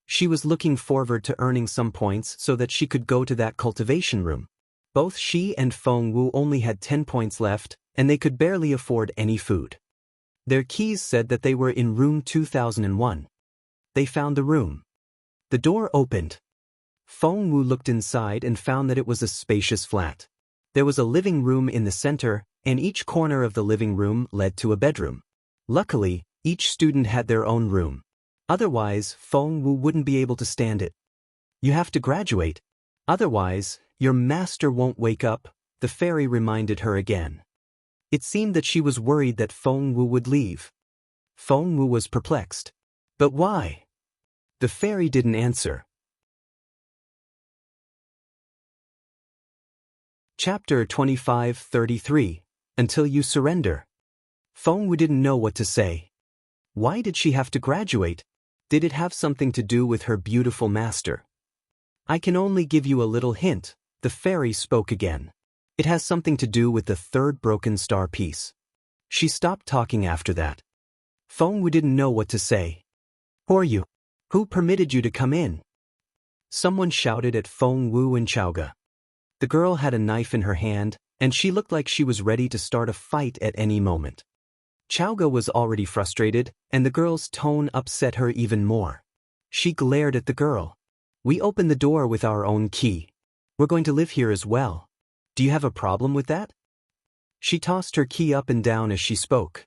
She was looking forward to earning some points so that she could go to that cultivation room. Both she and Feng Wu only had 10 points left, and they could barely afford any food. Their keys said that they were in room 2001. They found the room. The door opened. Feng Wu looked inside and found that it was a spacious flat. There was a living room in the center, and each corner of the living room led to a bedroom. Luckily, each student had their own room. Otherwise, Feng Wu wouldn't be able to stand it. You have to graduate. Otherwise, your master won't wake up, the fairy reminded her again. It seemed that she was worried that Feng Wu would leave. Feng Wu was perplexed. But why? The fairy didn't answer. Chapter 25:33. Until you surrender. Feng Wu didn't know what to say. Why did she have to graduate? Did it have something to do with her beautiful master? I can only give you a little hint, the fairy spoke again. It has something to do with the third broken star piece. She stopped talking after that. Feng Wu didn't know what to say. Who are you? Who permitted you to come in? Someone shouted at Feng Wu and Chowga. The girl had a knife in her hand, and she looked like she was ready to start a fight at any moment. Chowga was already frustrated, and the girl's tone upset her even more. She glared at the girl. We opened the door with our own key. We're going to live here as well. Do you have a problem with that? She tossed her key up and down as she spoke.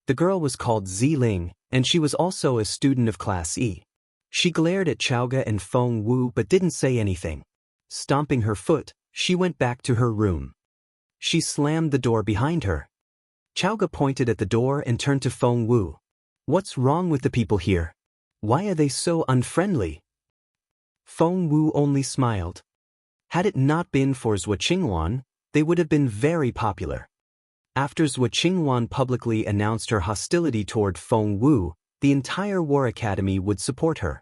The girl was called Ziling, and she was also a student of Class E. She glared at Chowga and Feng Wu but didn't say anything. Stomping her foot, she went back to her room. She slammed the door behind her. Chowga pointed at the door and turned to Feng Wu. What's wrong with the people here? Why are they so unfriendly? Feng Wu only smiled. Had it not been for Zhuo Qingwan, they would have been very popular. After Zhuo Qingwan publicly announced her hostility toward Feng Wu, the entire War Academy would support her.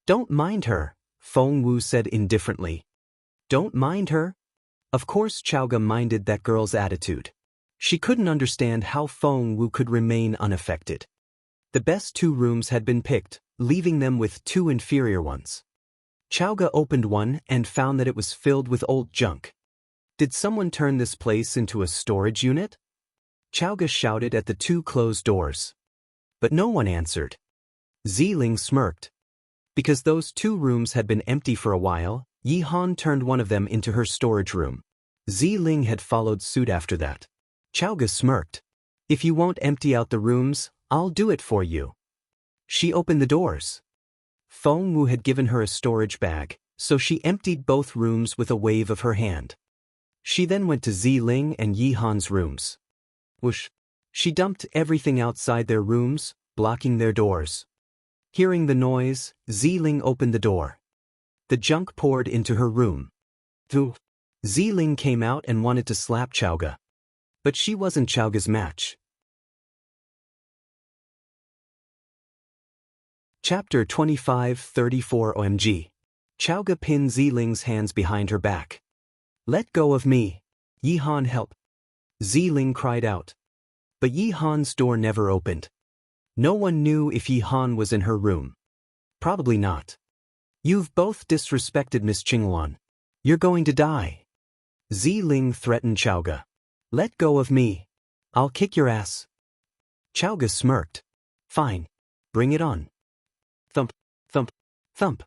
Don't mind her, Feng Wu said indifferently. Don't mind her? Of course Chowga minded that girl's attitude. She couldn't understand how Feng Wu could remain unaffected. The best two rooms had been picked, leaving them with two inferior ones. Chowga opened one and found that it was filled with old junk. Did someone turn this place into a storage unit? Chowga shouted at the two closed doors. But no one answered. Ziling smirked. Because those two rooms had been empty for a while, Yi Han turned one of them into her storage room. Ziling had followed suit after that. Chowga smirked. If you won't empty out the rooms, I'll do it for you. She opened the doors. Feng Wu had given her a storage bag, so she emptied both rooms with a wave of her hand. She then went to Ziling and Yi Han's rooms. Whoosh! She dumped everything outside their rooms, blocking their doors. Hearing the noise, Ziling opened the door. The junk poured into her room. Ziling came out and wanted to slap Chowga. But she wasn't Chowga's match. Chapter 25:34 OMG. Chowga pinned Ziling's hands behind her back. Let go of me. Yi Han, help. Ziling cried out. But Yi Han's door never opened. No one knew if Yi Han was in her room. Probably not. You've both disrespected Miss Qingwan. You're going to die. Ziling threatened Chowga. Let go of me. I'll kick your ass. Chowga smirked. Fine. Bring it on. Thump, thump, thump.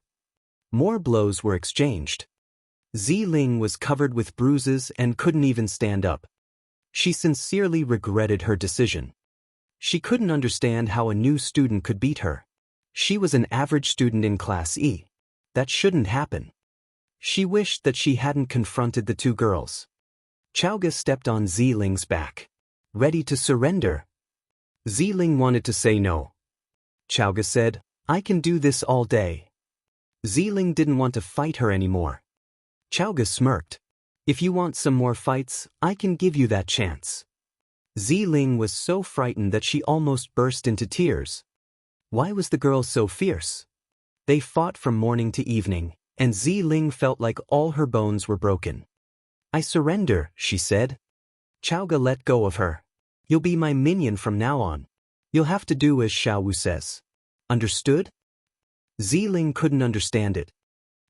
More blows were exchanged. Ziling was covered with bruises and couldn't even stand up. She sincerely regretted her decision. She couldn't understand how a new student could beat her. She was an average student in Class E. That shouldn't happen. She wished that she hadn't confronted the two girls. Chowga stepped on Ziling's back. Ready to surrender. Ziling wanted to say no. Chowga said, I can do this all day. Ziling didn't want to fight her anymore. Chowga smirked. If you want some more fights, I can give you that chance. Ziling was so frightened that she almost burst into tears. Why was the girl so fierce? They fought from morning to evening, and Ziling felt like all her bones were broken. I surrender, she said. Chowga let go of her. You'll be my minion from now on. You'll have to do as Xiao Wu says. Understood? Ziling couldn't understand it.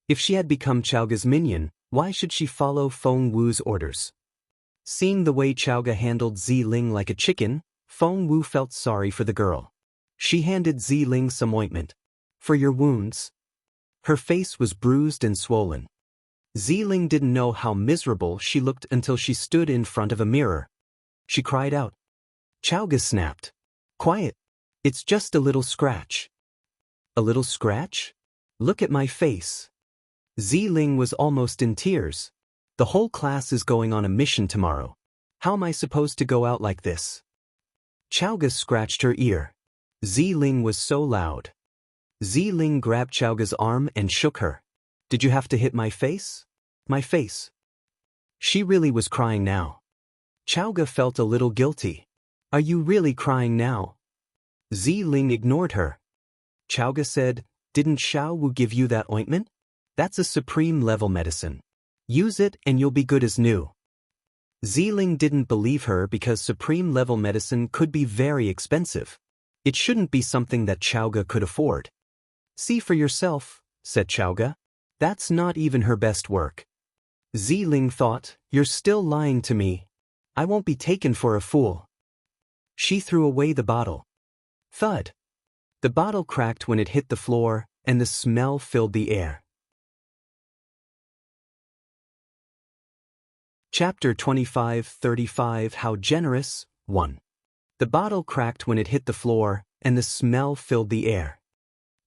If she had become Chowga's minion, why should she follow Feng Wu's orders? Seeing the way Chowga handled Ziling like a chicken, Feng Wu felt sorry for the girl. She handed Ziling some ointment. For your wounds. Her face was bruised and swollen. Ziling didn't know how miserable she looked until she stood in front of a mirror. She cried out. Chowga snapped. Quiet. It's just a little scratch. A little scratch? Look at my face. Ziling was almost in tears. The whole class is going on a mission tomorrow. How am I supposed to go out like this? Chowga scratched her ear. Ziling was so loud. Ziling grabbed Chowga's arm and shook her. Did you have to hit my face? My face. She really was crying now. Chowga felt a little guilty. Are you really crying now? Ziling ignored her. Chowga said, didn't Xiao Wu give you that ointment? That's a supreme level medicine. Use it and you'll be good as new. Ziling didn't believe her because supreme level medicine could be very expensive. It shouldn't be something that Chowga could afford. See for yourself, said Chowga. That's not even her best work. Ziling thought, you're still lying to me. I won't be taken for a fool. She threw away the bottle. Thud. The bottle cracked when it hit the floor, and the smell filled the air. Chapter 25-35 How Generous, 1. The bottle cracked when it hit the floor, and the smell filled the air.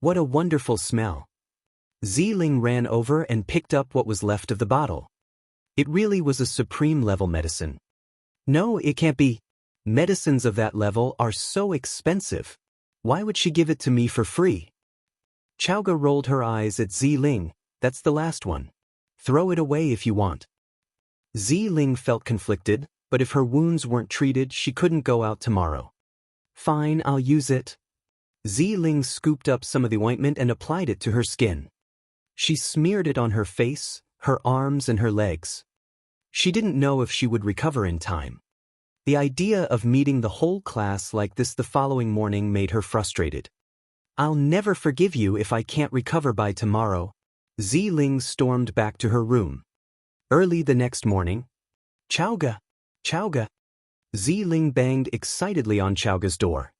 What a wonderful smell. Ziling ran over and picked up what was left of the bottle. It really was a supreme level medicine. No, it can't be. Medicines of that level are so expensive. Why would she give it to me for free? Chowga rolled her eyes at Ziling. That's the last one. Throw it away if you want. Ziling felt conflicted, but if her wounds weren't treated, she couldn't go out tomorrow. Fine, I'll use it. Ziling scooped up some of the ointment and applied it to her skin. She smeared it on her face, her arms and her legs. She didn't know if she would recover in time. The idea of meeting the whole class like this the following morning made her frustrated. I'll never forgive you if I can't recover by tomorrow. Ziling stormed back to her room. Early the next morning. Chowga! Chowga! Ziling banged excitedly on Chowga's door.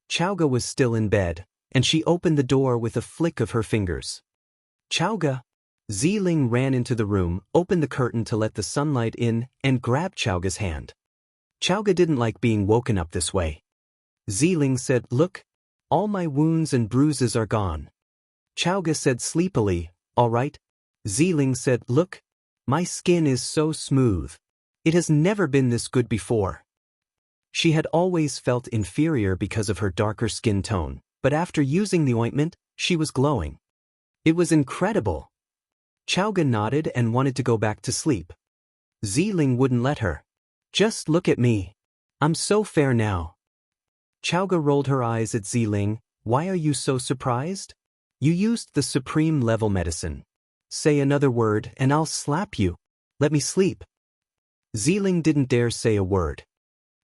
Chowga was still in bed, and she opened the door with a flick of her fingers. Chowga! Ziling ran into the room, opened the curtain to let the sunlight in, and grabbed Chowga's hand. Chowga didn't like being woken up this way. Ziling said, look, all my wounds and bruises are gone. Chowga said sleepily, all right. Ziling said, look, my skin is so smooth. It has never been this good before. She had always felt inferior because of her darker skin tone, but after using the ointment, she was glowing. It was incredible. Chowga nodded and wanted to go back to sleep. Ziling wouldn't let her. Just look at me. I'm so fair now. Chowga rolled her eyes at Ziling. Why are you so surprised? You used the supreme level medicine. Say another word and I'll slap you. Let me sleep. Ziling didn't dare say a word.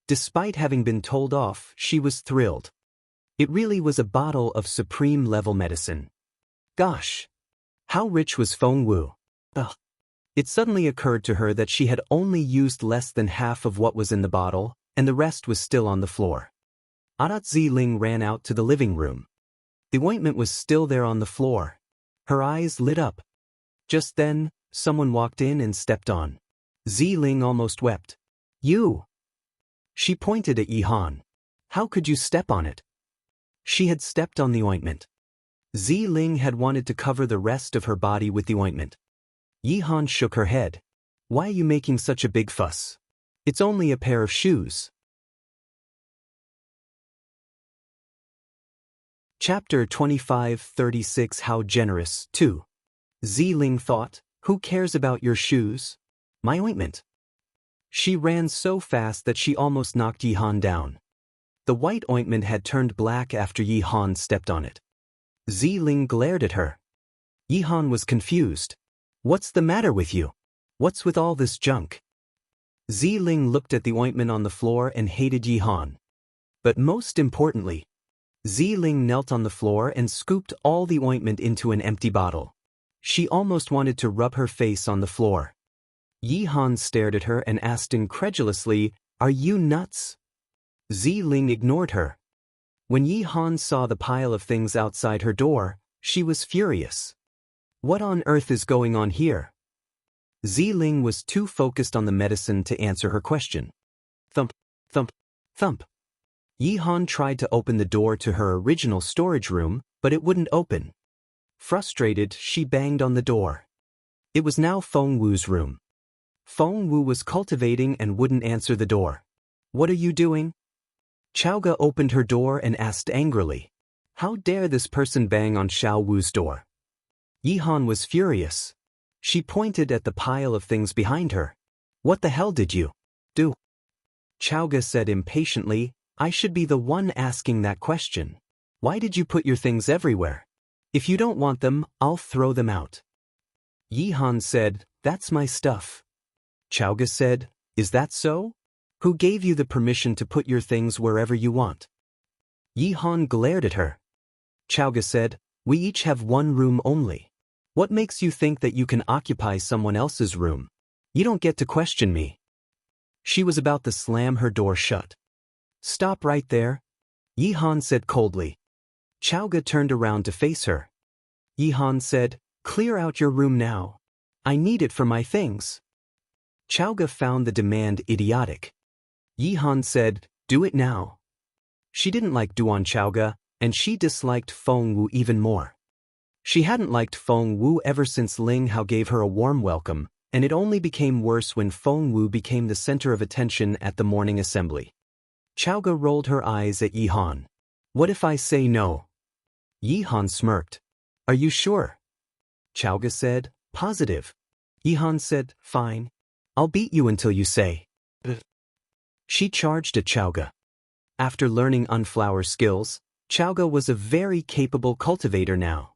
Despite having been told off, she was thrilled. It really was a bottle of supreme level medicine. Gosh! How rich was Feng Wu? Ugh. It suddenly occurred to her that she had only used less than half of what was in the bottle, and the rest was still on the floor. Ziling ran out to the living room. The ointment was still there on the floor. Her eyes lit up. Just then, someone walked in and stepped on. Ziling almost wept. You! She pointed at Yihan. How could you step on it? She had stepped on the ointment. Ziling had wanted to cover the rest of her body with the ointment. Yihan shook her head. Why are you making such a big fuss? It's only a pair of shoes. Chapter 25-36 How Generous, 2. Ziling thought, Who cares about your shoes? My ointment. She ran so fast that she almost knocked Yi Han down. The white ointment had turned black after Yi Han stepped on it. Ziling glared at her. Yi Han was confused. What's the matter with you? What's with all this junk? Ziling looked at the ointment on the floor and hated Yi Han. But most importantly, Ziling knelt on the floor and scooped all the ointment into an empty bottle. She almost wanted to rub her face on the floor. Yi Han stared at her and asked incredulously, "Are you nuts?" Ziling ignored her. When Yi Han saw the pile of things outside her door, she was furious. What on earth is going on here? Ziling was too focused on the medicine to answer her question. Thump, thump, thump. Yi Han tried to open the door to her original storage room, but it wouldn't open. Frustrated, she banged on the door. It was now Feng Wu's room. Feng Wu was cultivating and wouldn't answer the door. "What are you doing?" Chaoga opened her door and asked angrily. How dare this person bang on Xiao Wu's door? Yi Han was furious. She pointed at the pile of things behind her. "What the hell did you do?" Chaoga said impatiently, "I should be the one asking that question. Why did you put your things everywhere? If you don't want them, I'll throw them out." Yi Han said, "That's my stuff." Chaoga said, "Is that so? Who gave you the permission to put your things wherever you want?" Yi Han glared at her. Chaoga said, "We each have one room only. What makes you think that you can occupy someone else's room? You don't get to question me." She was about to slam her door shut. "Stop right there," Yi Han said coldly. Chaoga turned around to face her. Yi Han said, "Clear out your room now. I need it for my things." Chaoga found the demand idiotic. Yi Han said, "Do it now." She didn't like Duan Chaoga, and she disliked Feng Wu even more. She hadn't liked Feng Wu ever since Ling Hao gave her a warm welcome, and it only became worse when Feng Wu became the center of attention at the morning assembly. Chaoga rolled her eyes at Yi Han. "What if I say no?" Yi Han smirked. "Are you sure?" Chaoga said, "Positive." Yi Han said, "Fine. I'll beat you until you say." She charged at Chaoga. After learning unflower skills, Chaoga was a very capable cultivator now.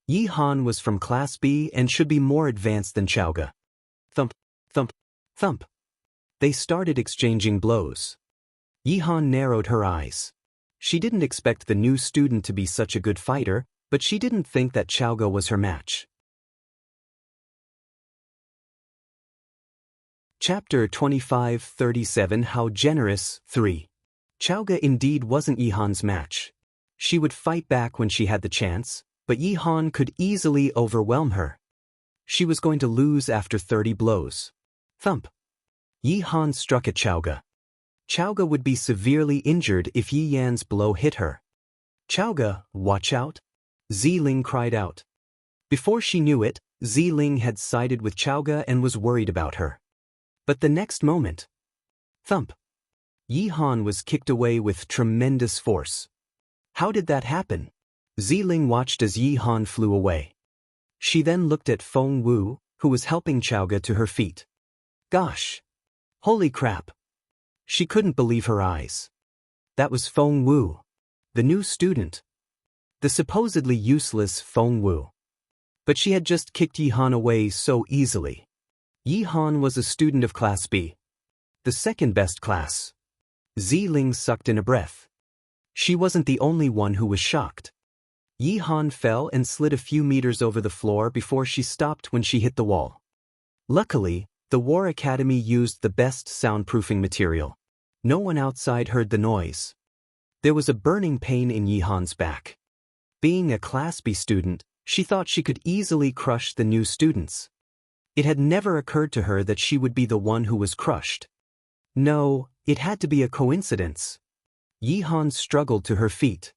Yi Han was from Class B and should be more advanced than Chaoga. Thump, thump, thump. They started exchanging blows. Yi Han narrowed her eyes. She didn't expect the new student to be such a good fighter, but she didn't think that Chaoga was her match. Chapter 25-37 How Generous 3. Chaoga indeed wasn't Yi Han's match. She would fight back when she had the chance, but Yi Han could easily overwhelm her. She was going to lose after 30 blows. Thump. Yi Han struck at Chaoga. Chaoga would be severely injured if Yi Yan's blow hit her. "Chaoga, watch out!" Ziling cried out. Before she knew it, Ziling had sided with Chaoga and was worried about her. But the next moment, thump, Yi Han was kicked away with tremendous force. How did that happen? Ziling watched as Yi Han flew away. She then looked at Feng Wu, who was helping Chaoga to her feet. Gosh! Holy crap! She couldn't believe her eyes. That was Feng Wu, the new student. The supposedly useless Feng Wu. But she had just kicked Yi Han away so easily. Yi Han was a student of Class B, the second best class. Ziling sucked in a breath. She wasn't the only one who was shocked. Yi Han fell and slid a few meters over the floor before she stopped when she hit the wall. Luckily, the War Academy used the best soundproofing material. No one outside heard the noise. There was a burning pain in Yi Han's back. Being a Class B student, she thought she could easily crush the new students. It had never occurred to her that she would be the one who was crushed. No, it had to be a coincidence. Yi Han struggled to her feet.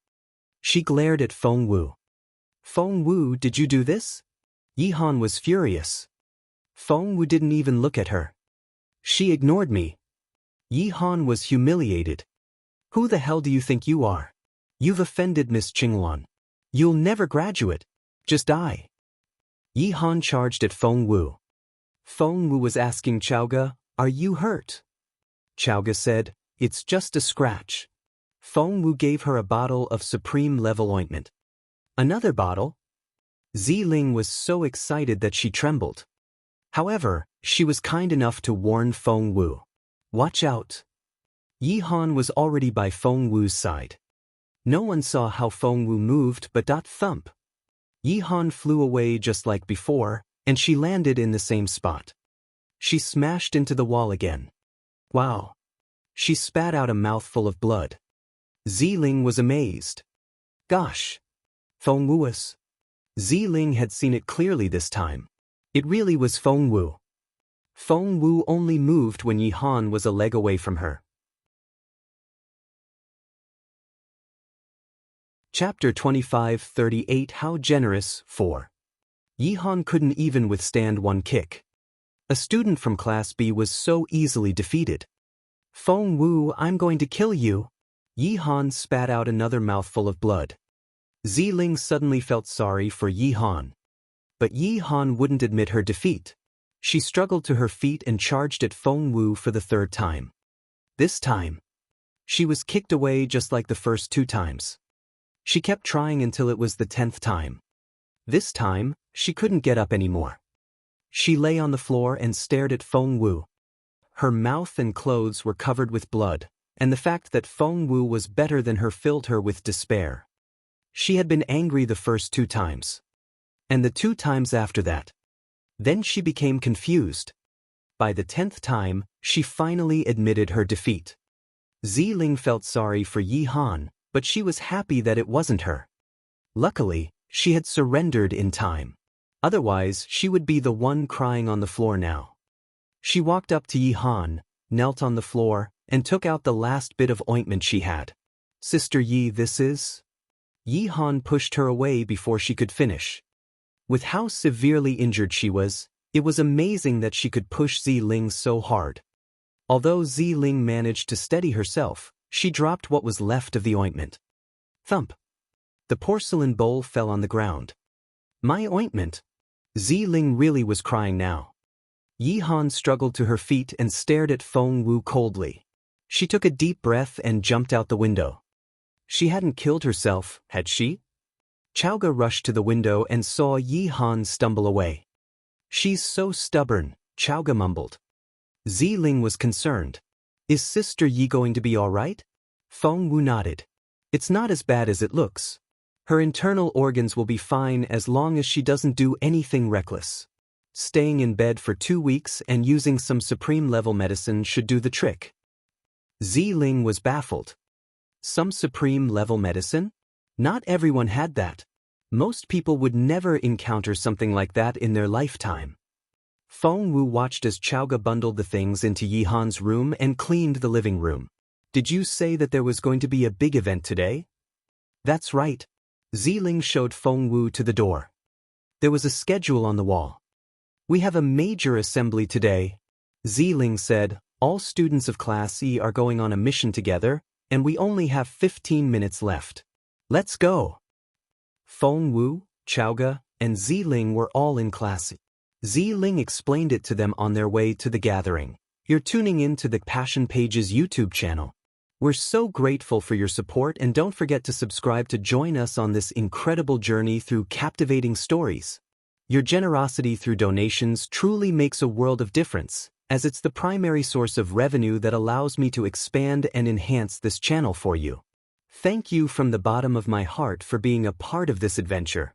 She glared at Feng Wu. "Feng Wu, did you do this?" Yi Han was furious. Feng Wu didn't even look at her. "She ignored me." Yi Han was humiliated. "Who the hell do you think you are? You've offended Miss Qingluan. You'll never graduate. Just die." Yi Han charged at Feng Wu. Feng Wu was asking Chaoga, "Are you hurt?" Chaoga said, "It's just a scratch." Feng Wu gave her a bottle of supreme-level ointment. "Another bottle?" Ziling was so excited that she trembled. However, she was kind enough to warn Feng Wu. "Watch out." Yi Han was already by Feng Wu's side. No one saw how Feng Wu moved but thump. Yi Han flew away just like before, and she landed in the same spot. She smashed into the wall again. Wow. She spat out a mouthful of blood. Ziling was amazed. Gosh. Feng Wu was. Ziling had seen it clearly this time. It really was Feng Wu. Feng Wu only moved when Yi Han was a leg away from her. Chapter 25:38 How Generous 4. Yi Han couldn't even withstand one kick. A student from Class B was so easily defeated. "Feng Wu, I'm going to kill you." Yi Han spat out another mouthful of blood. Ziling suddenly felt sorry for Yi Han. But Yi Han wouldn't admit her defeat. She struggled to her feet and charged at Feng Wu for the third time. This time, she was kicked away just like the first 2 times. She kept trying until it was the 10th time. This time, she couldn't get up anymore. She lay on the floor and stared at Feng Wu. Her mouth and clothes were covered with blood, and the fact that Feng Wu was better than her filled her with despair. She had been angry the first 2 times. And the 2 times after that. Then she became confused. By the 10th time, she finally admitted her defeat. Ziling felt sorry for Yi Han, but she was happy that it wasn't her. Luckily, she had surrendered in time. Otherwise, she would be the one crying on the floor now. She walked up to Yi Han, knelt on the floor, and took out the last bit of ointment she had. "Sister Yi, this is?" Yi Han pushed her away before she could finish. With how severely injured she was, it was amazing that she could push Ziling so hard. Although Ziling managed to steady herself, she dropped what was left of the ointment. Thump. The porcelain bowl fell on the ground. "My ointment." Ziling really was crying now. Yi Han struggled to her feet and stared at Feng Wu coldly. She took a deep breath and jumped out the window. She hadn't killed herself, had she? Chaoga rushed to the window and saw Yi Han stumble away. "She's so stubborn," Chaoga mumbled. Ziling was concerned. "Is Sister Yi going to be all right?" Feng Wu nodded. "It's not as bad as it looks. Her internal organs will be fine as long as she doesn't do anything reckless. Staying in bed for 2 weeks and using some supreme-level medicine should do the trick." Ziling was baffled. Some supreme-level medicine? Not everyone had that. Most people would never encounter something like that in their lifetime. Feng Wu watched as Chaoga bundled the things into Yi Han's room and cleaned the living room. "Did you say that there was going to be a big event today?" "That's right." Ziling showed Feng Wu to the door. There was a schedule on the wall. "We have a major assembly today," Ziling said. "All students of Class E are going on a mission together, and we only have 15 minutes left. Let's go." Feng Wu, Chaoga, and Ziling were all in Class E. Ziling explained it to them on their way to the gathering. "You're tuning in to the Passion Pages YouTube channel. We're so grateful for your support, and don't forget to subscribe to join us on this incredible journey through captivating stories. Your generosity through donations truly makes a world of difference, as it's the primary source of revenue that allows me to expand and enhance this channel for you. Thank you from the bottom of my heart for being a part of this adventure."